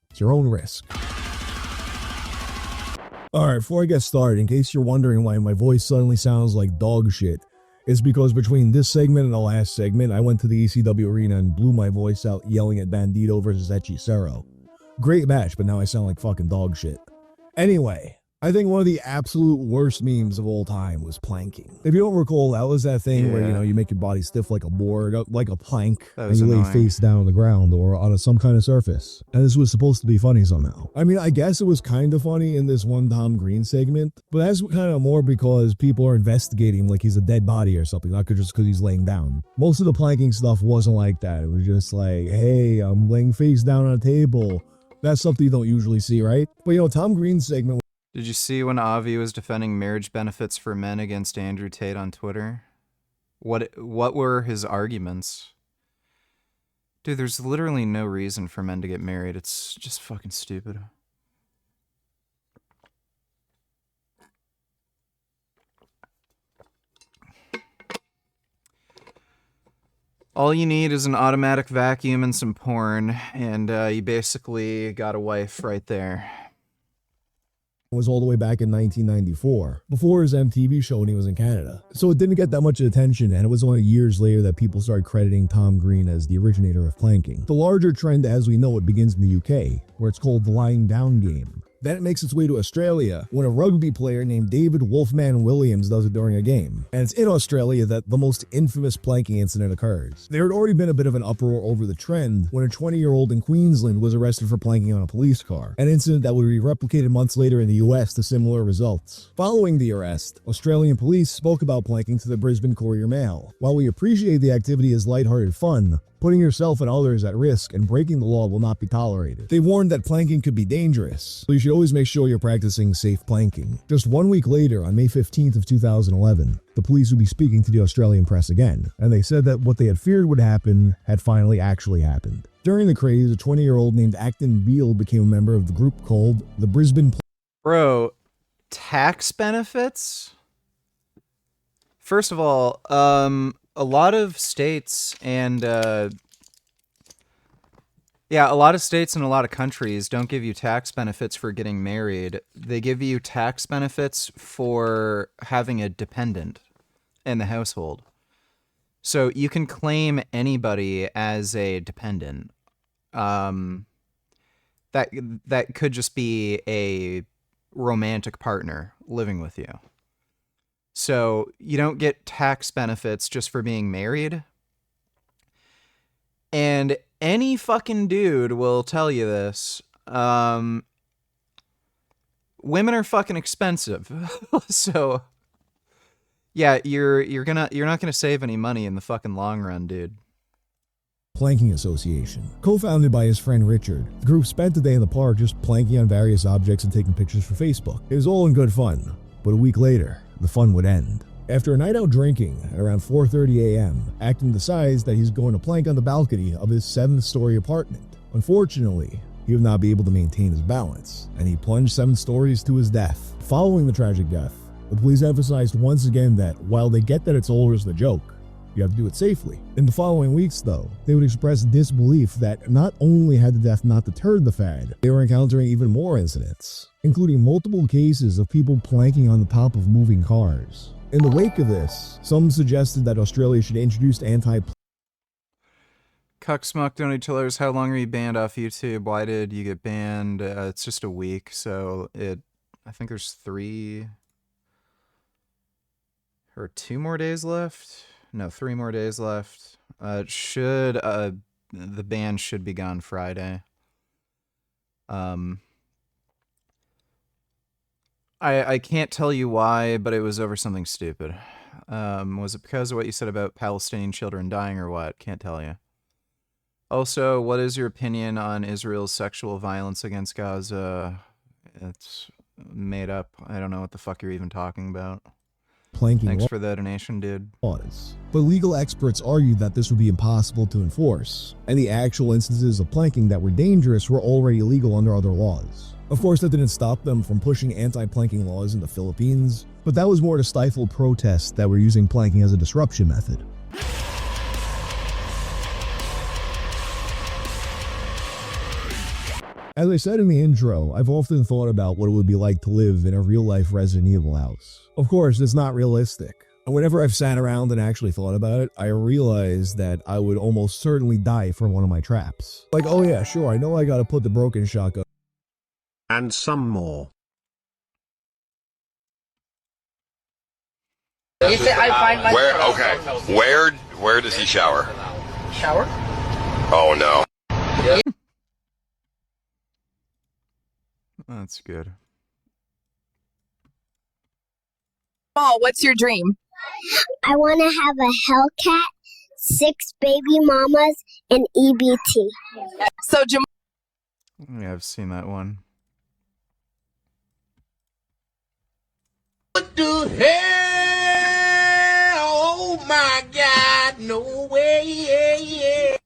It's your own risk. Alright, before I get started, in case you're wondering why my voice suddenly sounds like dog shit, it's because between this segment and the last segment, I went to the ECW arena and blew my voice out yelling at Bandito versus Hechicero. Great match, but now I sound like fucking dog shit. Anyway, I think one of the absolute worst memes of all time was planking. If you don't recall, that was that thing where, you make your body stiff like a board, like a plank, and you lay face down on the ground or on some kind of surface. And this was supposed to be funny somehow. I mean, I guess it was kind of funny in this one Tom Green segment, but that's kind of more because people are investigating like he's a dead body or something, not just because he's laying down. Most of the planking stuff wasn't like that. It was just like, hey, I'm laying face down on a table. That's something you don't usually see, right? But Tom Green's segment. Did you see when Avi was defending marriage benefits for men against Andrew Tate on Twitter? What were his arguments? Dude, there's literally no reason for men to get married. It's just fucking stupid. All you need is an automatic vacuum and some porn, and you basically got a wife right there. Was all the way back in 1994, before his MTV show when he was in Canada. So it didn't get that much attention, and it was only years later that people started crediting Tom Green as the originator of planking. The larger trend as we know it begins in the UK, where it's called the lying down game. Then it makes its way to Australia when a rugby player named David Wolfman Williams does it during a game. And it's in Australia that the most infamous planking incident occurs. There had already been a bit of an uproar over the trend when a 20-year-old in Queensland was arrested for planking on a police car, an incident that would be replicated months later in the US to similar results. Following the arrest, Australian police spoke about planking to the Brisbane Courier Mail. While we appreciate the activity as lighthearted fun, Putting yourself and others at risk and breaking the law will not be tolerated. They warned that planking could be dangerous, so you should always make sure you're practicing safe planking. Just 1 week later, on May 15th of 2011, the police would be speaking to the Australian press again, and they said that what they had feared would happen had finally actually happened. During the craze, a 20-year-old named Acton Beale became a member of the group called the Brisbane... Bro, tax benefits? First of all, a lot of states and, a lot of states and a lot of countries don't give you tax benefits for getting married. They give you tax benefits for having a dependent in the household. So you can claim anybody as a dependent. That could just be a romantic partner living with you. So you don't get tax benefits just for being married. And any fucking dude will tell you this. Women are fucking expensive. So yeah, you're not gonna save any money in the fucking long run, dude. Planking Association. Co-founded by his friend Richard, the group spent the day in the park just planking on various objects and taking pictures for Facebook. It was all in good fun, but a week later, the fun would end. After a night out drinking at around 4:30 a.m., Acton decides that he's going to plank on the balcony of his 7th-story apartment. Unfortunately, he would not be able to maintain his balance, and he plunged 7 stories to his death. Following the tragic death, the police emphasized once again that while they get that it's all just a joke, you have to do it safely. In the following weeks, though, they would express disbelief that not only had the death not deterred the fad, they were encountering even more incidents, including multiple cases of people planking on the top of moving cars. In the wake of this, some suggested that Australia should introduce Cucksmuck Donny Tillers, how long are you banned off YouTube? Why did you get banned? It's just a week, so I think there's 3 or 2 more days left. No, 3 more days left. The ban should be gone Friday. I can't tell you why, but it was over something stupid. Was it because of what you said about Palestinian children dying or what? Can't tell you. Also, what is your opinion on Israel's sexual violence against Gaza? It's made up. I don't know what the fuck you're even talking about. planking Thanks for the donation, dude. laws. But legal experts argued that this would be impossible to enforce, and the actual instances of planking that were dangerous were already illegal under other laws. Of course, that didn't stop them from pushing anti-planking laws in the Philippines, but that was more to stifle protests that were using planking as a disruption method. As I said in the intro, I've often thought about what it would be like to live in a real-life Resident Evil house. Of course, it's not realistic. And whenever I've sat around and actually thought about it, I realized that I would almost certainly die from one of my traps. Like, oh yeah, sure, I know I gotta put the broken shotgun. And some more. You say I find my where does he shower? Shower? Oh no. That's good. Oh, what's your dream? I want to have a Hellcat, 6 baby mamas, and EBT. So, Jamal. Yeah, I've seen that one. What the hell? Oh my God, no way.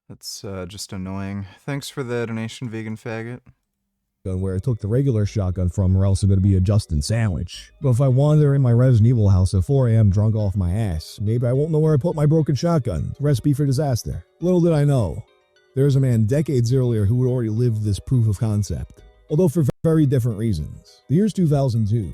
That's just annoying. Thanks for the donation, vegan faggot. Where I took the regular shotgun from, or else it's going to be a Justin sandwich. But if I wander in my Resident Evil house at 4 a.m. drunk off my ass, maybe I won't know where I put my broken shotgun. Recipe for disaster. Little did I know, there's a man decades earlier who had already lived this proof of concept, although for very different reasons. The year's 2002.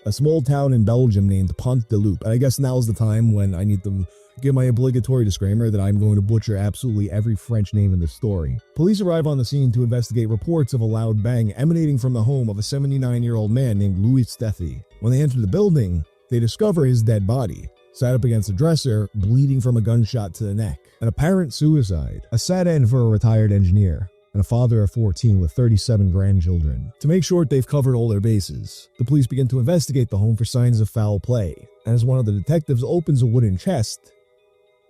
A small town in Belgium named Pont de Loup, and I guess now's the time when I need to give my obligatory disclaimer that I'm going to butcher absolutely every French name in this story. Police arrive on the scene to investigate reports of a loud bang emanating from the home of a 79-year-old man named Louis Steffi. When they enter the building, they discover his dead body, sat up against a dresser, bleeding from a gunshot to the neck. An apparent suicide, a sad end for a retired engineer, and a father of 14 with 37 grandchildren. To make sure they've covered all their bases, the police begin to investigate the home for signs of foul play. And as one of the detectives opens a wooden chest,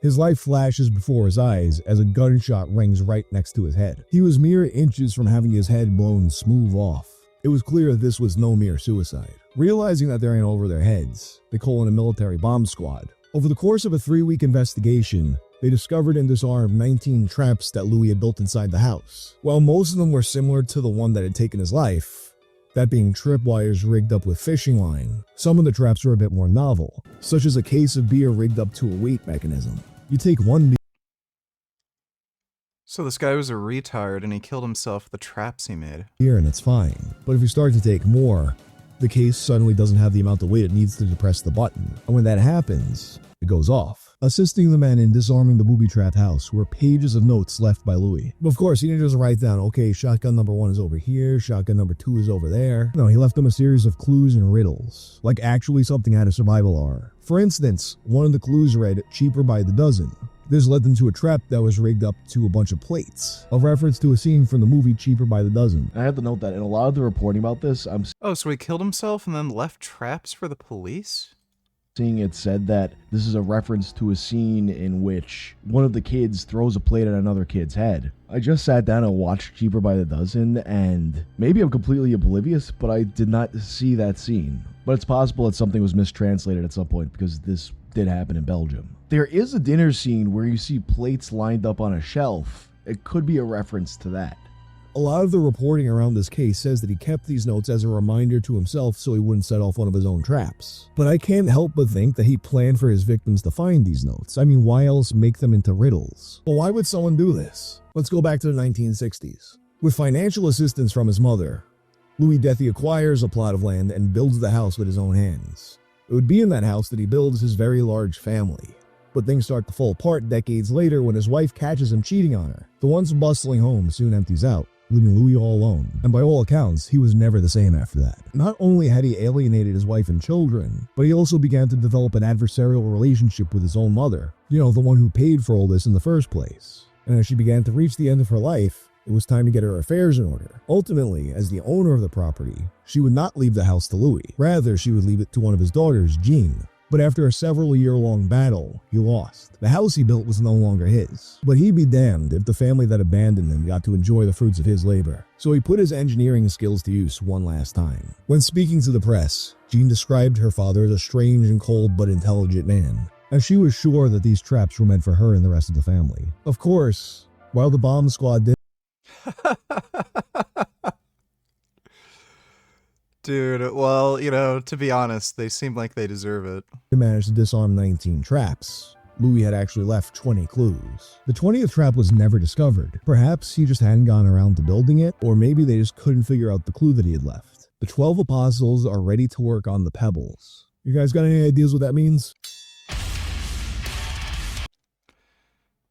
His life flashes before his eyes as a gunshot rings right next to his head. He was mere inches from having his head blown smooth off. It was clear that this was no mere suicide. Realizing that they're in over their heads, they call in a military bomb squad. Over the course of a 3-week investigation, they discovered and disarmed 19 traps that Louis had built inside the house. While most of them were similar to the one that had taken his life, that being tripwires rigged up with fishing line, some of the traps were a bit more novel, such as a case of beer rigged up to a weight mechanism. You take one beer. So this guy was a retard and he killed himself with the traps he made. And it's fine. But if you start to take more, the case suddenly doesn't have the amount of weight it needs to depress the button. And when that happens, it goes off. Assisting the men in disarming the booby-trapped house were pages of notes left by Louis. But of course, he didn't just write down, okay, shotgun number 1 is over here, shotgun number 2 is over there. No, he left them a series of clues and riddles, like actually something out of survival horror. For instance, one of the clues read, cheaper by the dozen. This led them to a trap that was rigged up to a bunch of plates, a reference to a scene from the movie Cheaper by the Dozen. I have to note that in a lot of the reporting about this, I'm Oh, so he killed himself and then left traps for the police? seeing it said that this is a reference to a scene in which one of the kids throws a plate at another kid's head. I just sat down and watched Cheaper by the Dozen, and maybe I'm completely oblivious, but I did not see that scene. But it's possible that something was mistranslated at some point, because this did happen in Belgium. There is a dinner scene where you see plates lined up on a shelf. It could be a reference to that. A lot of the reporting around this case says that he kept these notes as a reminder to himself so he wouldn't set off one of his own traps. But I can't help but think that he planned for his victims to find these notes. I mean, why else make them into riddles? Well, why would someone do this? Let's go back to the 1960s. With financial assistance from his mother, Louis Dethy acquires a plot of land and builds the house with his own hands. It would be in that house that he builds his very large family. But things start to fall apart decades later when his wife catches him cheating on her. The once bustling home soon empties out, leaving Louis all alone. And by all accounts, he was never the same after that. Not only had he alienated his wife and children, but he also began to develop an adversarial relationship with his own mother. You know, the one who paid for all this in the first place. And as she began to reach the end of her life, it was time to get her affairs in order. Ultimately, as the owner of the property, she would not leave the house to Louis. Rather, she would leave it to one of his daughters, Jean. But after a several-year-long battle, he lost. The house he built was no longer his. But he'd be damned if the family that abandoned him got to enjoy the fruits of his labor. So he put his engineering skills to use one last time. When speaking to the press, Jean described her father as a strange and cold but intelligent man, as she was sure that these traps were meant for her and the rest of the family. Of course, while the bomb squad did Dude, well, you know, to be honest, they seem like they deserve it. managed to disarm 19 traps, Louis had actually left 20 clues. The 20th trap was never discovered. Perhaps he just hadn't gone around to building it, or maybe they just couldn't figure out the clue that he had left. The 12 apostles are ready to work on the pebbles. You guys got any ideas what that means?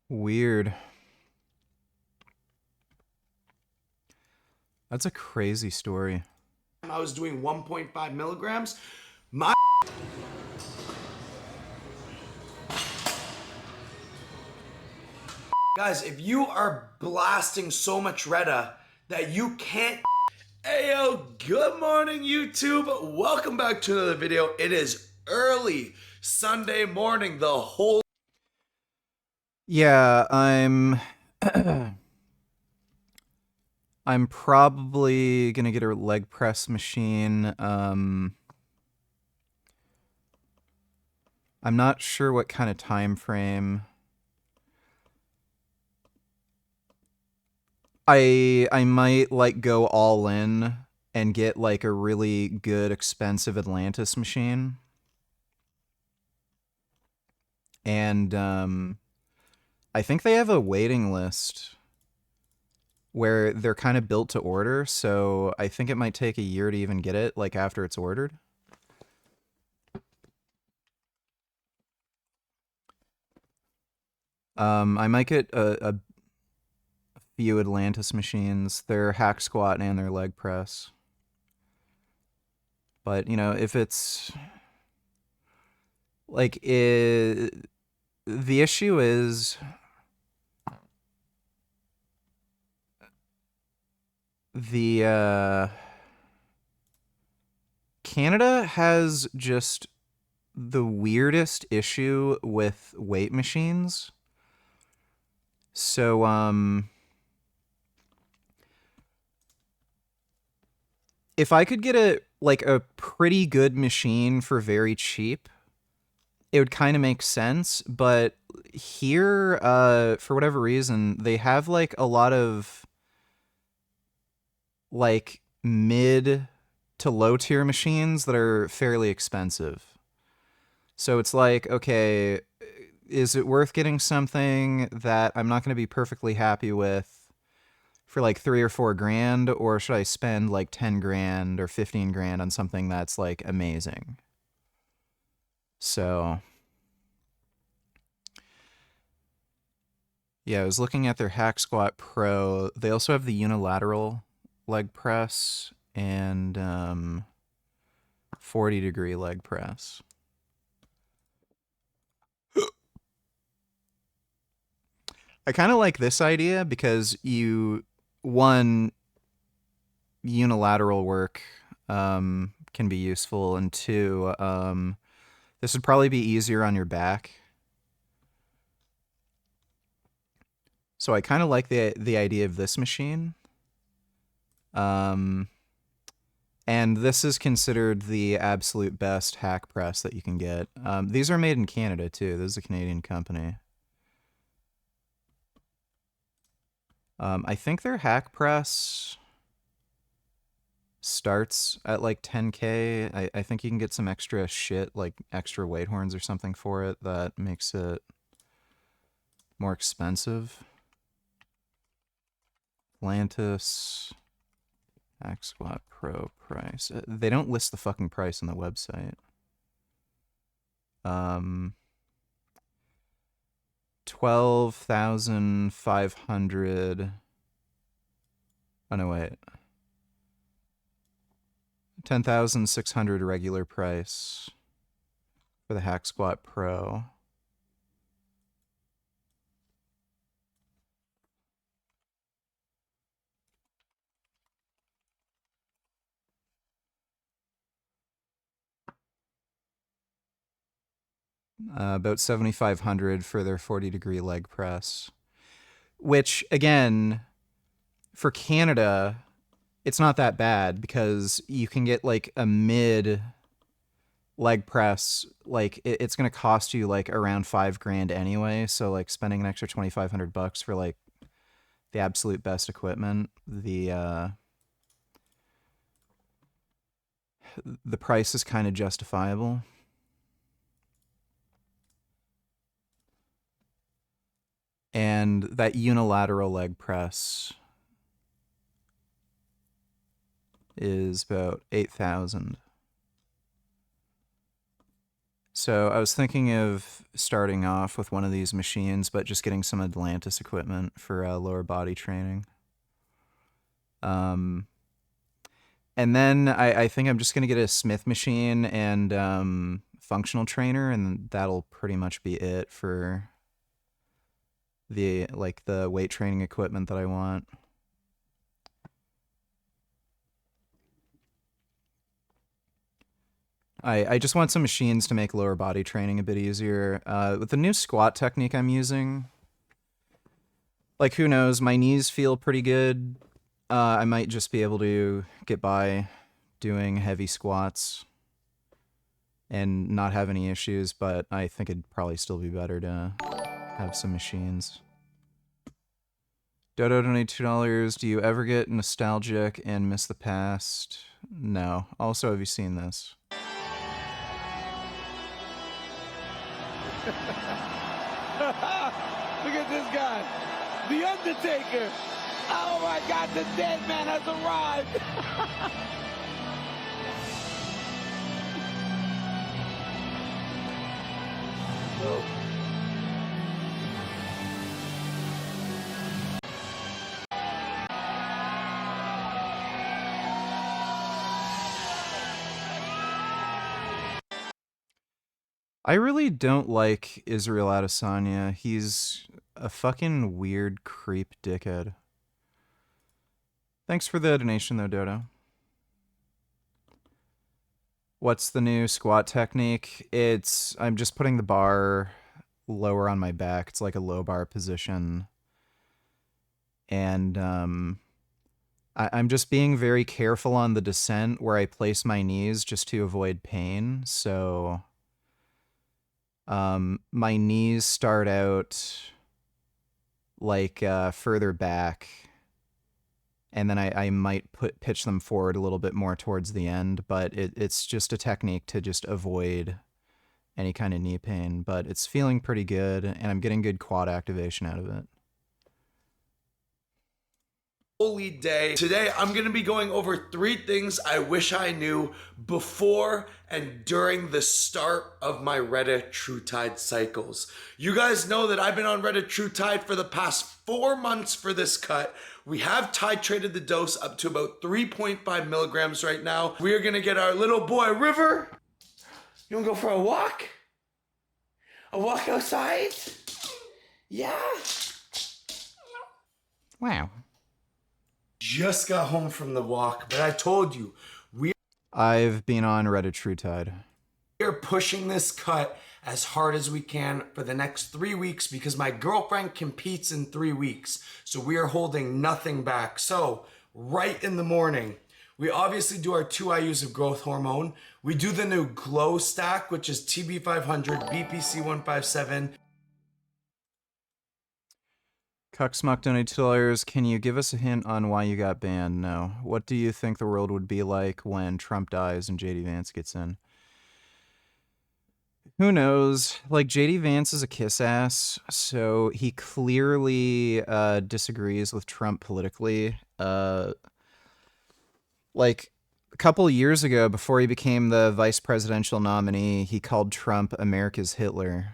Weird. That's a crazy story. I was doing 1.5 milligrams. My guys, if you are blasting so much Retta that you can't. Ayo, good morning, YouTube. Welcome back to another video. It is early Sunday morning. The whole. Yeah, I'm probably gonna get a leg press machine. I'm not sure what kind of time frame. I might like go all in and get like a really good expensive Atlantis machine. And I think they have a waiting list where they're kind of built to order, so I think it might take a year to even get it, like, after it's ordered. I might get a few Atlantis machines, their hack squat and their leg press. But, you know, if it's... like, the issue is... Canada has just the weirdest issue with weight machines. So, if I could get a pretty good machine for very cheap, it would kind of make sense. But here, for whatever reason, they have like a lot of like mid to low tier machines that are fairly expensive. So it's like, okay, is it worth getting something that I'm not going to be perfectly happy with for like 3 or 4 grand, or should I spend like 10 grand or 15 grand on something that's like amazing? So yeah, I was looking at their Hack Squat Pro. They also have the unilateral leg press and 40-degree leg press. I kind of like this idea because one, unilateral work can be useful, and two, this would probably be easier on your back. So I kind of like the idea of this machine. And this is considered the absolute best hack press that you can get. These are made in Canada too. This is a Canadian company. I think their hack press starts at like 10K. I think you can get some extra shit, like extra weight horns or something for it that makes it more expensive. Atlantis Hack Squat Pro price. They don't list the fucking price on the website. 12,500. Oh no, wait. 10,600 regular price for the Hack Squat Pro. About 7,500 for their 40-degree leg press, which again, for Canada, it's not that bad because you can get like a mid leg press. Like it's going to cost you like around 5 grand anyway. So like spending an extra 2,500 bucks for like the absolute best equipment, the price is kind of justifiable. And that unilateral leg press is about 8,000. So I was thinking of starting off with one of these machines, but just getting some Atlantis equipment for lower body training. And then I think I'm just going to get a Smith machine and functional trainer, and that'll pretty much be it for the weight training equipment that I want. I just want some machines to make lower body training a bit easier. With the new squat technique I'm using, like, who knows, my knees feel pretty good. I might just be able to get by doing heavy squats and not have any issues, but I think it'd probably still be better to have some machines. Dodo donate $2. Do you ever get nostalgic and miss the past? No. Also, have you seen this? Look at this guy, The Undertaker. Oh my God, the dead man has arrived. I really don't like Israel Adesanya. He's a fucking weird creep dickhead. Thanks for the donation though, Dodo. What's the new squat technique? I'm just putting the bar lower on my back. It's like a low bar position. And I'm just being very careful on the descent where I place my knees just to avoid pain. So my knees start out like further back, and then I might pitch them forward a little bit more towards the end, but it's just a technique to just avoid any kind of knee pain. But it's feeling pretty good, and I'm getting good quad activation out of it. Holy day. Today, I'm going to be going over 3 things I wish I knew before and during the start of my Reddit True Tide cycles. You guys know that I've been on Reddit True Tide for the past 4 months for this cut. We have titrated the dose up to about 3.5 milligrams right now. We are going to get our little boy River. You want to go for a walk? A walk outside? Yeah. Wow. Just got home from the walk, but I told you, I've been on Reddit True Tide. We are pushing this cut as hard as we can for the next 3 weeks because my girlfriend competes in 3 weeks. So we are holding nothing back. So right in the morning, we obviously do our 2 IUs of growth hormone. We do the new glow stack, which is TB500, BPC157. Cucksmuck donated, can you give us a hint on why you got banned? No. What do you think the world would be like when Trump dies and JD Vance gets in? Who knows? Like, JD Vance is a kiss ass, so he clearly disagrees with Trump politically. Like, a couple years ago, before he became the vice presidential nominee, he called Trump America's Hitler.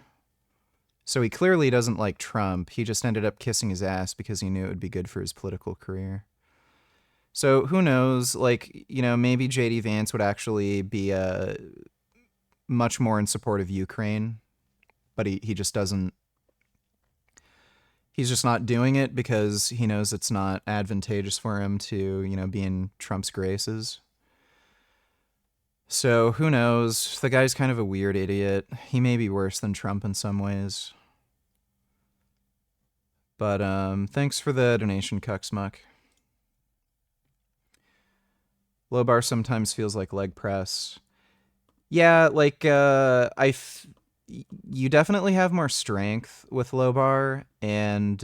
So he clearly doesn't like Trump. He just ended up kissing his ass because he knew it would be good for his political career. So who knows? Like, you know, maybe JD Vance would actually be much more in support of Ukraine, but he just doesn't. He's just not doing it because he knows it's not advantageous for him to, you know, be in Trump's graces. So who knows? The guy's kind of a weird idiot. He may be worse than Trump in some ways. But thanks for the donation, Cucksmuck. Low bar sometimes feels like leg press. Yeah, like you definitely have more strength with low bar, and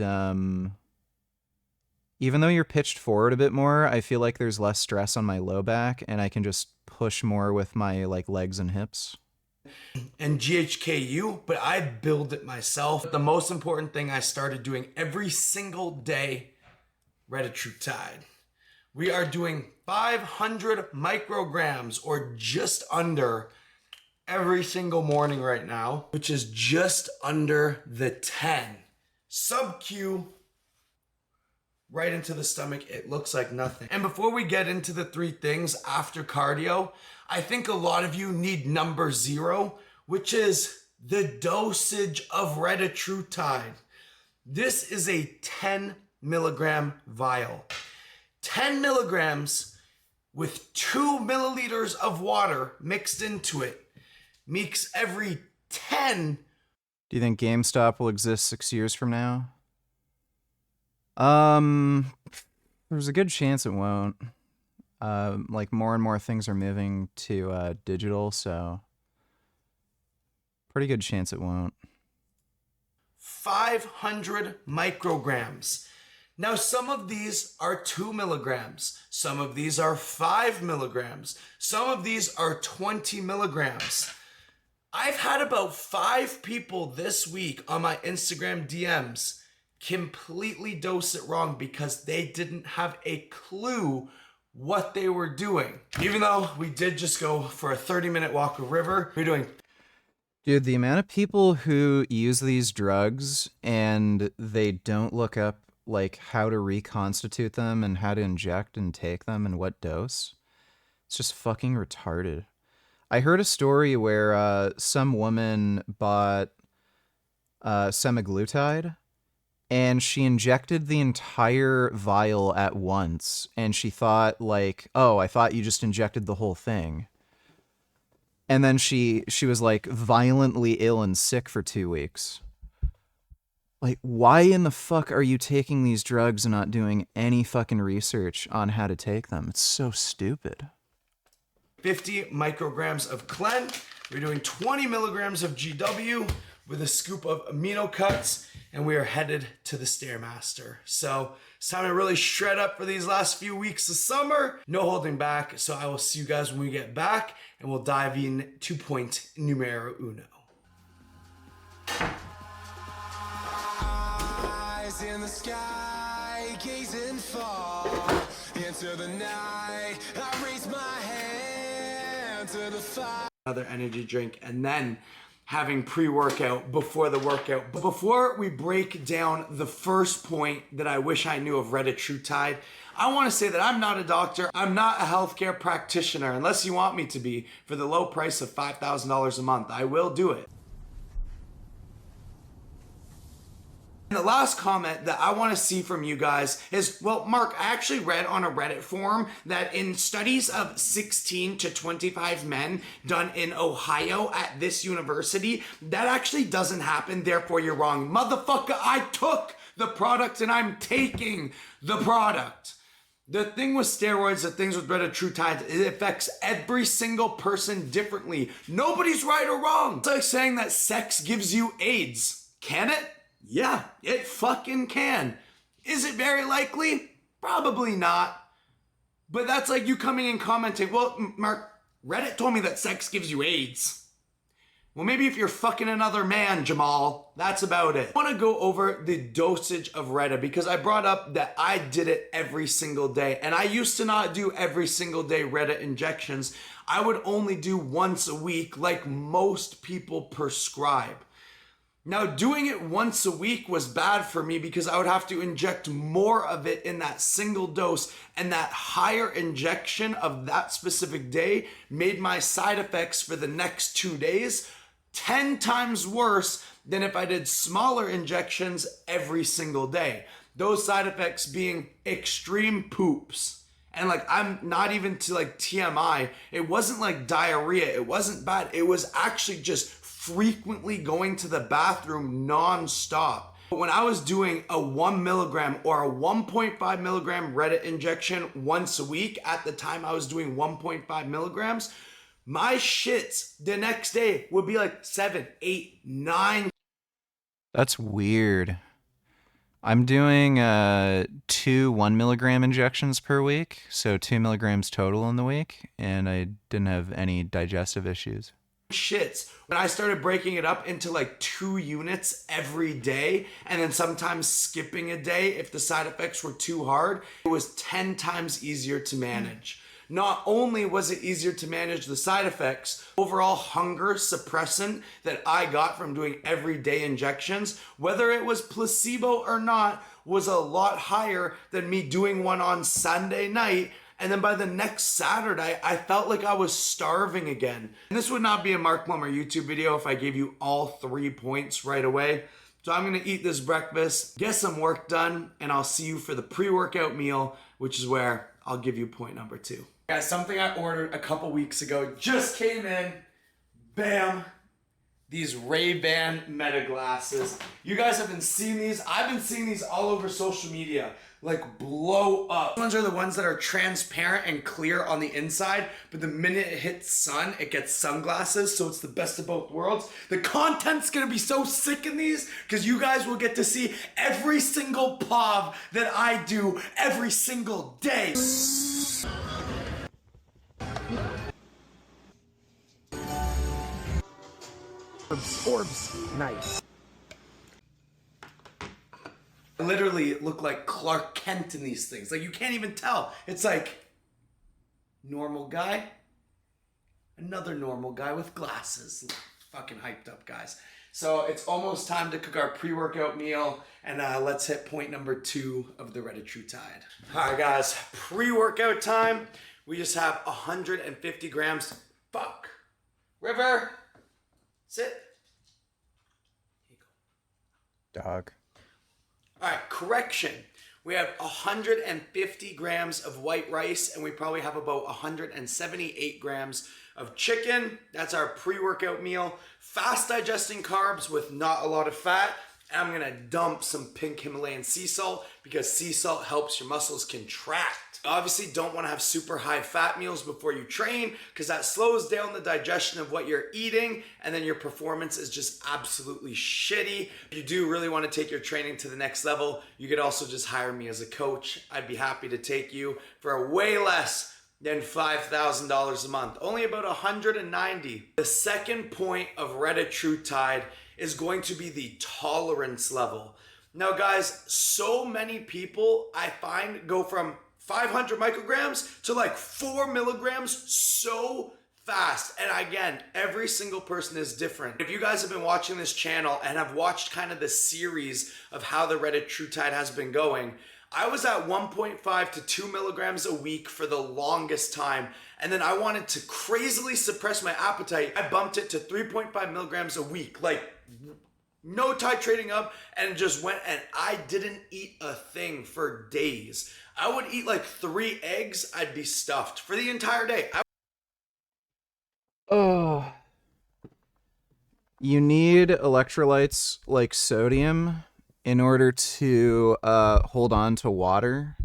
even though you're pitched forward a bit more, I feel like there's less stress on my low back, and I can just push more with my like legs and hips. And GHKU, but I build it myself. The most important thing I started doing every single day, Reddit True Tide. We are doing 500 micrograms or just under every single morning right now, which is just under the 10. Sub-Q right into the stomach. It looks like nothing. And before we get into the 3 things after cardio, I think a lot of you need number 0, which is the dosage of Reddit True Tide. This is a 10 milligram vial. 10 milligrams with 2 milliliters of water mixed into it makes every 10. Do you think GameStop will exist 6 years from now? There's a good chance it won't. Like more and more things are moving to digital, so pretty good chance it won't. 500 micrograms. Now, some of these are 2 milligrams. Some of these are 5 milligrams. Some of these are 20 milligrams. I've had about 5 people this week on my Instagram DMs completely dose it wrong because they didn't have a clue what they were doing. Even though we did just go for a 30-minute walk of river, we're doing... Dude, the amount of people who use these drugs and they don't look up like how to reconstitute them and how to inject and take them and what dose, it's just fucking retarded. I heard a story where some woman bought semaglutide and she injected the entire vial at once, and she thought like, oh, I thought you just injected the whole thing. And then she was like violently ill and sick for 2 weeks. Like, why in the fuck are you taking these drugs and not doing any fucking research on how to take them? It's so stupid. 50 micrograms of Clen. We're doing 20 milligrams of GW with a scoop of amino cuts, and we are headed to the Stairmaster. So it's time to really shred up for these last few weeks of summer. No holding back. So I will see you guys when we get back, and we'll dive in to point numero uno. Eyes in the sky, gazing far into the night. I raise my hand to the fire. Another energy drink, and then having pre-workout before the workout. But before we break down the first point that I wish I knew of Reddit True Tide, I want to say that I'm not a doctor. I'm not a healthcare practitioner, unless you want me to be. For the low price of $5,000 a month, I will do it. And the last comment that I want to see from you guys is, well, Mark, I actually read on a Reddit forum that in studies of 16 to 25 men done in Ohio at this university, that actually doesn't happen, therefore you're wrong. Motherfucker, I took the product and I'm taking the product. The thing with steroids, the things with Reddit True Tides, it affects every single person differently. Nobody's right or wrong. It's like saying that sex gives you AIDS. Can it? Yeah, it fucking can. Is it very likely? Probably not. But that's like you coming and commenting, well, Mark, Reddit told me that sex gives you AIDS. Well, maybe if you're fucking another man, Jamal, that's about it. I want to go over the dosage of Reddit because I brought up that I did it every single day. And I used to not do every single day Reddit injections. I would only do once a week like most people prescribe. Now, doing it once a week was bad for me because I would have to inject more of it in that single dose, and that higher injection of that specific day made my side effects for the next 2 days 10 times worse than if I did smaller injections every single day. Those side effects being extreme poops. And like, I'm not even to like TMI. It wasn't like diarrhea. It wasn't bad. It was actually just frequently going to the bathroom non-stop. But when I was doing a 1 milligram or a 1.5 milligram Reddit injection once a week, at the time I was doing 1.5 milligrams, my shits the next day would be like 7, 8, 9. That's weird. I'm doing 2 1 milligram injections per week, so 2 milligrams total in the week, and I didn't have any digestive issues. Shits. When I started breaking it up into like 2 units every day, and then sometimes skipping a day if the side effects were too hard, it was 10 times easier to manage. Not only was it easier to manage the side effects, overall hunger suppressant that I got from doing everyday injections, whether it was placebo or not, was a lot higher than me doing one on Sunday night. And then by the next Saturday, I felt like I was starving again. And this would not be a Mark Plummer YouTube video if I gave you all 3 points right away. So I'm gonna eat this breakfast, get some work done, and I'll see you for the pre-workout meal, which is where I'll give you point number 2. Guys, something I ordered a couple weeks ago just came in. Bam. These Ray-Ban Meta glasses. You guys have been seeing these. I've been seeing these all over social media, like blow up. These ones are the ones that are transparent and clear on the inside, but the minute it hits sun, it gets sunglasses, so it's the best of both worlds. The content's gonna be so sick in these, because you guys will get to see every single POV that I do every single day. Orbs, nice. Literally look like Clark Kent in these things. Like, you can't even tell. It's like normal guy, another normal guy with glasses. Fucking hyped up, guys. So it's almost time to cook our pre-workout meal, and let's hit point number 2 of the Reddit True Tide. All right, guys, pre-workout time. We just have 150 grams. Fuck. River, sit. Dog. All right, correction. We have 150 grams of white rice, and we probably have about 178 grams of chicken. That's our pre-workout meal. Fast digesting carbs with not a lot of fat. And I'm gonna dump some pink Himalayan sea salt because sea salt helps your muscles contract. Obviously don't wanna have super high fat meals before you train because that slows down the digestion of what you're eating and then your performance is just absolutely shitty. If you do really wanna take your training to the next level, you could also just hire me as a coach. I'd be happy to take you for way less than $5,000 a month, only about $190. The second point of Retatrutide is going to be the tolerance level. Now guys, so many people I find go from 500 micrograms to like 4 milligrams so fast. And again, every single person is different. If you guys have been watching this channel and have watched kind of the series of how the Retatrutide has been going, I was at 1.5 to 2 milligrams a week for the longest time. And then I wanted to crazily suppress my appetite. I bumped it to 3.5 milligrams a week, like no titrating up, and just went, and I didn't eat a thing for days. I would eat like 3 eggs, I'd be stuffed for the entire day. Oh. You need electrolytes like sodium in order to hold on to water.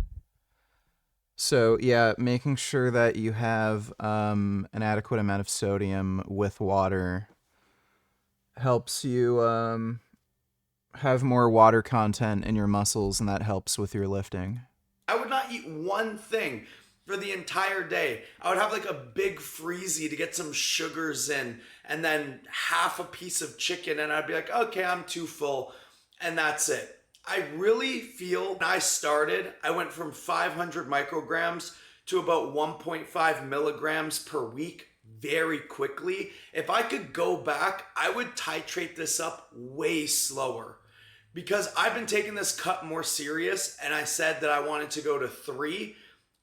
So yeah, making sure that you have an adequate amount of sodium with water helps you have more water content in your muscles, and that helps with your lifting. I would not eat one thing for the entire day. I would have like a big freezy to get some sugars in, and then half a piece of chicken, and I'd be like, okay, I'm too full, and that's it. I really feel when I started, I went from 500 micrograms to about 1.5 milligrams per week very quickly. If I could go back, I would titrate this up way slower because I've been taking this cut more serious, and I said that I wanted to go to 3,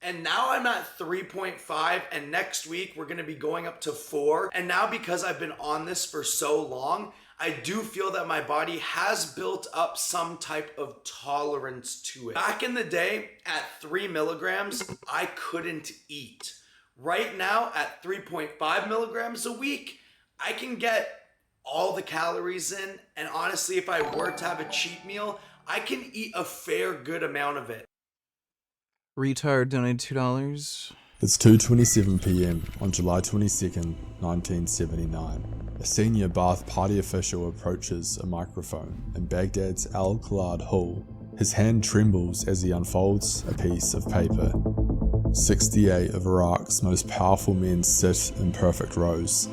and now I'm at 3.5, and next week we're gonna be going up to 4. And now because I've been on this for so long, I do feel that my body has built up some type of tolerance to it. Back in the day, at 3 milligrams, I couldn't eat. Right now, at 3.5 milligrams a week, I can get all the calories in, and honestly, if I were to have a cheat meal, I can eat a fair good amount of it. Retard donated $2. It's 2:27 p.m. on July 22nd, 1979. A senior Ba'ath Party official approaches a microphone in Baghdad's Al-Khalad Hall. His hand trembles as he unfolds a piece of paper. 68 of Iraq's most powerful men sit in perfect rows.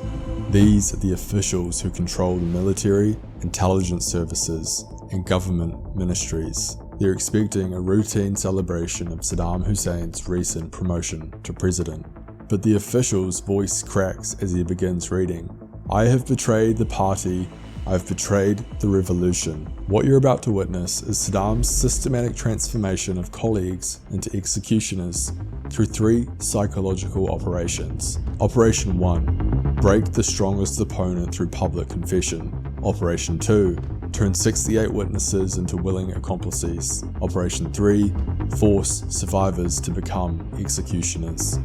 These are the officials who control the military, intelligence services, and government ministries. They're expecting a routine celebration of Saddam Hussein's recent promotion to president. But the official's voice cracks as he begins reading. I have betrayed the party. I've betrayed the revolution. What you're about to witness is Saddam's systematic transformation of colleagues into executioners through 3 psychological operations. Operation 1, break the strongest opponent through public confession. Operation 2, turn 68 witnesses into willing accomplices. Operation 3, force survivors to become executioners.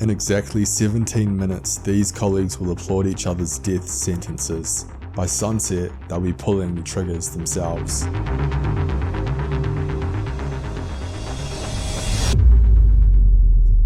In exactly 17 minutes, these colleagues will applaud each other's death sentences. By sunset, they'll be pulling the triggers themselves.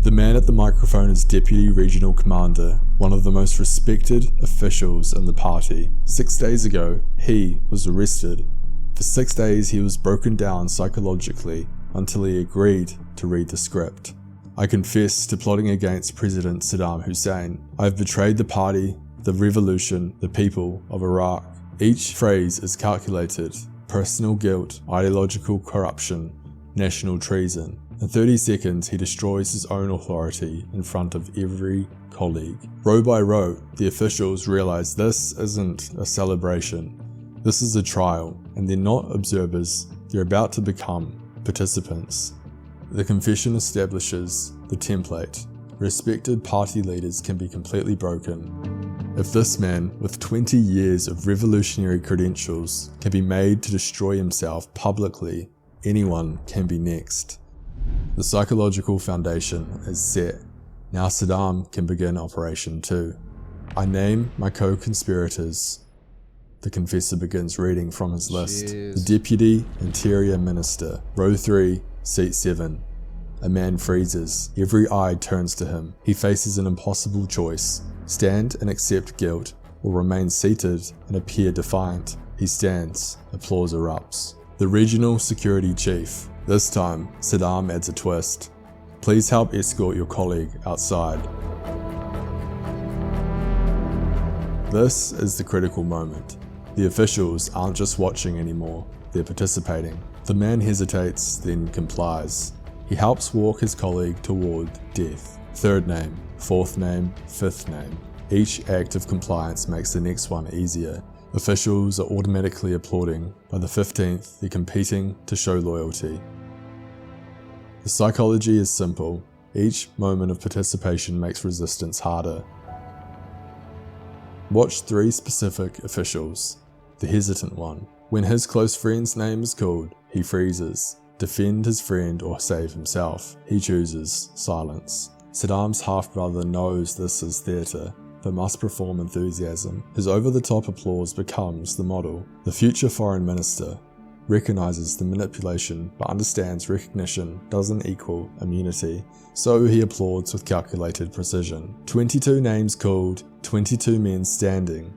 The man at the microphone is Deputy Regional Commander, one of the most respected officials in the party. 6 days ago, he was arrested. For 6 days, he was broken down psychologically until he agreed to read the script. I confess to plotting against President Saddam Hussein. I have betrayed the party, the revolution, the people of Iraq. Each phrase is calculated. Personal guilt, ideological corruption, national treason. In 30 seconds, he destroys his own authority in front of every colleague. Row by row, the officials realize this isn't a celebration. This is a trial, and they're not observers. They're about to become participants. The confession establishes the template. Respected party leaders can be completely broken. If this man, with 20 years of revolutionary credentials, can be made to destroy himself publicly, anyone can be next. The psychological foundation is set. Now Saddam can begin Operation 2. I name my co-conspirators. The confessor begins reading from his list. The Deputy Interior Minister, row 3, seat 7. A man freezes. Every eye turns to him. He faces an impossible choice. Stand and accept guilt, or remain seated and appear defiant. He stands. Applause erupts. The Regional Security Chief. This time, Saddam adds a twist. Please help escort your colleague outside. This is the critical moment. The officials aren't just watching anymore, they're participating. The man hesitates, then complies. He helps walk his colleague toward death. Third name, fourth name, fifth name. Each act of compliance makes the next one easier. Officials are automatically applauding. By the 15th, they're competing to show loyalty. The psychology is simple. Each moment of participation makes resistance harder. Watch 3 specific officials. The hesitant one. When his close friend's name is called, he freezes. Defend his friend or save himself. He chooses silence. Saddam's half-brother knows this is theatre, but must perform enthusiasm. His over-the-top applause becomes the model. The future foreign minister recognizes the manipulation but understands recognition doesn't equal immunity, so he applauds with calculated precision. 22 names called, 22 men standing.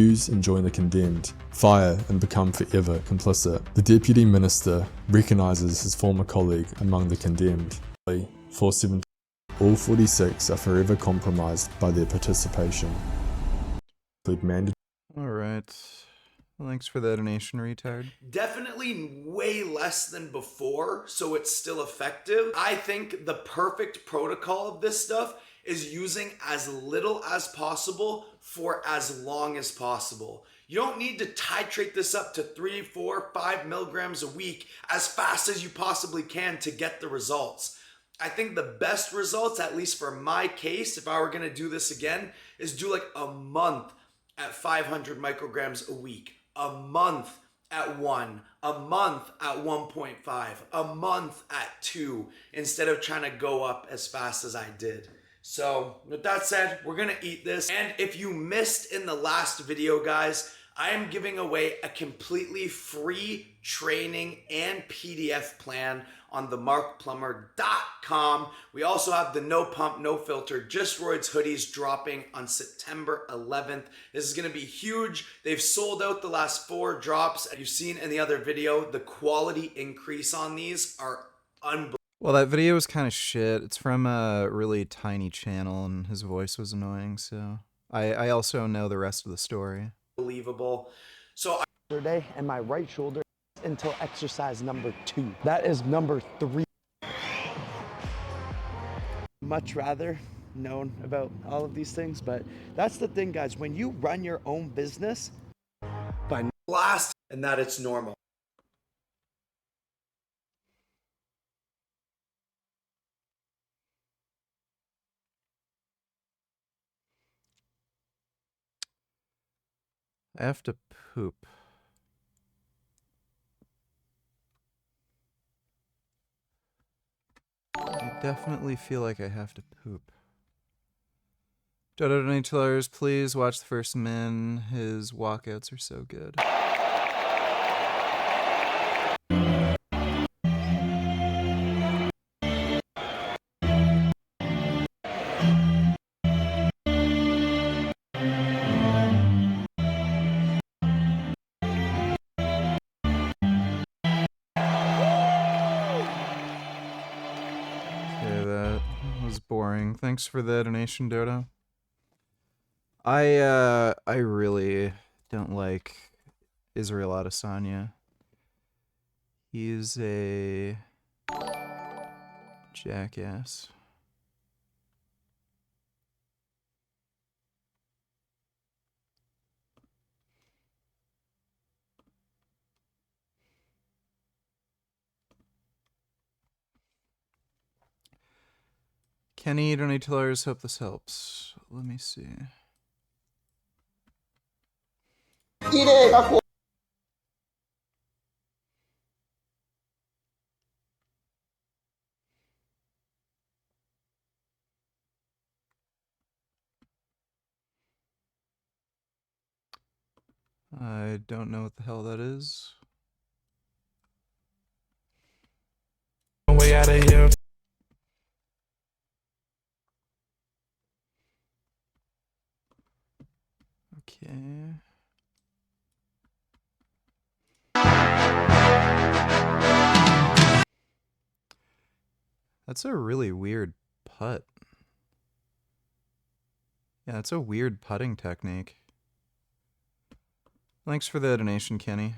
Choose and join the condemned. Fire and become forever complicit. The deputy minister recognizes his former colleague among the condemned. 417. All 46 are forever compromised by their participation. Alright. Thanks for the donation, retard. Definitely way less than before, so it's still effective. I think the perfect protocol of this stuff is using as little as possible for as long as possible. You don't need to titrate this up to 3, 4, 5 milligrams a week as fast as you possibly can to get the results. I think the best results, at least for my case, if I were gonna do this again, is do like a month at 500 micrograms a week, a month at 1, a month at 1.5, a month at 2, instead of trying to go up as fast as I did. So with that said, we're gonna eat this. And if you missed in the last video, guys, I am giving away a completely free training and PDF plan on themarkplumber.com. We also have the no pump, no filter, just roids hoodies dropping on September 11th. This is gonna be huge. They've sold out the last 4 drops. As you've seen in the other video, the quality increase on these are unbelievable. Well, that video was kind of shit. It's from a really tiny channel and his voice was annoying, so I also know the rest of the story. Unbelievable. So yesterday, and my right shoulder until exercise number 2. That is number 3. Much rather known about all of these things, but that's the thing, guys. When you run your own business, by blast, and that it's normal. I have to poop. I definitely feel like I have to poop. Dodo Donators, please watch the first min. His walkouts are so good. Boring. Thanks for the donation, Dodo. I really don't like Israel Adesanya. He's a jackass. Kenny, donators, hope this helps. Let me see. Eat it! I don't know what the hell that is. Way out of here. Okay. That's a really weird putt. Yeah, that's a weird putting technique. Thanks for the donation, Kenny.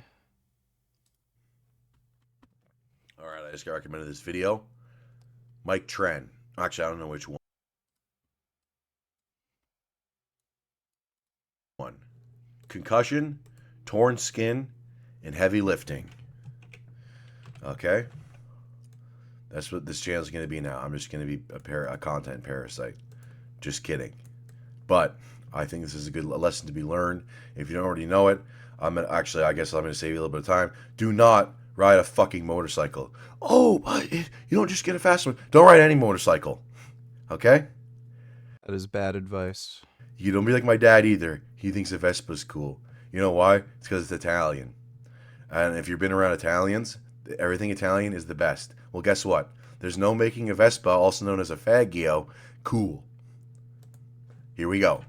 Alright, I just got recommended this video. Mike Tren. Actually, I don't know which one. Concussion, torn skin, and heavy lifting. Okay? That's what this channel is going to be now. I'm just going to be a content parasite. Just kidding. But I think this is a lesson to be learned. If you don't already know it, I guess I'm going to save you a little bit of time. Do not ride a fucking motorcycle. Oh, but you don't just get a fast one. Don't ride any motorcycle. Okay? That is bad advice. You don't be like my dad either. He thinks a Vespa's cool. You know why? It's because it's Italian. And if you've been around Italians, everything Italian is the best. Well, guess what? There's no making a Vespa, also known as a Faggio, cool. Here we go.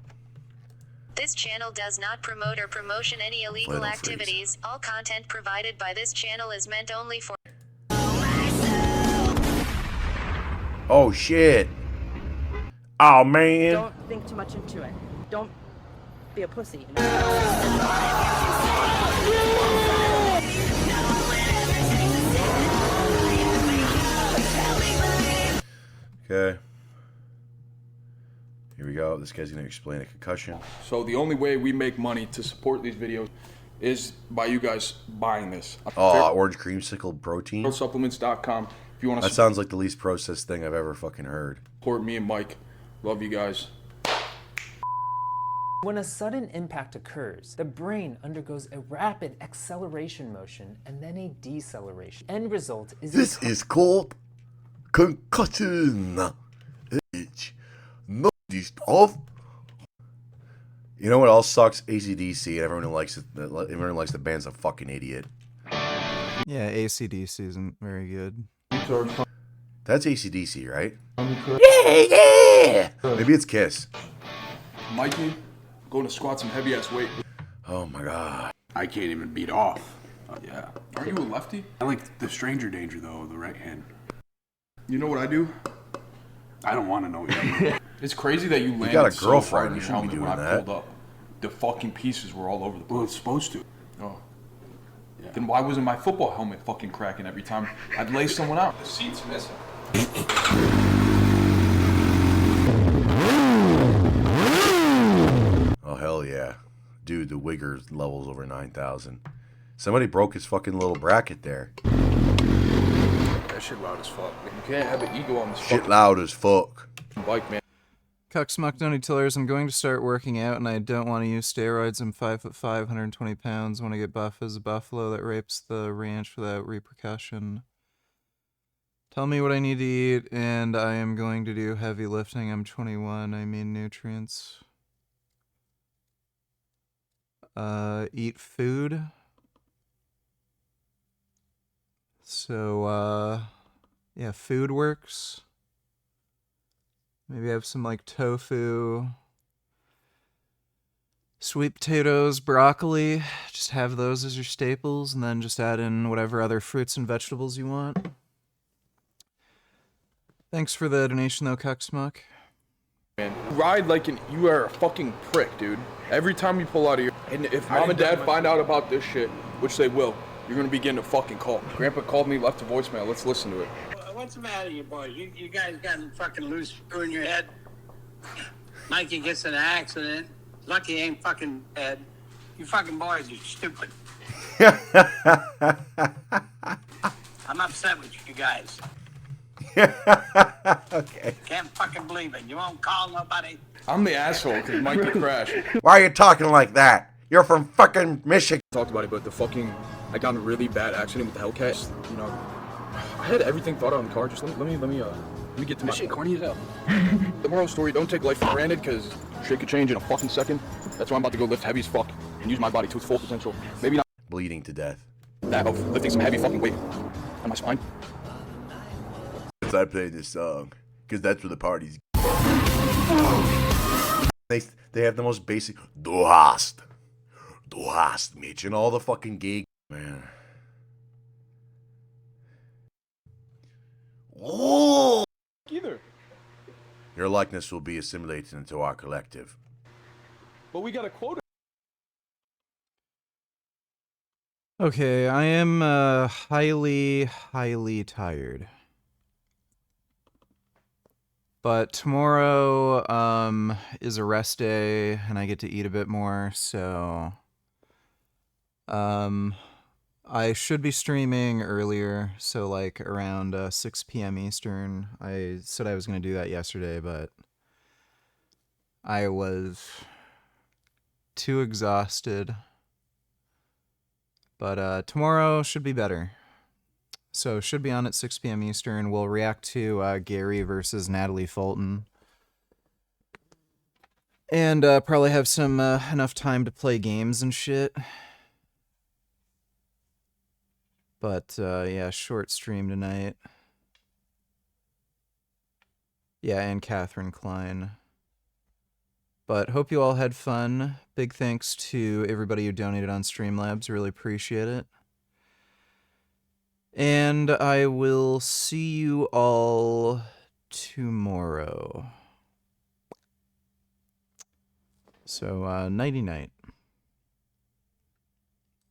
This channel does not promote or promotion any illegal activities. All content provided by this channel is meant only for... Oh, shit. Oh, man. Don't think too much into it. Don't be a pussy. Okay. Here we go. This guy's going to explain a concussion. So the only way we make money to support these videos is by you guys buying this. Oh, orange creamsicle protein. Supplements.com. If you want to. That sounds like the least processed thing I've ever fucking heard. Support me and Mike. Love you guys. When a sudden impact occurs, the brain undergoes a rapid acceleration motion and then a deceleration. End result is this is called concussion. It's not off. You know what else sucks? AC/DC. Everyone who likes it. Everyone who likes the band's a fucking idiot. Yeah, AC/DC isn't very good. That's AC/DC, right? Yeah. Maybe it's Kiss. Mikey, going to squat some heavy ass weight. Oh my god. I can't even beat off. Yeah. Aren't you a lefty? I like the stranger danger though, the right hand. You know what I do? I don't want to know yet. It's crazy that you landed got a so girlfriend, hard in you your shouldn't be helmet when doing I that. pulled up. The fucking pieces were all over the place. Well, it's supposed to. Oh. Yeah. Then why wasn't my football helmet fucking cracking every time I'd lay someone out? The seat's missing. Oh hell yeah. Dude, the Wigger level's over 9,000. Somebody broke his fucking little bracket there. That shit loud as fuck. You can't have an ego on this Shit loud as fuck. bike, man. Cucksmuck Donny Tillers, I'm going to start working out and I don't want to use steroids. I'm 5'5", 120 pounds. I want to get buff as a buffalo that rapes the ranch without repercussion. Tell me what I need to eat and I am going to do heavy lifting. I'm 21. I mean nutrients. Eat food. So, yeah, food works. Maybe have some like tofu, sweet potatoes, broccoli. Just have those as your staples and then just add in whatever other fruits and vegetables you want. Thanks for the donation though, Cucksmuck. Man, you ride like you are a fucking prick, dude. Every time you pull out of your... And if mom and dad find out about this shit, which they will, you're gonna be getting a fucking call. Grandpa called me, left a voicemail. Let's listen to it. What's the matter, you boys? You guys got a fucking loose screw in your head? Mikey gets in an accident. Lucky he ain't fucking dead. You fucking boys are stupid. I'm upset with you guys. Okay. Can't fucking believe it. You won't call nobody. I'm the asshole because Mikey crashed. Why are you talking like that? You're from fucking Michigan. Talked about it, but the fucking... I got in a really bad accident with the Hellcat. You know, I had everything thought out in the car. Just let me get to my shit. Corny as hell. The moral story: don't take life for granted, because shit could change in a fucking second. That's why I'm about to go lift heavy as fuck. and use my body to its full potential. Maybe not bleeding to death. that of lifting some heavy fucking weight on my spine. Since I played this song, because that's where the party's. They have the most basic Du hast Mitch, and all the fucking gay man. Oh. Either. Your likeness will be assimilated into our collective. But we got a quota. Okay, I am highly tired. But tomorrow is a rest day and I get to eat a bit more, so I should be streaming earlier, so like around 6 p.m. Eastern. I said I was going to do that yesterday, but I was too exhausted. But tomorrow should be better. So should be on at 6 p.m. Eastern. We'll react to Gary versus Natalie Fulton. And probably have some enough time to play games and shit. But yeah, short stream tonight. Yeah, and Catherine Klein. But hope you all had fun. Big thanks to everybody who donated on Streamlabs. Really appreciate it. And I will see you all tomorrow. So, nighty-night.